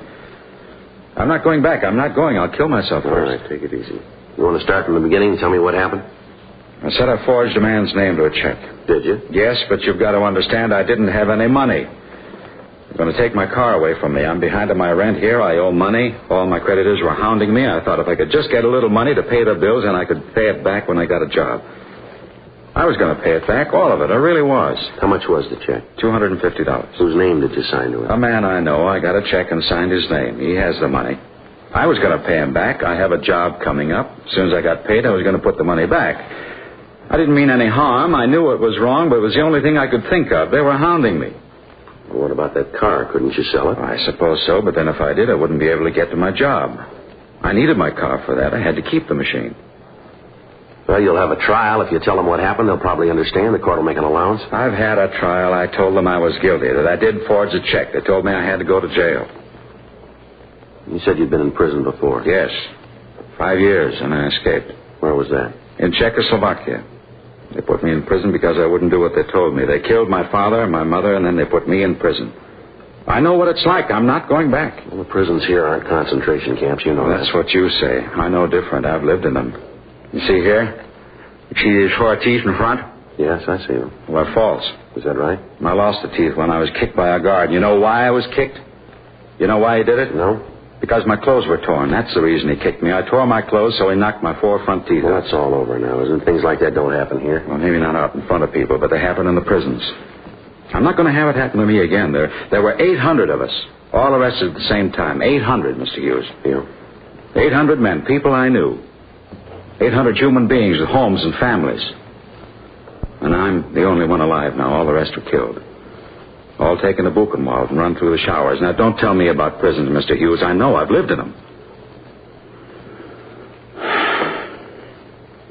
I'm not going back. I'm not going. I'll kill myself first. All right, take it easy. You want to start from the beginning and tell me what happened? I said I forged a man's name to a check. Did you? Yes, but you've got to understand I didn't have any money. They're going to take my car away from me. I'm behind on my rent here. I owe money. All my creditors were hounding me. I thought if I could just get a little money to pay the bills, then I could pay it back when I got a job. I was going to pay it back, all of it. I really was. How much was the check? $250. Whose name did you sign to it? A man I know. I got a check and signed his name. He has the money. I was going to pay him back. I have a job coming up. As soon as I got paid, I was going to put the money back. I didn't mean any harm. I knew it was wrong, but it was the only thing I could think of. They were hounding me. Well, what about that car? Couldn't you sell it? I suppose so, but then if I did, I wouldn't be able to get to my job. I needed my car for that. I had to keep the machine. Well, you'll have a trial. If you tell them what happened, they'll probably understand. The court will make an allowance. I've had a trial. I told them I was guilty, that I did forge a check. They told me I had to go to jail. You said you'd been in prison before. Yes. 5 years, and I escaped. Where was that? In Czechoslovakia. They put me in prison because I wouldn't do what they told me. They killed my father and my mother, and then they put me in prison. I know what it's like. I'm not going back. Well, the prisons here aren't concentration camps. You know that. That's what you say. I know different. I've lived in them. You see here? You see these 4 teeth in front? Yes, I see them. Well, they're false. Is that right? I lost the teeth when I was kicked by a guard. You know why I was kicked? You know why he did it? No. Because my clothes were torn. That's the reason he kicked me. I tore my clothes, so he knocked my 4 front teeth out. That's all over now, isn't it? Things like that don't happen here. Well, maybe not out in front of people, but they happen in the prisons. I'm not going to have it happen to me again. There were 800 of us, all arrested at the same time. 800, Mr. Hughes. Yeah. 800 men, people I knew. 800 human beings with homes and families. And I'm the only one alive now. All the rest were killed. All taken to Buchenwald and run through the showers. Now, don't tell me about prisons, Mr. Hughes. I know. I've lived in them.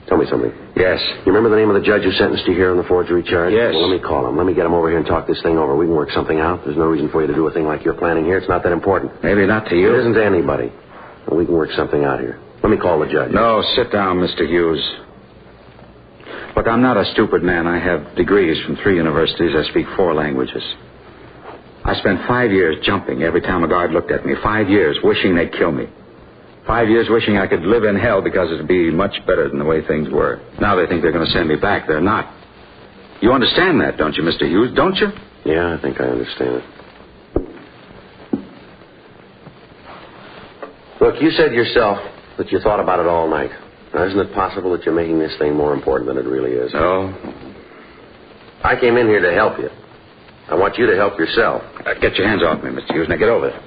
Tell me something. Yes. You remember the name of the judge who sentenced you here on the forgery charge? Yes. Well, let me call him. Let me get him over here and talk this thing over. We can work something out. There's no reason for you to do a thing like you're planning here. It's not that important. Maybe not to you. It isn't to anybody. Well, we can work something out here. Let me call the judge. No, sit down, Mr. Hughes. Look, I'm not a stupid man. I have degrees from 3 universities. I speak 4 languages. I spent 5 years jumping every time a guard looked at me. 5 years wishing they'd kill me. 5 years wishing I could live in hell because it'd be much better than the way things were. Now they think they're going to send me back. They're not. You understand that, don't you, Mr. Hughes? Don't you? Yeah, I think I understand it. Look, you said yourself that you thought about it all night. Now, isn't it possible that you're making this thing more important than it really is? No. I came in here to help you. I want you to help yourself. Get your hands off me, Mr. Hughes. Now get over it.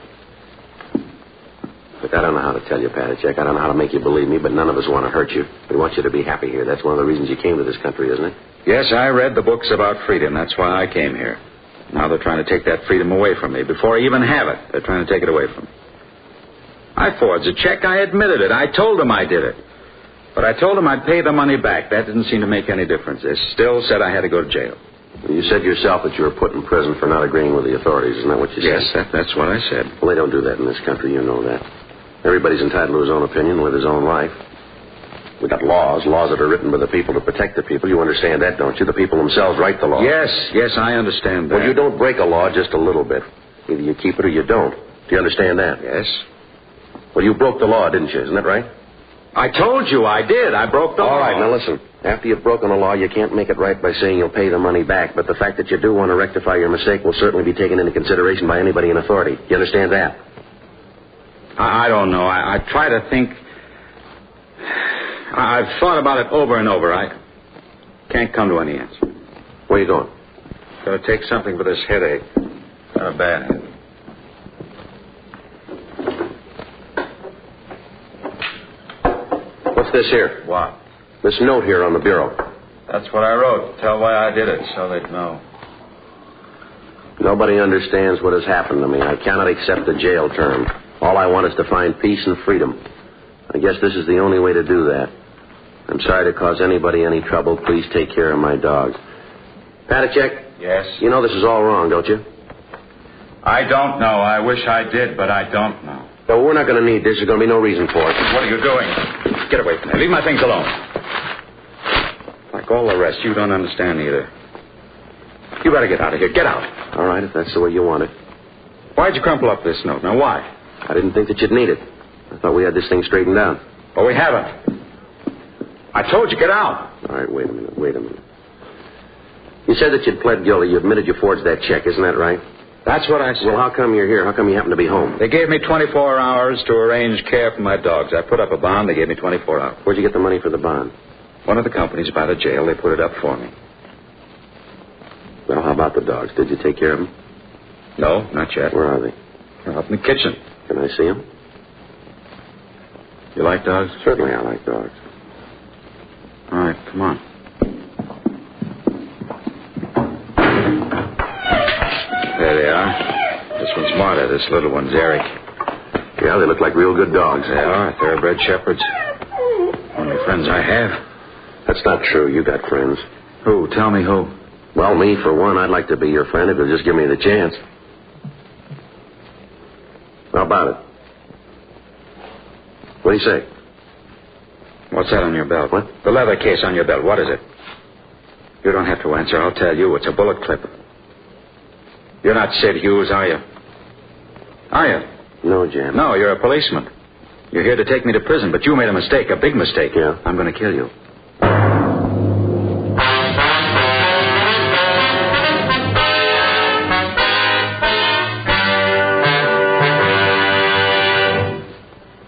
Look, I don't know how to tell you, Padachek. I don't know how to make you believe me, but none of us want to hurt you. We want you to be happy here. That's one of the reasons you came to this country, isn't it? Yes, I read the books about freedom. That's why I came here. Now they're trying to take that freedom away from me. Before I even have it, they're trying to take it away from me. I forged a check. I admitted it. I told them I did it. But I told them I'd pay the money back. That didn't seem to make any difference. They still said I had to go to jail. You said yourself that you were put in prison for not agreeing with the authorities. Isn't that what you said? Yes, that's what I said. Well, they don't do that in this country. You know that. Everybody's entitled to his own opinion and live his own life. We got laws that are written by the people to protect the people. You understand that, don't you? The people themselves write the law. Yes, I understand that. Well, you don't break a law just a little bit. Either you keep it or you don't. Do you understand that? Yes. Well, you broke the law, didn't you? Isn't that right? I told you I did. I broke the law. All right, now listen. After you've broken the law, you can't make it right by saying you'll pay the money back. But the fact that you do want to rectify your mistake will certainly be taken into consideration by anybody in authority. You understand that? I don't know. I try to think. I've thought about it over and over. I can't come to any answer. Where are you going? Got to take something for this headache. Kind of bad. What's this here? What? This note here on the bureau. That's what I wrote. Tell why I did it, so they'd know. Nobody understands what has happened to me. I cannot accept the jail term. All I want is to find peace and freedom. I guess this is the only way to do that. I'm sorry to cause anybody any trouble. Please take care of my dogs. Patachek? Yes? You know this is all wrong, don't you? I don't know. I wish I did, but I don't know. So we're not going to need this. There's going to be no reason for it. What are you doing? Get away from me. Leave my things alone. Like all the rest, you don't understand either. You better get out of here. Get out. All right, if that's the way you want it. Why'd you crumple up this note? Now, why? I didn't think that you'd need it. I thought we had this thing straightened out. Well, we haven't. I told you, get out. All right, wait a minute. You said that you'd pled guilty. You admitted you forged that check. Isn't that right? That's what I said. Well, how come you're here? How come you happen to be home? They gave me 24 hours to arrange care for my dogs. I put up a bond. They gave me 24 hours. Where'd you get the money for the bond? One of the companies by the jail. They put it up for me. Well, how about the dogs? Did you take care of them? No, not yet. Where are they? They're up in the kitchen. Can I see them? You like dogs? Certainly I like dogs. All right, come on. There they are. This one's Marta. This little one's Eric. Yeah, they look like real good dogs. They are. Thoroughbred shepherds. Only friends I have. That's not true. You got friends. Who? Tell me who. Well, me, for one. I'd like to be your friend if you'll just give me the chance. How about it? What do you say? What's that on your belt? What? The leather case on your belt. What is it? You don't have to answer. I'll tell you. It's a bullet clip. You're not Sid Hughes, are you? Are you? No, Jan. No, you're a policeman. You're here to take me to prison, but you made a mistake, a big mistake. Yeah? I'm going to kill you.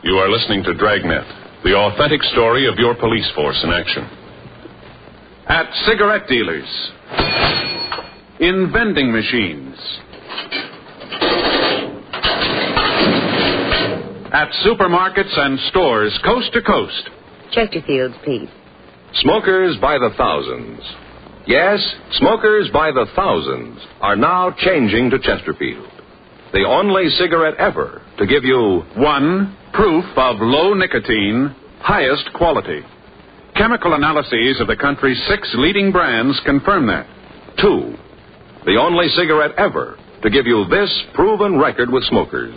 You are listening to Dragnet, the authentic story of your police force in action. At cigarette dealers, in vending machines, at supermarkets and stores coast to coast. Chesterfield's, please. Smokers by the thousands. Yes, smokers by the thousands are now changing to Chesterfield. The only cigarette ever to give you... 1, proof of low nicotine, highest quality. Chemical analyses of the country's 6 leading brands confirm that. 2, the only cigarette ever to give you this proven record with smokers.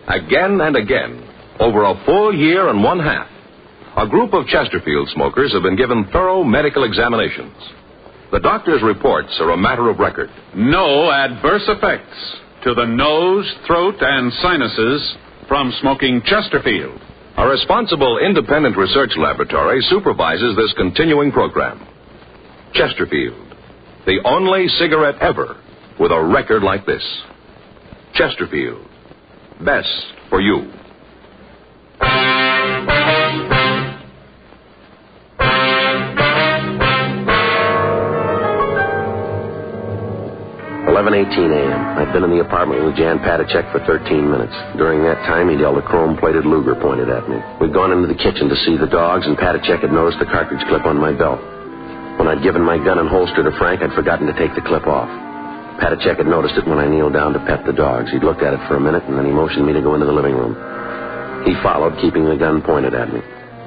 Again and again, over a full year and one half, a group of Chesterfield smokers have been given thorough medical examinations. The doctor's reports are a matter of record. No adverse effects to the nose, throat, and sinuses from smoking Chesterfield. A responsible independent research laboratory supervises this continuing program. Chesterfield, the only cigarette ever with a record like this. Chesterfield, best for you. 11:18 a.m. I'd been in the apartment with Jan Patachek for 13 minutes. During that time, he'd held a chrome-plated Luger pointed at me. We'd gone into the kitchen to see the dogs, and Patachek had noticed the cartridge clip on my belt. When I'd given my gun and holster to Frank, I'd forgotten to take the clip off. Patachek had noticed it when I kneeled down to pet the dogs. He'd looked at it for a minute, and then he motioned me to go into the living room. He followed, keeping the gun pointed at me.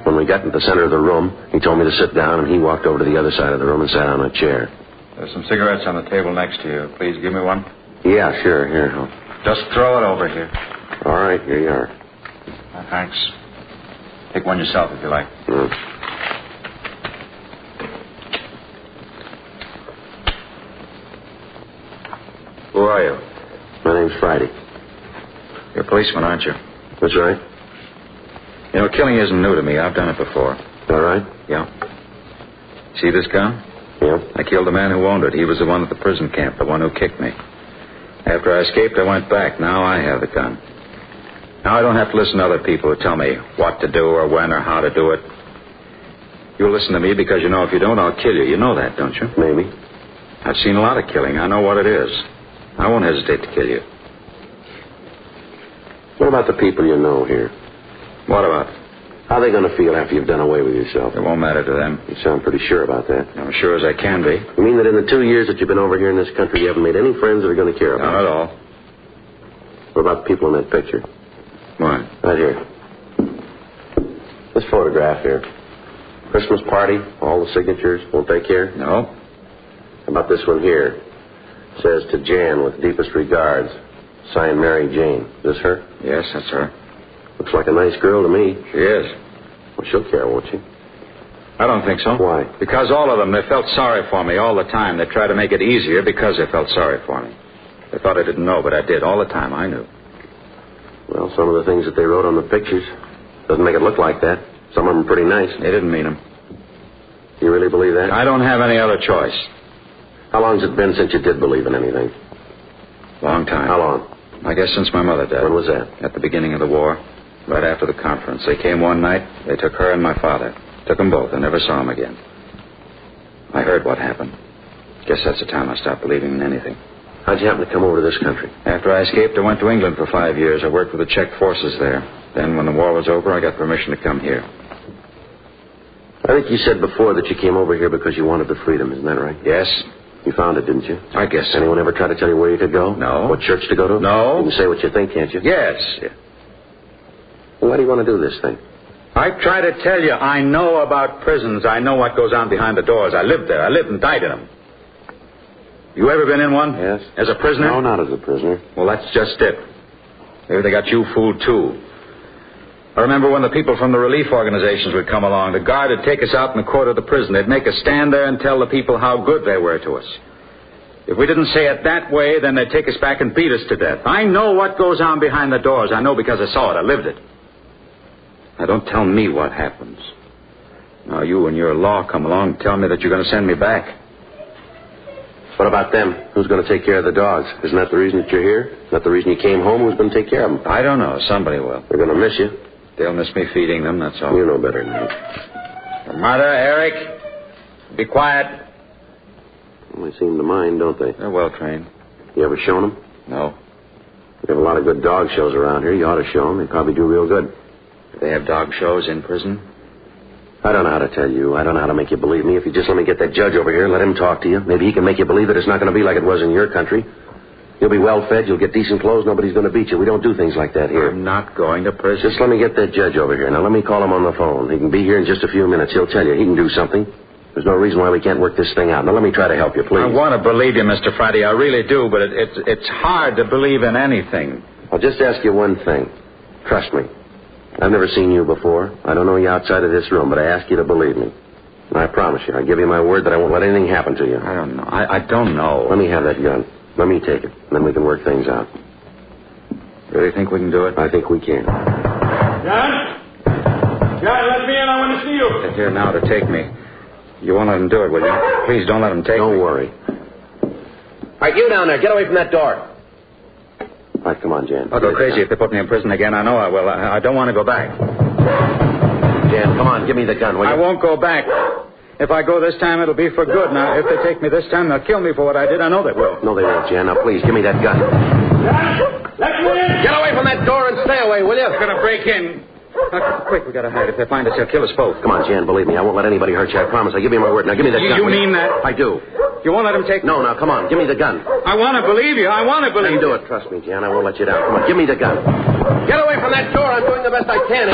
When we got into the center of the room, he told me to sit down, and he walked over to the other side of the room and sat on a chair. There's some cigarettes on the table next to you. Please give me one. Yeah, sure. Here. Just throw it over here. All right, here you are. Thanks. Take one yourself if you like. Who are you? My name's Friday. You're a policeman, aren't you? That's right. You know, killing isn't new to me. I've done it before. All right? Yeah. See this gun? Yeah. I killed the man who owned it. He was the one at the prison camp, the one who kicked me. After I escaped, I went back. Now I have the gun. Now I don't have to listen to other people who tell me what to do or when or how to do it. You'll listen to me because you know if you don't, I'll kill you. You know that, don't you? Maybe. I've seen a lot of killing. I know what it is. I won't hesitate to kill you. What about the people you know here? What about? How are they going to feel after you've done away with yourself? It won't matter to them. You sound pretty sure about that. I'm as sure as I can be. You mean that in the 2 years that you've been over here in this country, you haven't made any friends that are going to care about Not you? at all. What about the people in that picture? What? Right here. This photograph here. Christmas party, all the signatures. Won't they care? No. How about this one here? It says, to Jan with deepest regards. Signed, Mary Jane. Is this her? Yes, that's her. Looks like a nice girl to me. She is. Well, she'll care, won't she? I don't think so. Why? Because all of them, they felt sorry for me all the time. They tried to make it easier because they felt sorry for me. They thought I didn't know, but I did. All the time, I knew. Well, some of the things that they wrote on the pictures doesn't make it look like that. Some of them are pretty nice. They didn't mean them. You really believe that? I don't have any other choice. How long's it been since you did believe in anything? Long time. How long? I guess since my mother died. When was that? At the beginning of the war. Right after the conference. They came one night. They took her and my father. Took them both. I never saw them again. I heard what happened. Guess that's the time I stopped believing in anything. How'd you happen to come over to this country? After I escaped, I went to England for 5 years. I worked with the Czech forces there. Then, when the war was over, I got permission to come here. I think you said before that you came over here because you wanted the freedom. Isn't that right? Yes. You found it, didn't you? I guess so. Anyone ever try to tell you where you could go? No. What church to go to? No. You can say what you think, can't you? Yes. Well, why do you want to do this thing? I try to tell you, I know about prisons. I know what goes on behind the doors. I lived there. I lived and died in them. You ever been in one? Yes. As a prisoner? No, not as a prisoner. Well, that's just it. Maybe they got you fooled, too. I remember when the people from the relief organizations would come along. The guard would take us out in the court of the prison. They'd make us stand there and tell the people how good they were to us. If we didn't say it that way, then they'd take us back and beat us to death. I know what goes on behind the doors. I know because I saw it. I lived it. Now, don't tell me what happens. Now, you and your law come along and tell me that you're going to send me back. What about them? Who's going to take care of the dogs? Isn't that the reason that you're here? Isn't that the reason you came home? Who's going to take care of them? I don't know. Somebody will. They're going to miss you. They'll miss me feeding them, that's all. You know better than me. Mother, Eric, be quiet. Well, they seem to mind, don't they? They're well trained. You ever shown them? No. We have a lot of good dog shows around here. You ought to show them. They probably do real good. Do they have dog shows in prison? I don't know how to tell you. I don't know how to make you believe me. If you just let me get that judge over here, let him talk to you. Maybe he can make you believe that it's not going to be like it was in your country. You'll be well fed. You'll get decent clothes. Nobody's going to beat you. We don't do things like that here. I'm not going to prison. Just let me get that judge over here. Now, let me call him on the phone. He can be here in just a few minutes. He'll tell you. He can do something. There's no reason why we can't work this thing out. Now, let me try to help you, please. I want to believe you, Mr. Friday. I really do, but it's hard to believe in anything. I'll just ask you one thing. Trust me. I've never seen you before. I don't know you outside of this room, but I ask you to believe me. And I promise you, I give you my word that I won't let anything happen to you. I don't know. I don't know. Let me have that gun. Let me take it. Then we can work things out. Really think we can do it? I think we can. John? John, let me in. I want to see you. They're here now to take me. You won't let them do it, will you? Please don't let them take me. Don't worry. All right, you down there. Get away from that door. All right, come on, Jan. I'll go crazy if they put me in prison again. I know I will. I don't want to go back. Jan, come on. Give me the gun, will you? I won't go back. If I go this time, it'll be for good. Now, if they take me this time, they'll kill me for what I did. I know they will. No, they won't, Jan. Now, please, give me that gun. Let me in. Get away from that door and stay away, will you? They're going to break in. Quick, we got to hide. If they find us, they'll kill us both. Come on, Jan, believe me. I won't let anybody hurt you. I promise. I give you my word. Now, give me that gun. You mean that? I do. You won't let them take me? No, now, come on. Give me the gun. I want to believe you. I want to believe you. Do it. Trust me, Jan. I won't let you down. Come on, give me the gun. Get away from that door. I'm doing the best I can.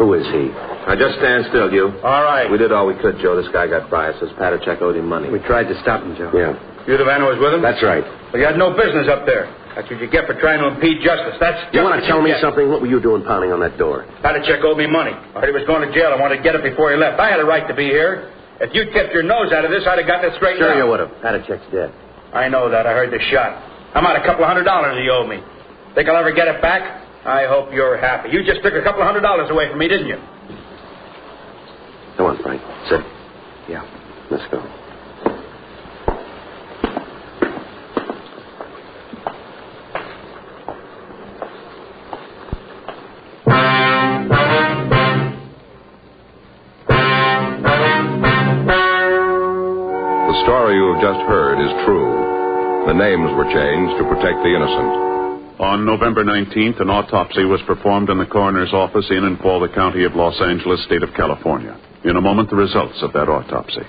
Who is he? Now, just stand still, you. All right. We did all we could, Joe. This guy got by. It says Patachek owed him money. We tried to stop him, Joe. Yeah. You're the man who was with him? That's right. Well, you had no business up there. That's what you get for trying to impede justice. That's just You want to tell me get. something? What were you doing pounding on that door? Patachek owed me money. I heard he was going to jail. I wanted to get it before he left. I had a right to be here. If you'd kept your nose out of this, I'd have gotten it straightened out. Sure you would have. Patachek's dead. I know that. I heard the shot. I'm out $200 he owed me. Think I'll ever get it back? I hope you're happy. You just took $200 away from me, didn't you? Come on, Frank. Sit. Yeah. Let's go. you've just heard is true. The names were changed to protect the innocent. On November 19th, an autopsy was performed in the coroner's office in and for the county of Los Angeles, state of California. In a moment, the results of that autopsy.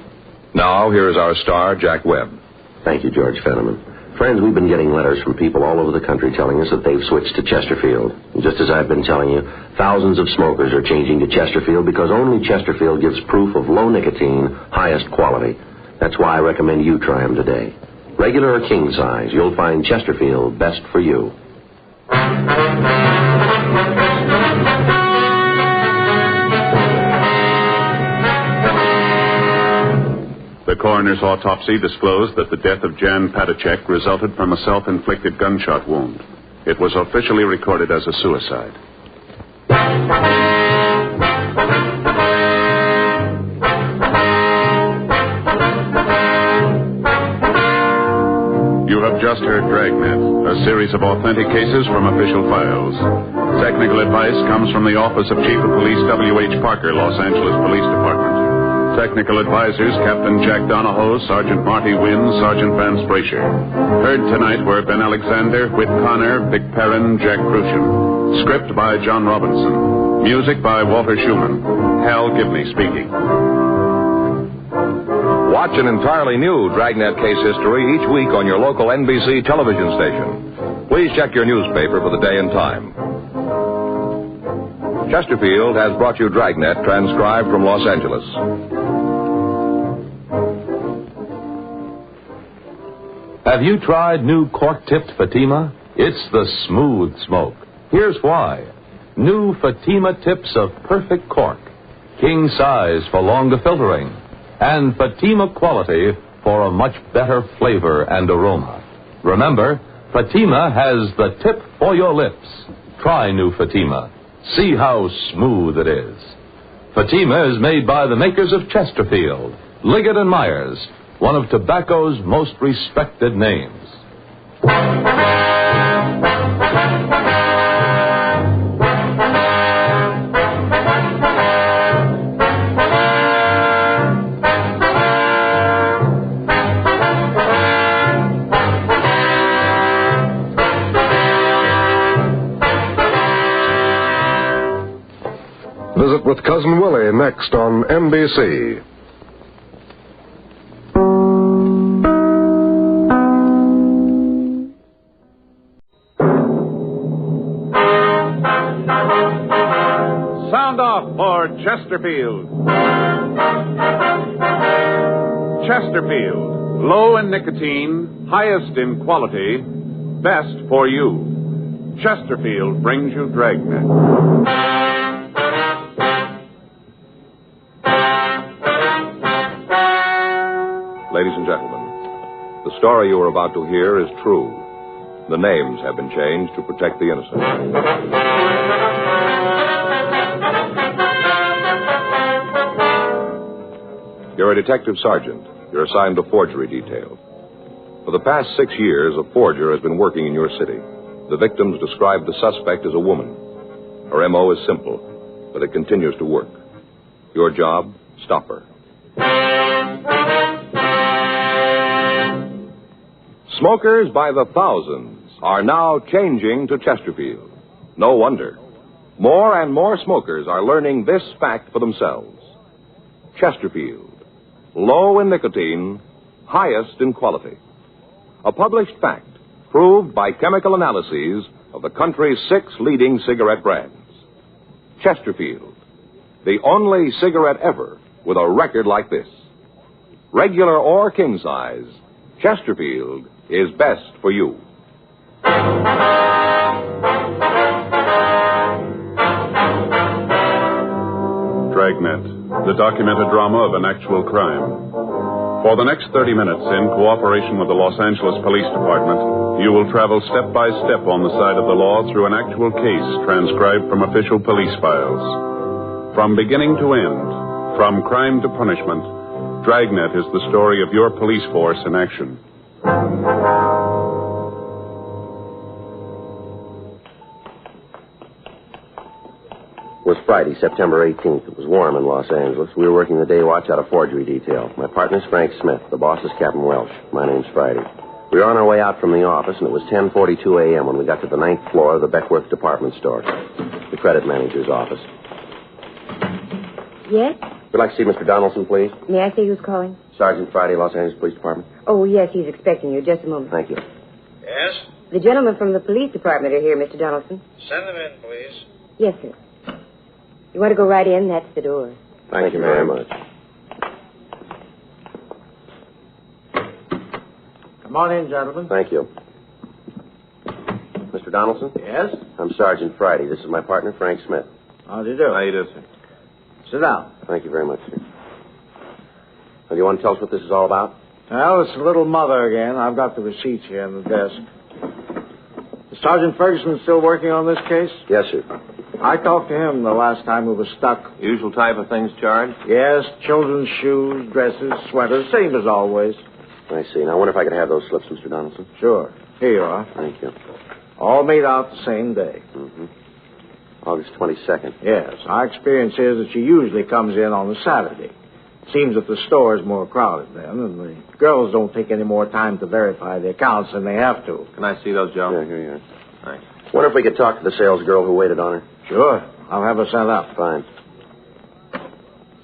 Now, here is our star, Jack Webb. Thank you, George Fenneman. Friends, we've been getting letters from people all over the country telling us that they've switched to Chesterfield. And just as I've been telling you, thousands of smokers are changing to Chesterfield because only Chesterfield gives proof of low nicotine, highest quality. That's why I recommend you try them today. Regular or king size, you'll find Chesterfield best for you. The coroner's autopsy disclosed that the death of Jan Padacek resulted from a self-inflicted gunshot wound. It was officially recorded as a suicide. You have just heard Dragnet, a series of authentic cases from official files. Technical advice comes from the Office of Chief of Police W.H. Parker, Los Angeles Police Department. Technical advisors, Captain Jack Donahoe, Sergeant Marty Wynn, Sergeant Vance Brasher. Heard tonight were Ben Alexander, Whit Connor, Vic Perrin, Jack Crucian. Script by John Robinson. Music by Walter Schumann. Hal Gibney speaking. Watch an entirely new Dragnet case history each week on your local NBC television station. Please check your newspaper for the day and time. Chesterfield has brought you Dragnet, transcribed from Los Angeles. Have you tried new cork-tipped Fatima? It's the smooth smoke. Here's why. New Fatima tips of perfect cork. King size for longer filtering. And Fatima quality for a much better flavor and aroma. Remember, Fatima has the tip for your lips. Try new Fatima. See how smooth it is. Fatima is made by the makers of Chesterfield, Liggett & Myers, one of tobacco's most respected names. Visit with Cousin Willie next on NBC. Sound off for Chesterfield. Chesterfield, low in nicotine, highest in quality, best for you. Chesterfield brings you Dragnet. Ladies and gentlemen, the story you are about to hear is true. The names have been changed to protect the innocent. You're a detective sergeant. You're assigned to forgery detail. For the past 6 years, a forger has been working in your city. The victims describe the suspect as a woman. Her M.O. is simple, but it continues to work. Your job, stop her. Smokers by the thousands are now changing to Chesterfield. No wonder. More and more smokers are learning this fact for themselves. Chesterfield, low in nicotine, highest in quality. A published fact proved by chemical analyses of the country's 6 leading cigarette brands. Chesterfield, the only cigarette ever with a record like this. Regular or king size, Chesterfield is best for you. Dragnet, the documented drama of an actual crime. For the next 30 minutes, in cooperation with the Los Angeles Police Department, you will travel step by step on the side of the law through an actual case transcribed from official police files. From beginning to end, from crime to punishment, Dragnet is the story of your police force in action. was Friday, September 18th. It was warm in Los Angeles. We were working the day watch out of forgery detail. My partner's Frank Smith. The boss is Captain Welsh. My name's Friday. We were on our way out from the office, and it was 10:42 a.m. when we got to the 9th floor of the Beckworth department store, the credit manager's office. Yes? We'd like to see Mr. Donaldson, please. May I say who's calling? Sergeant Friday, Los Angeles Police Department. Oh, yes, he's expecting you. Just a moment. Thank you. Yes? The gentlemen from the police department are here, Mr. Donaldson. Send them in, please. Yes, sir. You want to go right in? That's the door. Thank you very much. Come on in, gentlemen. Thank you. Mr. Donaldson? Yes? I'm Sergeant Friday. This is my partner, Frank Smith. How do you do? How you do, sir? Sit down. Thank you very much, sir. Now, do you want to tell us what this is all about? Well, it's the little mother again. I've got the receipts here on the desk. Is Sergeant Ferguson still working on this case? Yes, sir. I talked to him the last time we were stuck. Usual type of things charged? Yes, children's shoes, dresses, sweaters, same as always. I see. Now, I wonder if I could have those slips, Mr. Donaldson. Sure. Here you are. Thank you. All made out the same day. Mm-hmm. August 22nd. Yes. Our experience is that she usually comes in on a Saturday. Seems that the store is more crowded then, and the girls don't take any more time to verify the accounts than they have to. Can I see those, Joe? Yeah, here you are. Thanks. Wonder if we could talk to the sales girl who waited on her. Sure. I'll have her sent up. Fine.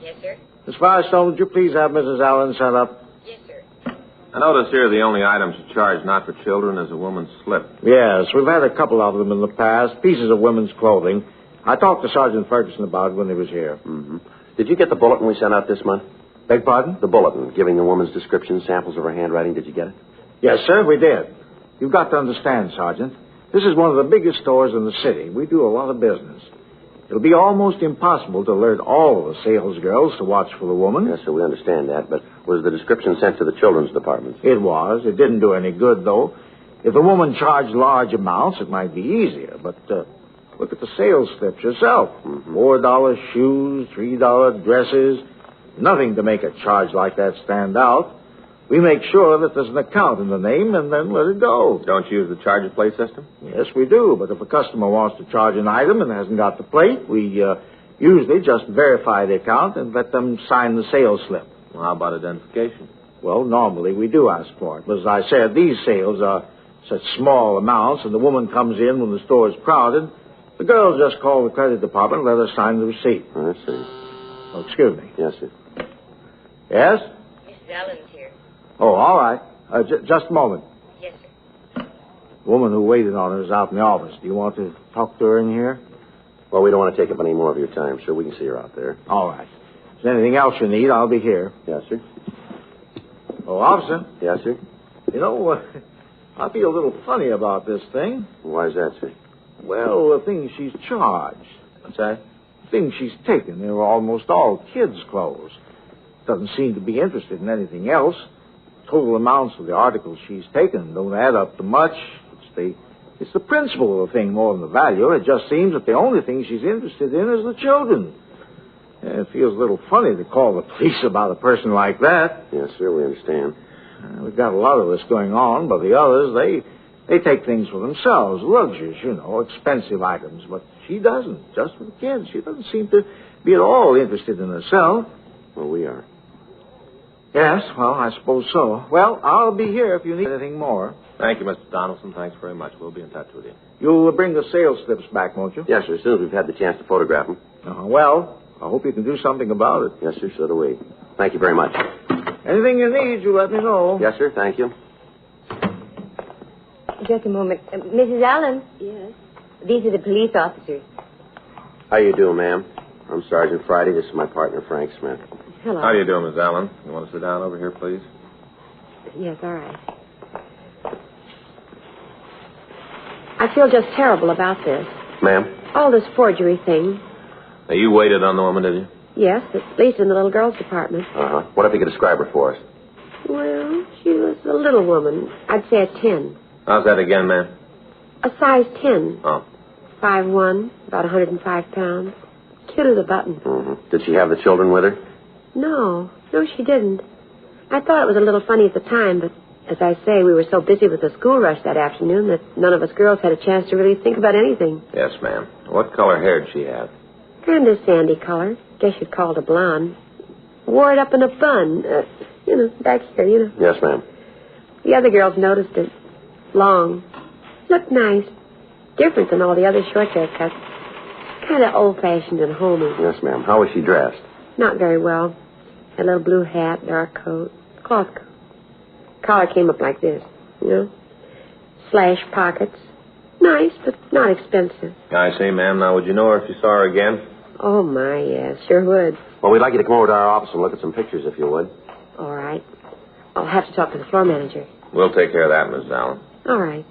Yes, sir? Miss Firestone, would you please have Mrs. Allen sent up? Yes, sir. I notice here the only items charged not for children is a woman's slip. Yes, we've had a couple of them in the past, pieces of women's clothing. I talked to Sergeant Ferguson about it when he was here. Mm-hmm. Did you get the bulletin we sent out this month? Beg pardon? The bulletin, giving the woman's description, samples of her handwriting. Did you get it? Yes, sir, we did. You've got to understand, Sergeant. This is one of the biggest stores in the city. We do a lot of business. It'll be almost impossible to alert all of the sales girls to watch for the woman. Yes, sir, we understand that. But was the description sent to the children's department? It was. It didn't do any good, though. If the woman charged large amounts, it might be easier. But look at the sales slips yourself. Mm-hmm. $4 shoes, $3 dresses. Nothing to make a charge like that stand out. We make sure that there's an account in the name and then let it go. Don't you use the charge plate system? Yes, we do. But if a customer wants to charge an item and hasn't got the plate, we usually just verify the account and let them sign the sales slip. Well, how about identification? Well, normally we do ask for it. But as I said, these sales are such small amounts, and the woman comes in when the store is crowded. The girls just call the credit department and let her sign the receipt. I see. Oh, excuse me. Yes, sir. Yes? Mrs. Allen's here. Oh, all right. Just a moment. Yes, sir. The woman who waited on her is out in the office. Do you want to talk to her in here? Well, we don't want to take up any more of your time, sir. We can see her out there. All right. If there's anything else you need, I'll be here. Yes, sir. Oh, officer. Yes, sir. You know, I feel a little funny about this thing. Why is that, sir? Well, the things she's charged. What's that? The things she's taken, they were almost all kids' clothes. Doesn't seem to be interested in anything else. Total amounts of the articles she's taken don't add up to much. It's the principle of the thing more than the value. It just seems that the only thing she's interested in is the children. And it feels a little funny to call the police about a person like that. Yes, sir, we understand. We've got a lot of this going on, but the others, they take things for themselves. Luxuries, you know, expensive items. But she doesn't, just for the kids. She doesn't seem to be at all interested in herself. Well, we are. Yes, well, I suppose so. Well, I'll be here if you need anything more. Thank you, Mr. Donaldson. Thanks very much. We'll be in touch with you. You'll bring the sales slips back, won't you? Yes, sir, as soon as we've had the chance to photograph them. Well, I hope you can do something about it. Yes, sir, so do we. Thank you very much. Anything you need, you let me know. Yes, sir, thank you. Just a moment. Mrs. Allen? Yes? These are the police officers. How you doing, ma'am? I'm Sergeant Friday. This is my partner, Frank Smith. Hello. How do you do, Miss Allen? You want to sit down over here, please? Yes, all right. I feel just terrible about this. Ma'am? All this forgery thing. Now, you waited on the woman, did you? Yes, at least in the little girl's department. Uh-huh. What if you could describe her for us? Well, she was a little woman. I'd say a 10. How's that again, ma'am? A size 10. Oh. 5'1", about 105 pounds. Cute as a button. Mm-hmm. Did she have the children with her? No, she didn't. I thought it was a little funny at the time, but as I say, we were so busy with the school rush that afternoon that none of us girls had a chance to really think about anything. Yes, ma'am. What color hair did she have? Kind of sandy color. Guess you'd call it a blonde. Wore it up in a bun. Back here, Yes, ma'am. The other girls noticed it. Long. Looked nice. Different than all the other short haircuts. Kind of old-fashioned and homey. Yes, ma'am. How was she dressed? Not very well. Had a little blue hat, dark coat, cloth coat. Collar came up like this, Slash pockets. Nice, but not expensive. I say, ma'am, now would you know her if you saw her again? Oh, my, yes, sure would. Well, we'd like you to come over to our office and look at some pictures if you would. All right. I'll have to talk to the floor manager. We'll take care of that, Miss Allen. All right.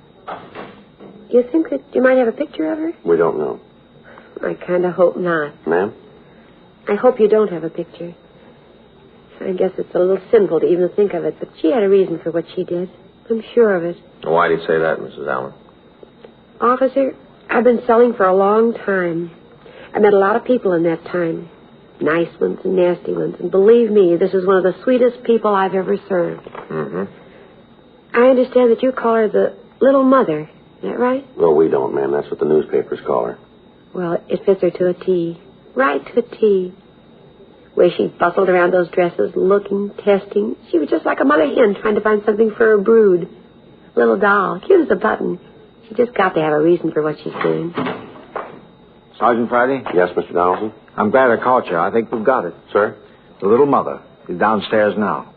You think that you might have a picture of her? We don't know. I kind of hope not. Ma'am? I hope you don't have a picture. I guess it's a little sinful to even think of it, but she had a reason for what she did. I'm sure of it. Why do you say that, Mrs. Allen? Officer, I've been selling for a long time. I met a lot of people in that time. Nice ones and nasty ones. And believe me, this is one of the sweetest people I've ever served. Mm-hmm. I understand that you call her the Little Mother. Is that right? Well, we don't, ma'am. That's what the newspapers call her. Well, it fits her to a T. Right to a T. Where she bustled around those dresses, looking, testing. She was just like a mother hen trying to find something for her brood. Little doll, cute as a button. She just got to have a reason for what she's doing. Sergeant Friday? Yes, Mr. Donaldson? I'm glad I caught you. I think we've got it. Sir? The Little Mother is downstairs now.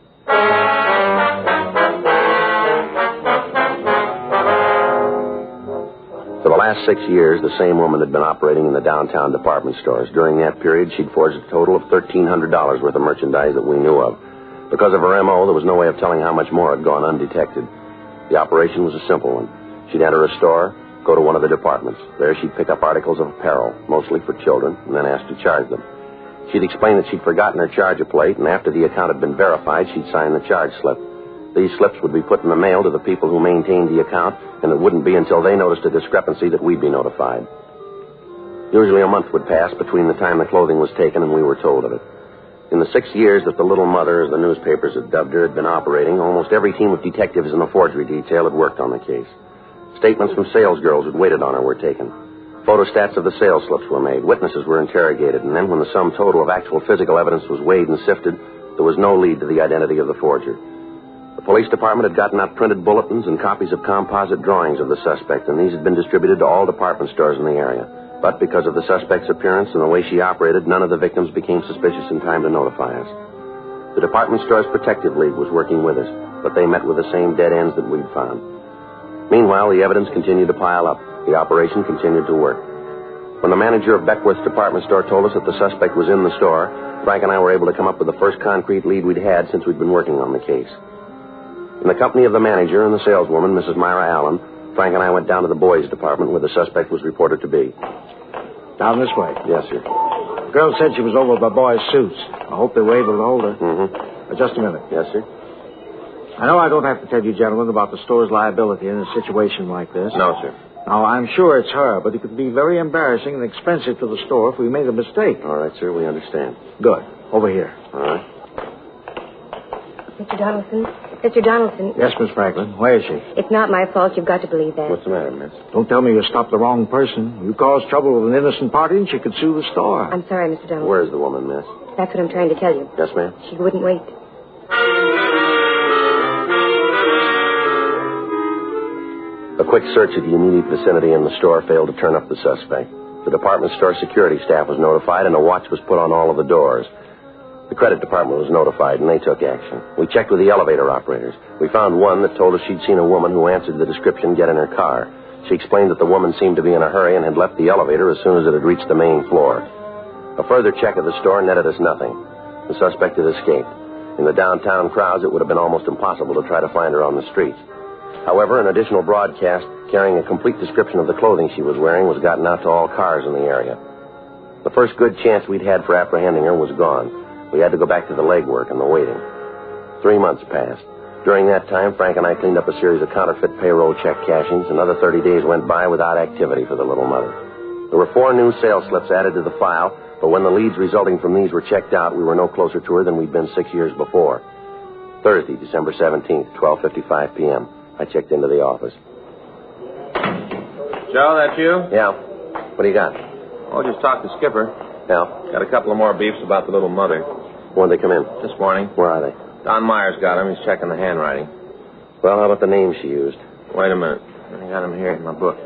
For the last 6 years, the same woman had been operating in the downtown department stores. During that period, she'd forged a total of $1,300 worth of merchandise that we knew of. Because of her M.O., there was no way of telling how much more had gone undetected. The operation was a simple one. She'd enter a store, go to one of the departments. There she'd pick up articles of apparel, mostly for children, and then ask to charge them. She'd explain that she'd forgotten her charger plate, and after the account had been verified, she'd sign the charge slip. These slips would be put in the mail to the people who maintained the account, and it wouldn't be until they noticed a discrepancy that we'd be notified. Usually a month would pass between the time the clothing was taken and we were told of it. In the 6 years that the Little Mother, as the newspapers had dubbed her, had been operating, almost every team of detectives in the forgery detail had worked on the case. Statements from salesgirls who'd waited on her were taken. Photostats of the sales slips were made. Witnesses were interrogated. And then when the sum total of actual physical evidence was weighed and sifted, there was no lead to the identity of the forger. The police department had gotten out printed bulletins and copies of composite drawings of the suspect, and these had been distributed to all department stores in the area. But because of the suspect's appearance and the way she operated, none of the victims became suspicious in time to notify us. The Department Stores Protective League was working with us, but they met with the same dead ends that we'd found. Meanwhile, the evidence continued to pile up. The operation continued to work. When the manager of Beckworth's department store told us that the suspect was in the store, Frank and I were able to come up with the first concrete lead we'd had since we'd been working on the case. In the company of the manager and the saleswoman, Mrs. Myra Allen, Frank and I went down to the boys' department where the suspect was reported to be. Down this way. Yes, sir. The girl said she was over by boys' suits. I hope they were able to hold her. Mm-hmm. Just a minute. Yes, sir. I know I don't have to tell you, gentlemen, about the store's liability in a situation like this. No, sir. Now, I'm sure it's her, but it could be very embarrassing and expensive to the store if we made a mistake. All right, sir, we understand. Good. Over here. All right. Mr. Donaldson? Mr. Donaldson? Yes, Miss Franklin. Where is she? It's not my fault. You've got to believe that. What's the matter, miss? Don't tell me you stopped the wrong person. You caused trouble with an innocent party and she could sue the store. I'm sorry, Mr. Donaldson. Where's the woman, miss? That's what I'm trying to tell you. Yes, ma'am? She wouldn't wait. A quick search of the immediate vicinity in the store failed to turn up the suspect. The department store security staff was notified, and a watch was put on all of the doors. The credit department was notified, and they took action. We checked with the elevator operators. We found one that told us she'd seen a woman who answered the description get in her car. She explained that the woman seemed to be in a hurry and had left the elevator as soon as it had reached the main floor. A further check of the store netted us nothing. The suspect had escaped. In the downtown crowds, it would have been almost impossible to try to find her on the streets. However, an additional broadcast carrying a complete description of the clothing she was wearing was gotten out to all cars in the area. The first good chance we'd had for apprehending her was gone. We had to go back to the legwork and the waiting. 3 months passed. During that time, Frank and I cleaned up a series of counterfeit payroll check cashings. Another 30 days went by without activity for the Little Mother. There were 4 new sales slips added to the file, but when the leads resulting from these were checked out, we were no closer to her than we'd been 6 years before. Thursday, December 17th, 12:55 p.m. I checked into the office. Joe, that you? Yeah. What do you got? Oh, just talked to Skipper. Yeah? Got a couple of more beefs about the little mother. When they come in? This morning. Where are they? Don Myers got him. He's checking the handwriting. Well, how about the name she used? Wait a minute. I got him here in my book.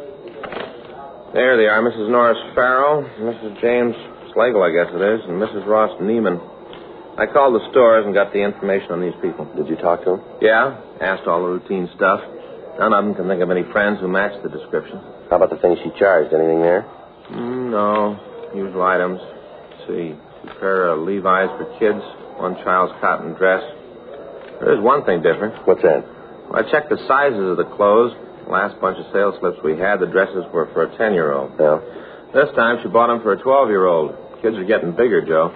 There they are, Mrs. Norris Farrow, Mrs. James Slagle, I guess it is, and Mrs. Ross Neiman. I called the stores and got the information on these people. Did you talk to them? Yeah. Asked all the routine stuff. None of them can think of any friends who matched the description. How about the things she charged? Anything there? No. Usual items. Let's see. A pair of Levi's for kids, one child's cotton dress. There is one thing different. What's that? Well, I checked the sizes of the clothes. The last bunch of sales slips we had, the dresses were for a 10-year-old. Yeah. This time she bought them for a 12-year-old. Kids are getting bigger, Joe.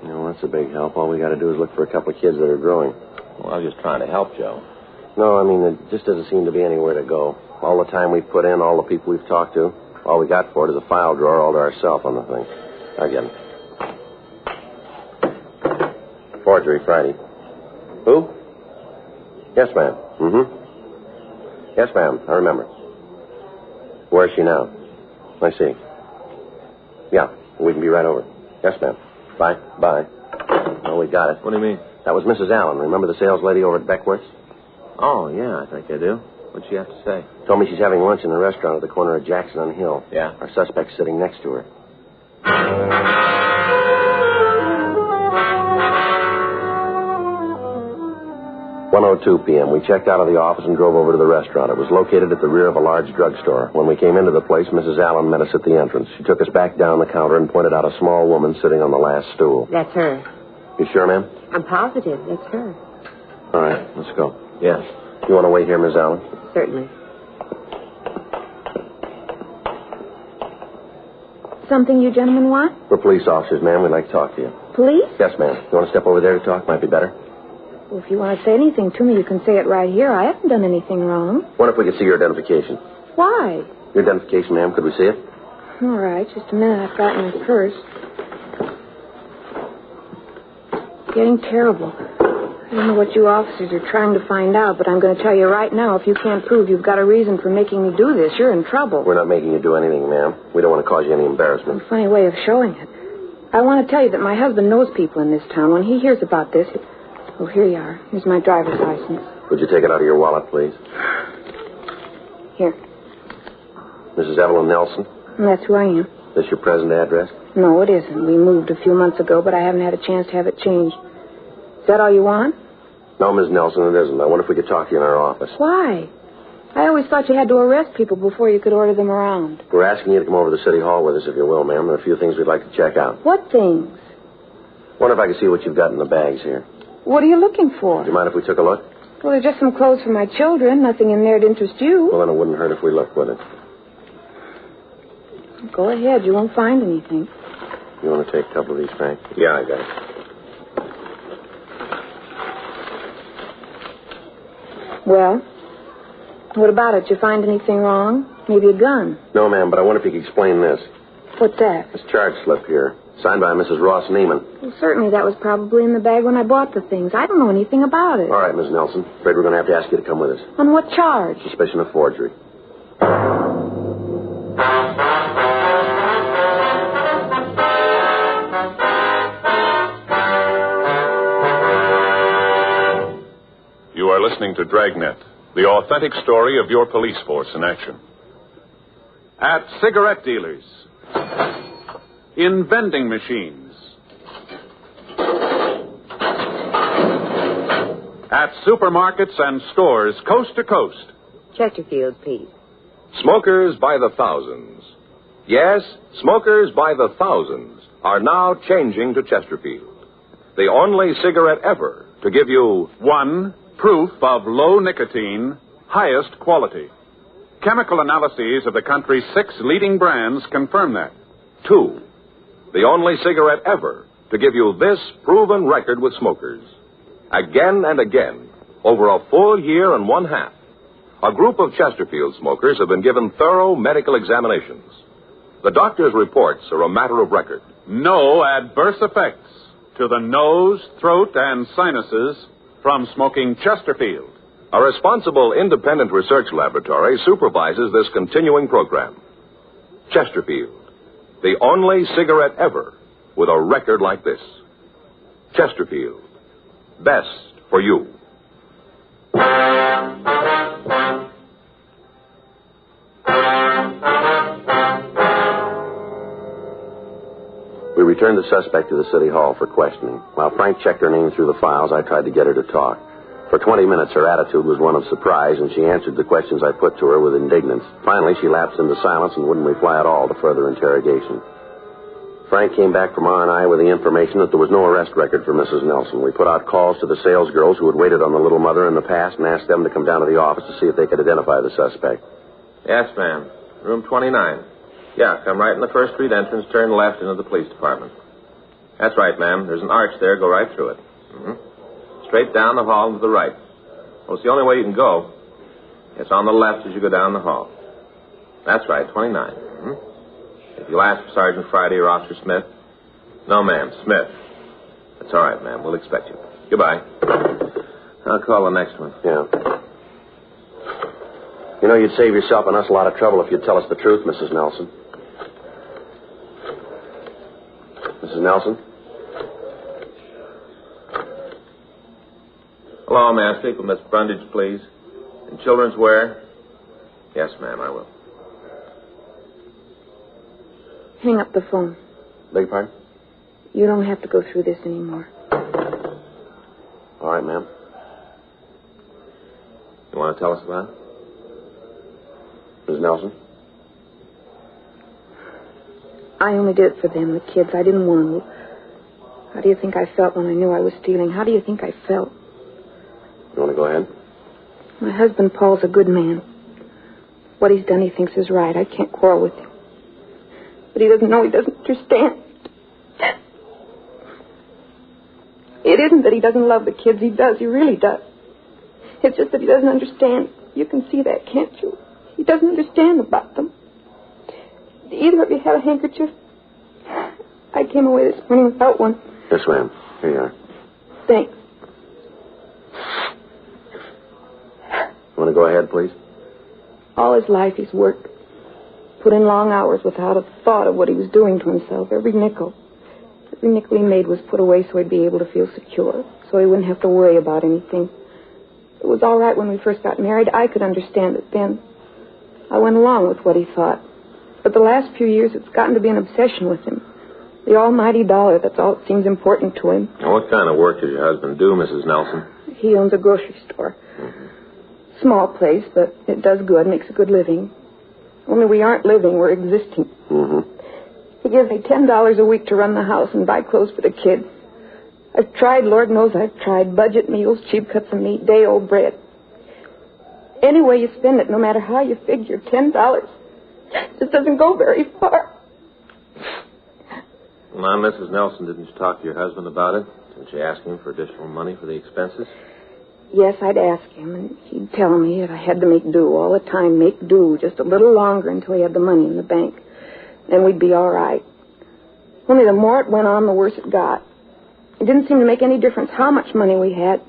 You know, that's a big help. All we got to do is look for a couple of kids that are growing. Well, I was just trying to help, Joe. No, I mean, it just doesn't seem to be anywhere to go. All the time we've put in, all the people we've talked to, all we got for it is a file drawer all to ourselves on the thing. I get it. Forgery, Friday. Who? Yes, ma'am. Mm-hmm. Yes, ma'am. I remember. Where is she now? I see. Yeah, we can be right over. Yes, ma'am. Bye. Bye. Oh, we got it. What do you mean? That was Mrs. Allen. Remember the sales lady over at Beckworth's? Oh, yeah, I think I do. What'd she have to say? Told me she's having lunch in a restaurant at the corner of Jackson and Hill. Yeah. Our suspect's sitting next to her. 1:02 p.m. We checked out of the office and drove over to the restaurant. It was located at the rear of a large drugstore. When we came into the place, Mrs. Allen met us at the entrance. She took us back down the counter and pointed out a small woman sitting on the last stool. That's her. You sure, ma'am? I'm positive. That's her. All right, let's go. Yes. You want to wait here, Miss Allen? Certainly. Something you gentlemen want? We're police officers, ma'am. We'd like to talk to you. Police? Yes, ma'am. You want to step over there to talk? Might be better. Well, if you want to say anything to me, you can say it right here. I haven't done anything wrong. What if we could see your identification? Why? Your identification, ma'am. Could we see it? All right. Just a minute. I've got my purse. Getting terrible. I don't know what you officers are trying to find out, but I'm going to tell you right now, if you can't prove you've got a reason for making me do this, you're in trouble. We're not making you do anything, ma'am. We don't want to cause you any embarrassment. A funny way of showing it. I want to tell you that my husband knows people in this town. When he hears about this... Oh, here you are. Here's my driver's license. Would you take it out of your wallet, please? Here. Mrs. Evelyn Nelson? And that's who I am. This your present address? No, it isn't. We moved a few months ago, but I haven't had a chance to have it changed. Is that all you want? No, Miss Nelson, it isn't. I wonder if we could talk to you in our office. Why? I always thought you had to arrest people before you could order them around. We're asking you to come over to the City Hall with us, if you will, ma'am. There are a few things we'd like to check out. What things? Wonder if I could see what you've got in the bags here. What are you looking for? Do you mind if we took a look? Well, there's just some clothes for my children. Nothing in there to interest you. Well, then it wouldn't hurt if we looked, would it? Go ahead. You won't find anything. You want to take a couple of these, Frank? Yeah, I got it. Well, what about it? Did you find anything wrong? Maybe a gun? No, ma'am, but I wonder if you could explain this. What's that? This charge slip here, signed by Mrs. Ross Neiman. Well, certainly that was probably in the bag when I bought the things. I don't know anything about it. All right, Miss Nelson. Afraid we're going to have to ask you to come with us. On what charge? Suspicion of forgery. You are listening to Dragnet, the authentic story of your police force in action. At cigarette dealers, in vending machines, at supermarkets and stores coast to coast. Chesterfield, please. Smokers by the thousands. Yes, smokers by the thousands are now changing to Chesterfield, the only cigarette ever to give you one, proof of low nicotine, highest quality. Chemical analyses of the country's 6 leading brands confirm that. 2, the only cigarette ever to give you this proven record with smokers. Again and again, over a full year and one half, a group of Chesterfield smokers have been given thorough medical examinations. The doctor's reports are a matter of record. No adverse effects to the nose, throat, and sinuses from smoking Chesterfield. A responsible independent research laboratory supervises this continuing program. Chesterfield, The only cigarette ever with a record like this. Chesterfield. Best for you. We returned the suspect to the city hall for questioning. While Frank checked her name through the files, I tried to get her to talk. For 20 minutes, her attitude was one of surprise, and she answered the questions I put to her with indignance. Finally, she lapsed into silence and wouldn't reply at all to further interrogation. Frank came back from R&I with the information that there was no arrest record for Mrs. Nelson. We put out calls to the salesgirls who had waited on the little mother in the past and asked them to come down to the office to see if they could identify the suspect. Yes, ma'am. Room 29. Yeah, come right in the first street entrance, turn left into the police department. That's right, ma'am. There's an arch there. Go right through it. Straight down the hall and to the right. Well, it's the only way you can go. It's on the left as you go down the hall. That's right, 29. If you'll ask for Sergeant Friday or Officer Smith. No, ma'am, Smith. That's all right, ma'am. We'll expect you. Goodbye. I'll call the next one. Yeah. You know, you'd save yourself and us a lot of trouble if you'd tell us the truth, Mrs. Nelson. Mrs. Nelson? Hello, may I speak with Miss Brundage, please? In children's wear? Yes, ma'am, I will. Hang up the phone. Beg your pardon? You don't have to go through this anymore. All right, ma'am. You want to tell us about it? Mrs. Nelson? I only did it for them, the kids. I didn't want to. How do you think I felt when I knew I was stealing? How do you think I felt? You want to go ahead? My husband, Paul's a good man. What he's done, he thinks is right. I can't quarrel with him. But he doesn't know, he doesn't understand. It isn't that he doesn't love the kids. He does. He really does. It's just that he doesn't understand. You can see that, can't you? He doesn't understand about them. Do either of you have a handkerchief? I came away this morning without one. Yes, ma'am. Here you are. Thanks. You want to go ahead, please? All his life he's worked. Put in long hours without a thought of what he was doing to himself. Every nickel he made was put away so he'd be able to feel secure, so he wouldn't have to worry about anything. It was all right when we first got married. I could understand it then. I went along with what he thought. But the last few years, it's gotten to be an obsession with him. The almighty dollar, that's all that seems important to him. Now, what kind of work does your husband do, Mrs. Nelson? He owns a grocery store. Small place, but it does good, makes a good living. Only we aren't living, we're existing. He gives me $10 a week to run the house and buy clothes for the kids. I've tried, Lord knows I've tried, budget meals, cheap cuts of meat, day-old bread. Any way you spend it, no matter how you figure, $10 just doesn't go very far. Now, Mrs. Nelson, didn't you talk to your husband about it? Didn't you ask him for additional money for the expenses? Yes, I'd ask him, and he'd tell me that I had to make do all the time, make do just a little longer until he had the money in the bank. Then we'd be all right. Only the more it went on, the worse it got. It didn't seem to make any difference how much money we had.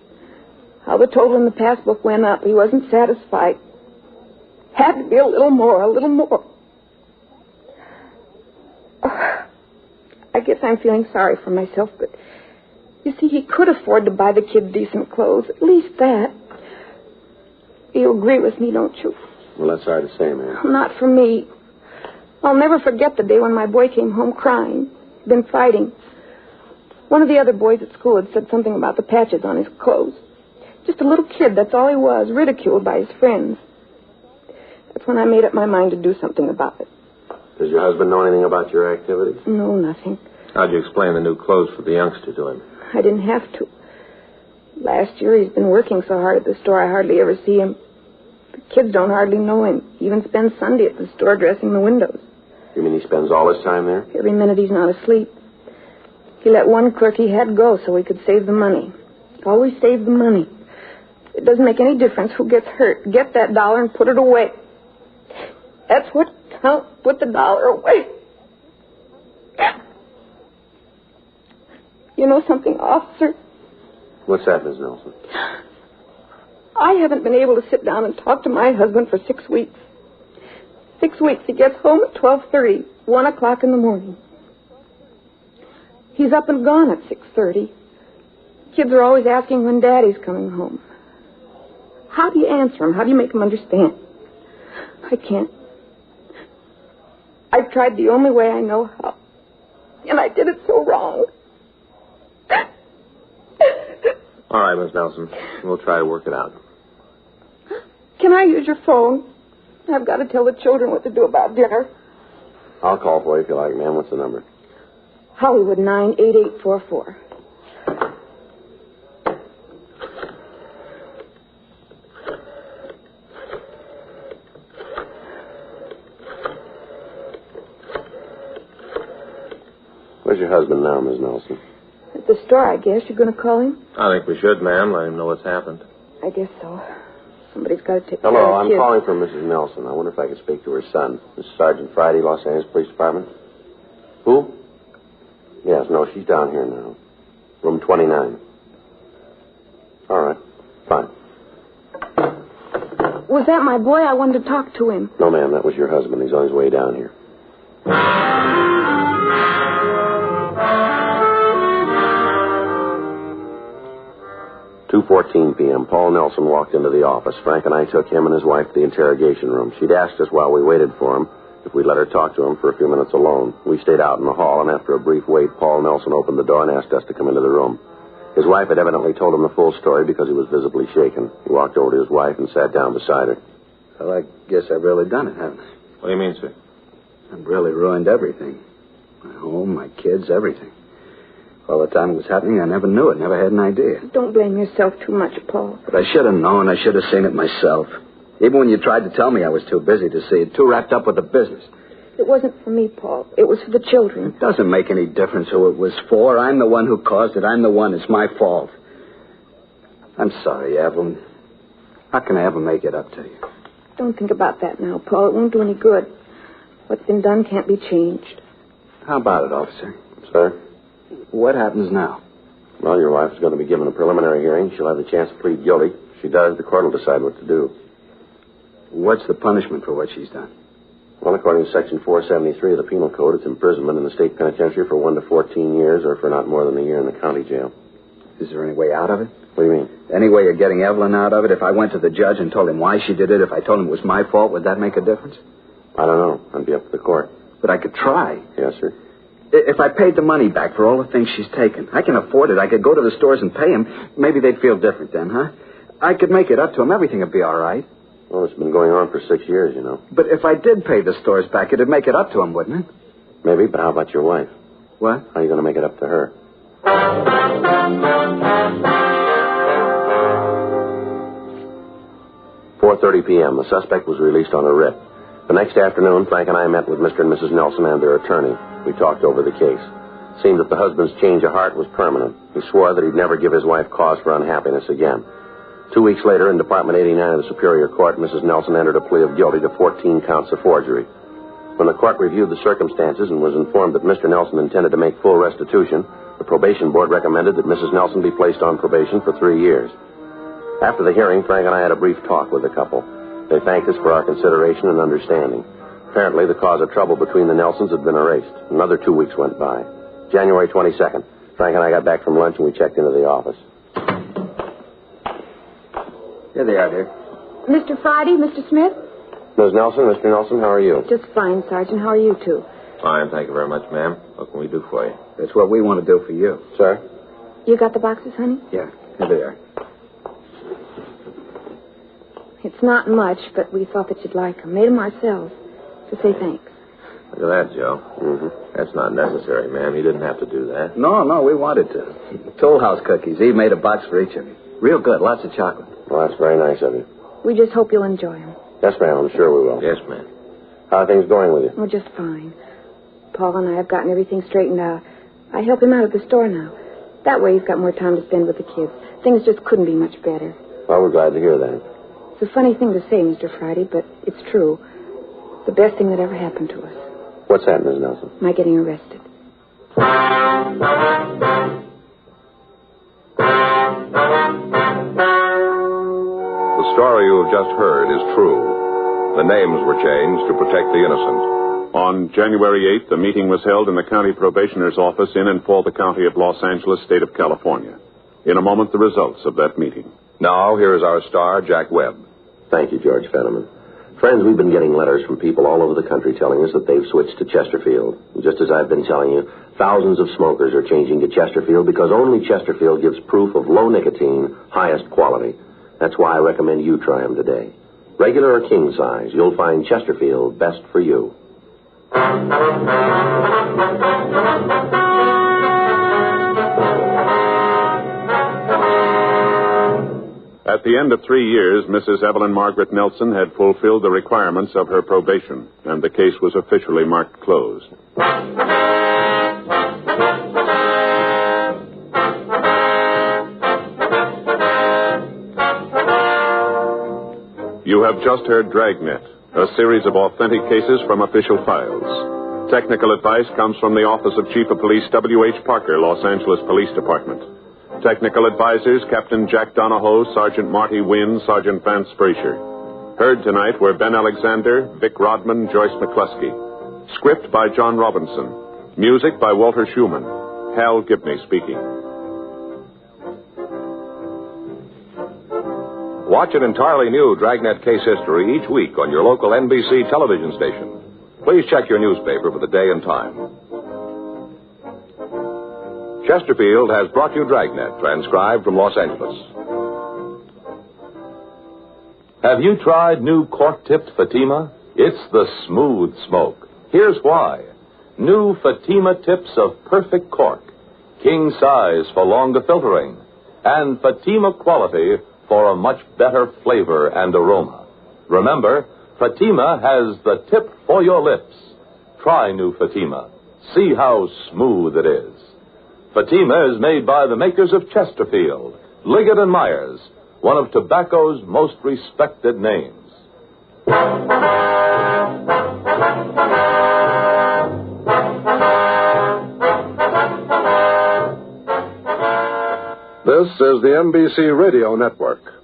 How the total in the passbook went up, he wasn't satisfied. Had to be a little more, a little more. I guess I'm feeling sorry for myself, but you see, he could afford to buy the kids decent clothes. At least that. You agree with me, don't you? Well, that's hard to say, ma'am. Not for me. I'll never forget the day when my boy came home crying. He'd been fighting. One of the other boys at school had said something about the patches on his clothes. Just a little kid, that's all he was, ridiculed by his friends. That's when I made up my mind to do something about it. Does your husband know anything about your activities? No, nothing. How'd you explain the new clothes for the youngster to him? I didn't have to. Last year, he's been working so hard at the store, I hardly ever see him. The kids don't hardly know him. He even spends Sunday at the store dressing the windows. You mean he spends all his time there? Every minute he's not asleep. He let one clerk he had go so he could save the money. He always saved the money. It doesn't make any difference who gets hurt. Get that dollar and put it away. That's what counts. Put the dollar away. You know something, officer? What's that, Miss Nelson? I haven't been able to sit down and talk to my husband for 6 weeks. 6 weeks. He gets home at 12:30. 1 o'clock in the morning. He's up and gone at 6:30. Kids are always asking when Daddy's coming home. How do you answer them? How do you make them understand? I can't. I've tried the only way I know how. And I did it so wrong. All right, Miss Nelson. We'll try to work it out. Can I use your phone? I've got to tell the children what to do about dinner. I'll call for you if you like, ma'am. What's the number? Hollywood 98844. Where's your husband now, Miss Nelson? At the store, I guess. You're going to call him? I think we should, ma'am. Let him know what's happened. I guess so. Somebody's got to take care Hello, of I'm kids. calling for Mrs. Nelson. I wonder if I could speak to her son. This is Sergeant Friday, Los Angeles Police Department. Who? Yes, no, she's down here now. Room 29. All right, fine. Was that my boy? I wanted to talk to him. No, ma'am, that was your husband. He's on his way down here. 2:14 p.m. Paul Nelson walked into the office. Frank and I took him and his wife to the interrogation room. She'd asked us while we waited for him if we'd let her talk to him for a few minutes alone. We stayed out in the hall, and after a brief wait, Paul Nelson opened the door and asked us to come into the room. His wife had evidently told him the full story because he was visibly shaken. He walked over to his wife and sat down beside her. Well, I guess I've really done it, haven't I? What do you mean, sir? I've really ruined everything. My home, my kids, everything. All the time it was happening, I never knew it, never had an idea. Don't blame yourself too much, Paul. But I should have known. I should have seen it myself. Even when you tried to tell me, I was too busy to see it, too wrapped up with the business. It wasn't for me, Paul. It was for the children. It doesn't make any difference who it was for. I'm the one who caused it. I'm the one. It's my fault. I'm sorry, Evelyn. How can I ever make it up to you? Don't think about that now, Paul. It won't do any good. What's been done can't be changed. How about it, officer? Sir? What happens now? Well, your wife is going to be given a preliminary hearing. She'll have the chance to plead guilty. If she does, the court will decide what to do. What's the punishment for what she's done? Well, according to Section 473 of the Penal Code, it's imprisonment in the state penitentiary for 1 to 14 years or for not more than a year in the county jail. Is there any way out of it? What do you mean? Any way of getting Evelyn out of it? If I went to the judge and told him why she did it, if I told him it was my fault, would that make a difference? I don't know. That'd be up to the court. But I could try. Yes, sir. If I paid the money back for all the things she's taken, I can afford it. I could go to the stores and pay him. Maybe they'd feel different then, huh? I could make it up to him. Everything would be all right. Well, it's been going on for 6 years, you know. But if I did pay the stores back, it'd make it up to him, wouldn't it? Maybe, but how about your wife? What? How are you going to make it up to her? 4:30 p.m. The suspect was released on a writ. The next afternoon, Frank and I met with Mr. and Mrs. Nelson and their attorney. We talked over the case. It seemed that the husband's change of heart was permanent. He swore that he'd never give his wife cause for unhappiness again. 2 weeks later, in Department 89 of the Superior Court, Mrs. Nelson entered a plea of guilty to 14 counts of forgery. When the court reviewed the circumstances and was informed that Mr. Nelson intended to make full restitution, the probation board recommended that Mrs. Nelson be placed on probation for 3 years. After the hearing, Frank and I had a brief talk with the couple. They thanked us for our consideration and understanding. Apparently, the cause of trouble between the Nelsons had been erased. Another 2 weeks went by. January 22nd, Frank and I got back from lunch and we checked into the office. Here they are, dear. Mr. Friday, Mr. Smith? Ms. Nelson, Mr. Nelson, how are you? Just fine, Sergeant. How are you two? Fine, thank you very much, ma'am. What can we do for you? That's what we want to do for you. Sir? You got the boxes, honey? Yeah, here they are. It's not much, but we thought that you'd like them. Made them ourselves. To say thanks. Look at that, Joe. Mm-hmm. That's not necessary, ma'am. You didn't have to do that. No, we wanted to. Toll House cookies. Eve made a box for each of you. Real good. Lots of chocolate. Well, that's very nice of you. We just hope you'll enjoy them. Yes, ma'am. I'm sure we will. Yes, ma'am. How are things going with you? Oh, just fine. Paul and I have gotten everything straightened out. I help him out at the store now. That way he's got more time to spend with the kids. Things just couldn't be much better. Well, we're glad to hear that. It's a funny thing to say, Mr. Friday, but it's true. The best thing that ever happened to us. What's that, Ms. Nelson? My getting arrested. The story you have just heard is true. The names were changed to protect the innocent. On January 8th, a meeting was held in the county probationer's office in and for the county of Los Angeles, state of California. In a moment, the results of that meeting. Now, here is our star, Jack Webb. Thank you, George Fenneman. Friends, we've been getting letters from people all over the country telling us that they've switched to Chesterfield. And just as I've been telling you, thousands of smokers are changing to Chesterfield because only Chesterfield gives proof of low nicotine, highest quality. That's why I recommend you try them today. Regular or king size, you'll find Chesterfield best for you. At the end of 3 years, Mrs. Evelyn Margaret Nelson had fulfilled the requirements of her probation, and the case was officially marked closed. You have just heard Dragnet, a series of authentic cases from official files. Technical advice comes from the Office of Chief of Police W.H. Parker, Los Angeles Police Department. Technical advisors, Captain Jack Donahoe, Sergeant Marty Wynn, Sergeant Vance Frazier. Heard tonight were Ben Alexander, Vic Rodman, Joyce McCluskey. Script by John Robinson. Music by Walter Schumann. Hal Gibney speaking. Watch an entirely new Dragnet case history each week on your local NBC television station. Please check your newspaper for the day and time. Chesterfield has brought you Dragnet, transcribed from Los Angeles. Have you tried new cork-tipped Fatima? It's the smooth smoke. Here's why. New Fatima tips of perfect cork, king size for longer filtering, and Fatima quality for a much better flavor and aroma. Remember, Fatima has the tip for your lips. Try new Fatima. See how smooth it is. Fatima is made by the makers of Chesterfield, Liggett & Myers, one of tobacco's most respected names. This is the NBC Radio Network.